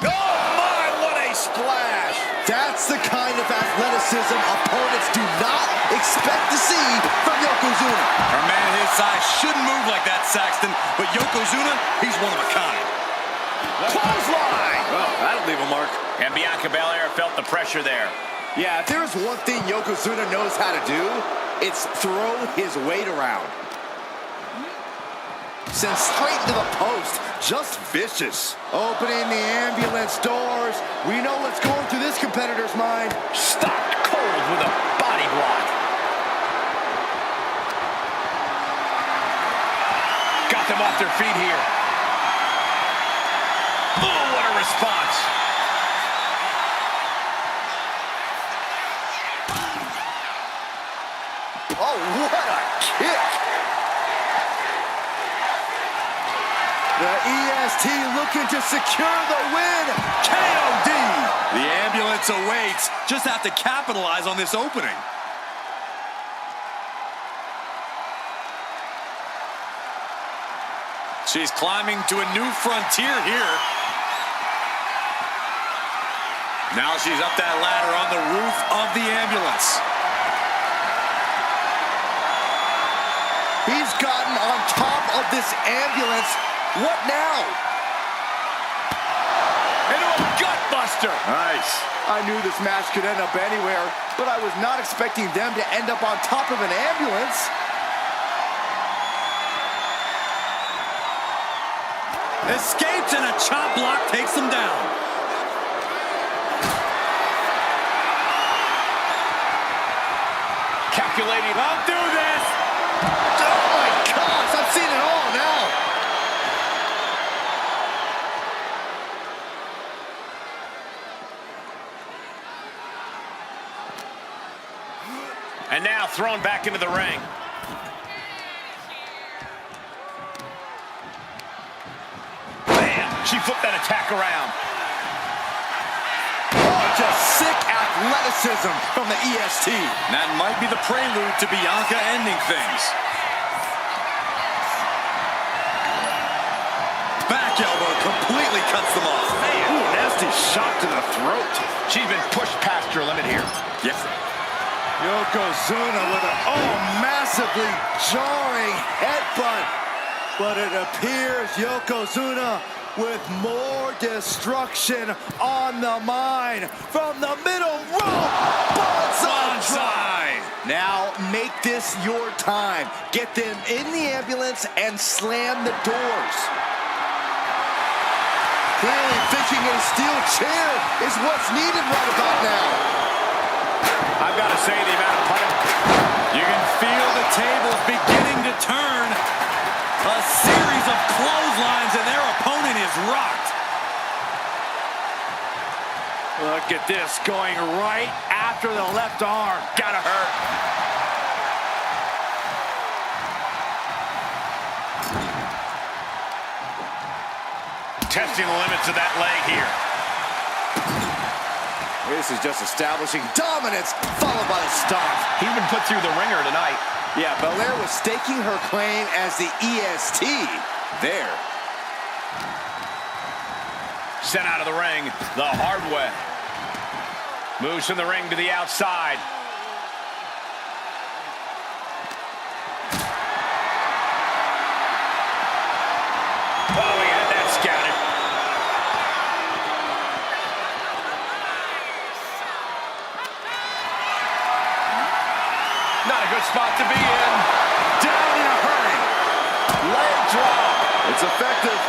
Oh, my, what a splash. That's the kind of athleticism opponents do not expect to see from Yokozuna. A man his size shouldn't move like that, Saxton, but Yokozuna, he's one of a kind. Clothesline. Well, that'll leave a mark. And Bianca Belair felt the pressure there. Yeah, if there's one thing Yokozuna knows how to do, it's throw his weight around. Sent straight to the post, just vicious. Opening the ambulance doors. We know what's going through this competitor's mind. Stopped cold with a body block. Got them off their feet here. Oh, what a response. Oh, what a kick. The EST looking to secure the win. KOD! The ambulance awaits. Just have to capitalize on this opening. She's climbing to a new frontier here. Now she's up that ladder on the roof of the ambulance. He's gotten on top of this ambulance. What now? Into a gut buster. Nice. I knew this match could end up anywhere, but I was not expecting them to end up on top of an ambulance. Escapes and a chop block takes them down. Calculating. I'll do this. Oh my gosh, I've seen it all now. And now thrown back into the ring. Bam! She flipped that attack around. Oh, just sick athleticism from the EST. That might be the prelude to Bianca ending things. Back elbow completely cuts them off. Ooh, nasty nasty shot to the throat. She's been pushed past her limit here. Yes. Yokozuna with a, massively jarring headbutt. But it appears Yokozuna with more destruction on the mind. From the middle rope, bonsai. Now make this your time. Get them in the ambulance and slam the doors. Clearly fishing in a steel chair is what's needed right about now. I've got to say, the amount of punishment. You can feel the tables beginning to turn. A series of clotheslines and their opponent is rocked. Look at this, going right after the left arm. Gotta hurt. Testing the limits of that leg here. This is just establishing dominance, followed by the stomp. He's been put through the ringer tonight. Yeah, Belair was staking her claim as the EST there. Sent out of the ring the hard way. Moves from the ring to the outside. Oh, we had that scouted. Not a good spot to be in. Down in a hurry. Leg drop. It's effective.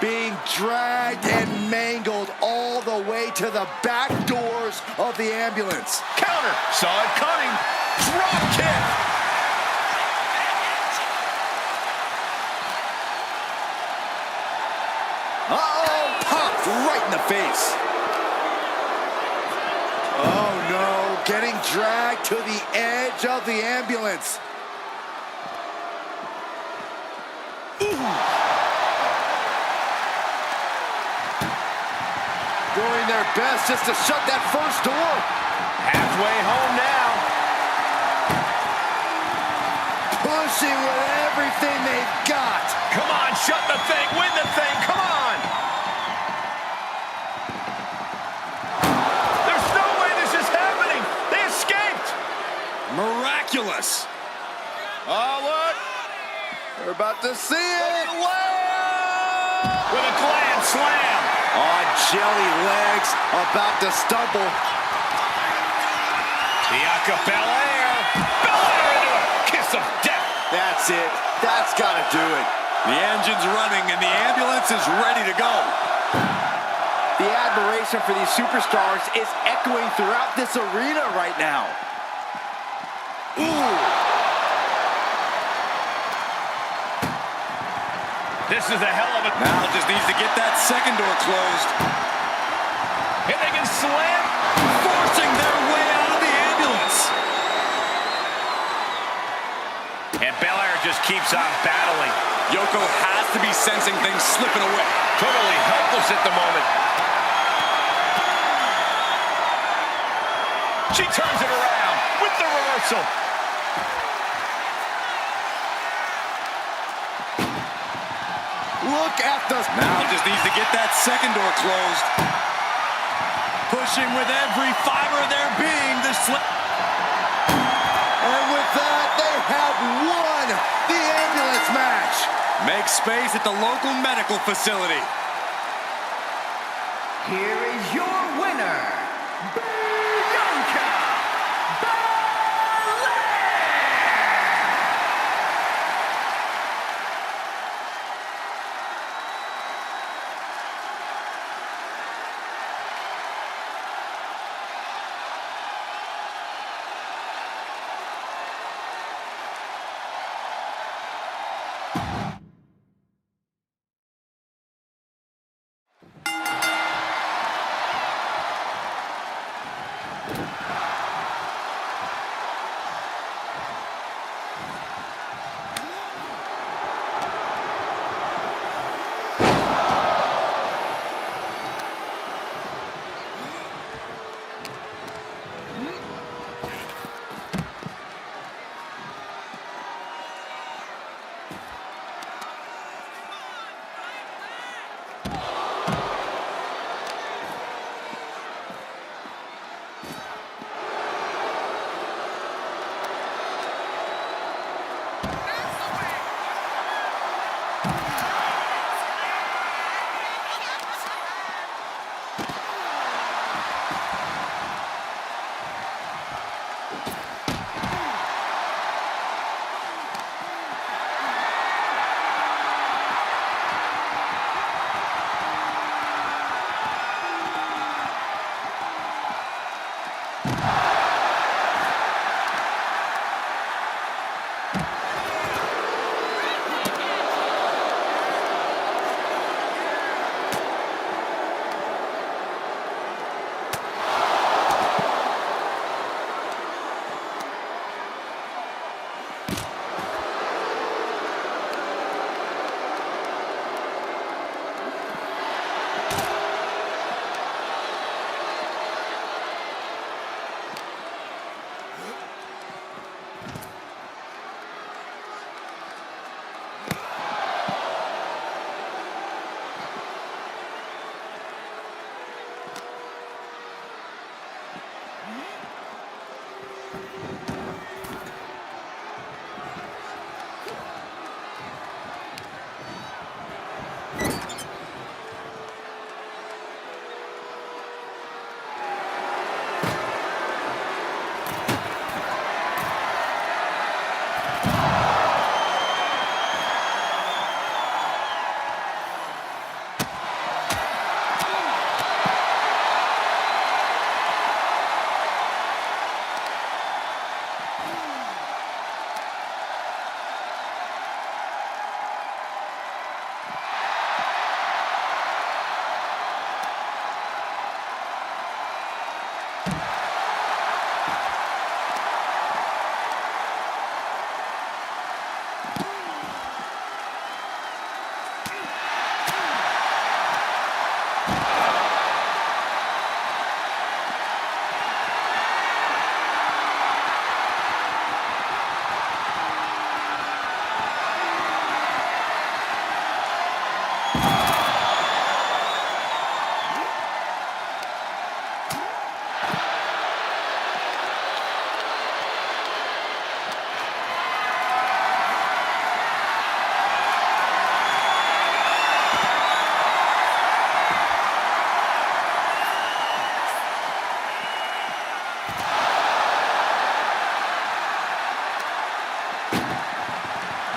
Being dragged and mangled all the way to the back doors of the ambulance. Counter. Saw it coming. Drop kick. Uh-oh, popped right in the face. Oh no, getting dragged to the edge of the ambulance. Doing their best just to shut that first door. Halfway home now. Pushing with everything they've got. Come on, shut the thing, win the thing, come on! There's no way this is happening! They escaped! Miraculous. Oh, look. They're about to see it. With a grand slam! On jelly legs, about to stumble. Bianca Belair! Belair into a kiss of death! That's it. That's got to do it. The engine's running and the ambulance is ready to go. The admiration for these superstars is echoing throughout this arena right now. Ooh. This is a hell of a... Now just needs to get that second door closed. And they can slam, Forcing their way out of the ambulance. and Belair just keeps on battling. Yoko has to be sensing things slipping away. Totally helpless at the moment. She turns it around with the reversal. Look at the... Now just needs to get that second door closed. Pushing with every fiber of their being. And with that, they have won the ambulance match. Make space at the local medical facility. Here is your winner, Bianca Belair!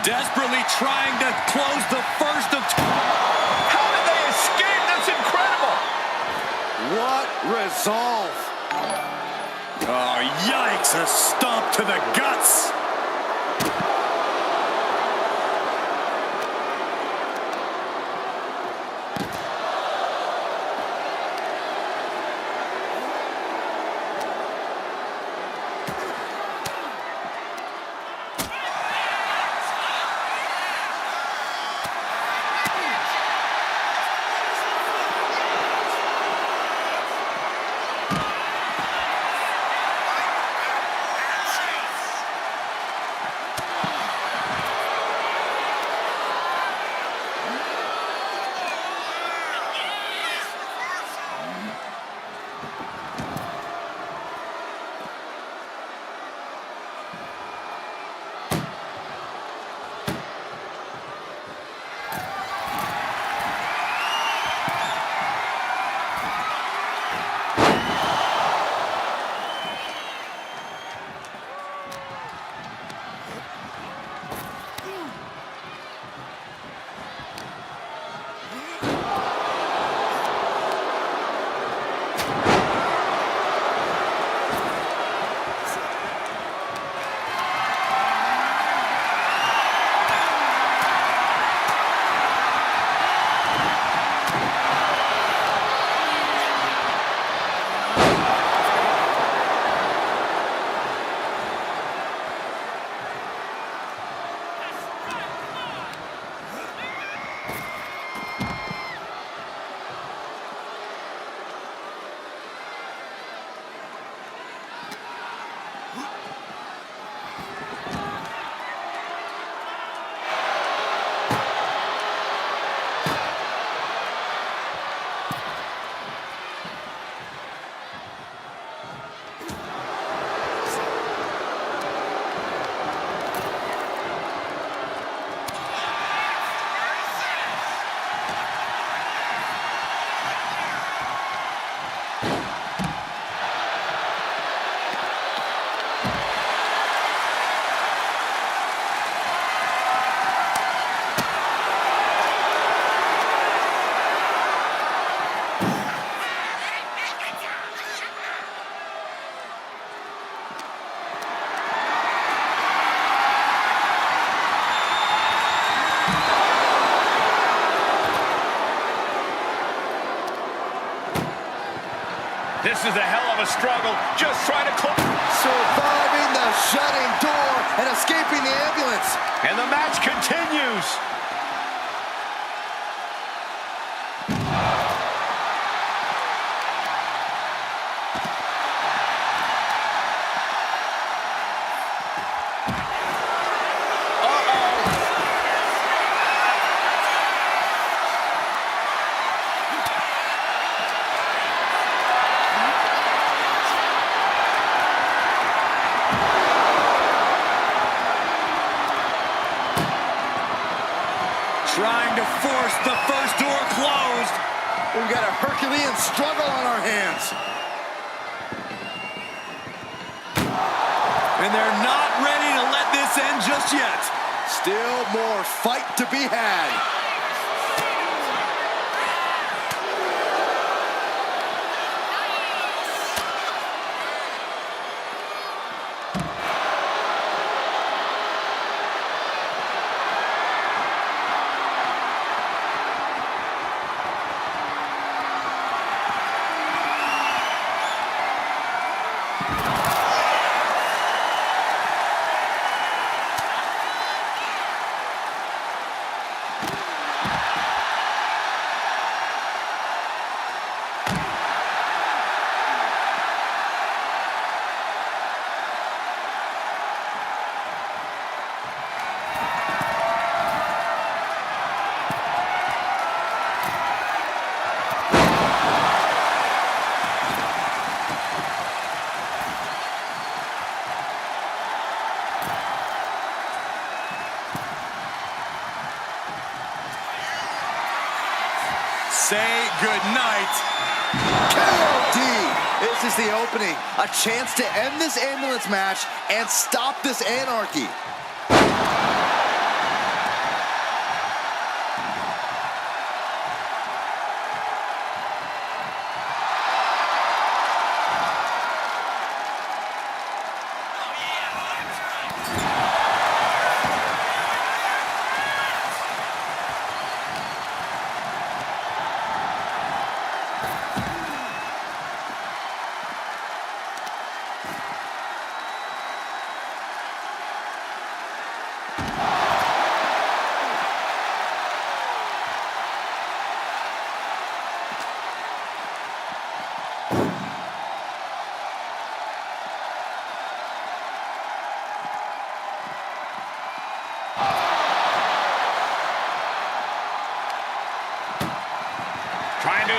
Desperately trying to close the first of two. How did they escape? That's incredible. What resolve. Oh, yikes. A stomp to the guts. This is a hell of a struggle. Just trying to close. Surviving the shutting door and escaping the ambulance. And the match continues. Trying to force the first door closed. We've got a Herculean struggle on our hands. And they're not ready to let this end just yet. Still more fight to be had. Say goodnight. KOD! This is the opening. A chance to end this ambulance match and stop this anarchy.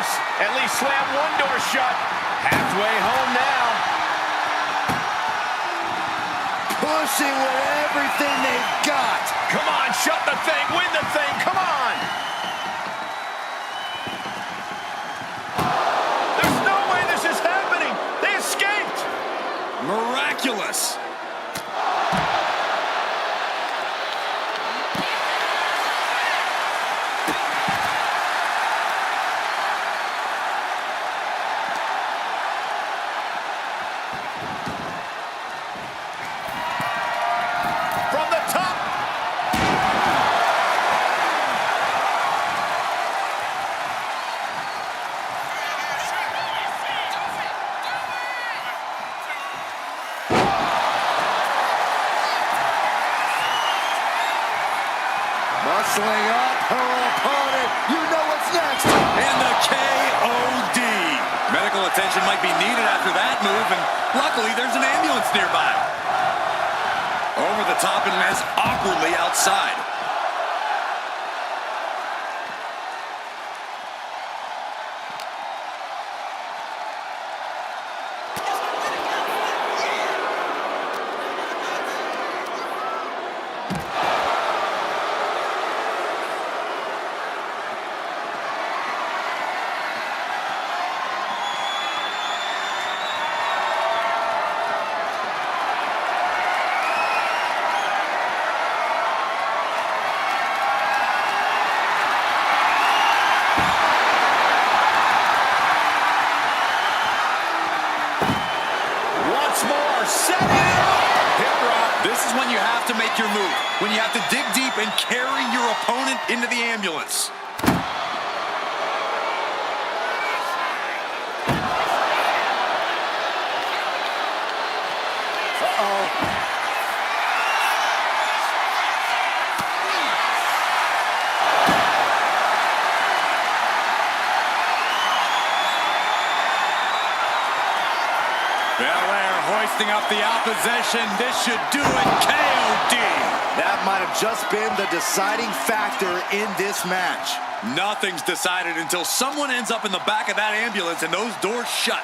close. At least slam one door shut. Halfway home now. Pushing with everything they've got. Come on, shut the thing, win the thing, come on! There's no way this is happening! They escaped! Miraculous. From the top! Muscling up her opponent. You know what's next. And the KOD. Medical attention might be needed after that move, and luckily there's an ambulance nearby. Over the top and as awkwardly outside. This is when you have to make your move. When you have to dig deep and carry your opponent into the ambulance. Belair hoisting up the opposition. This should do it. KOD. That might have just been the deciding factor in this match. Nothing's decided until someone ends up in the back of that ambulance and those doors shut.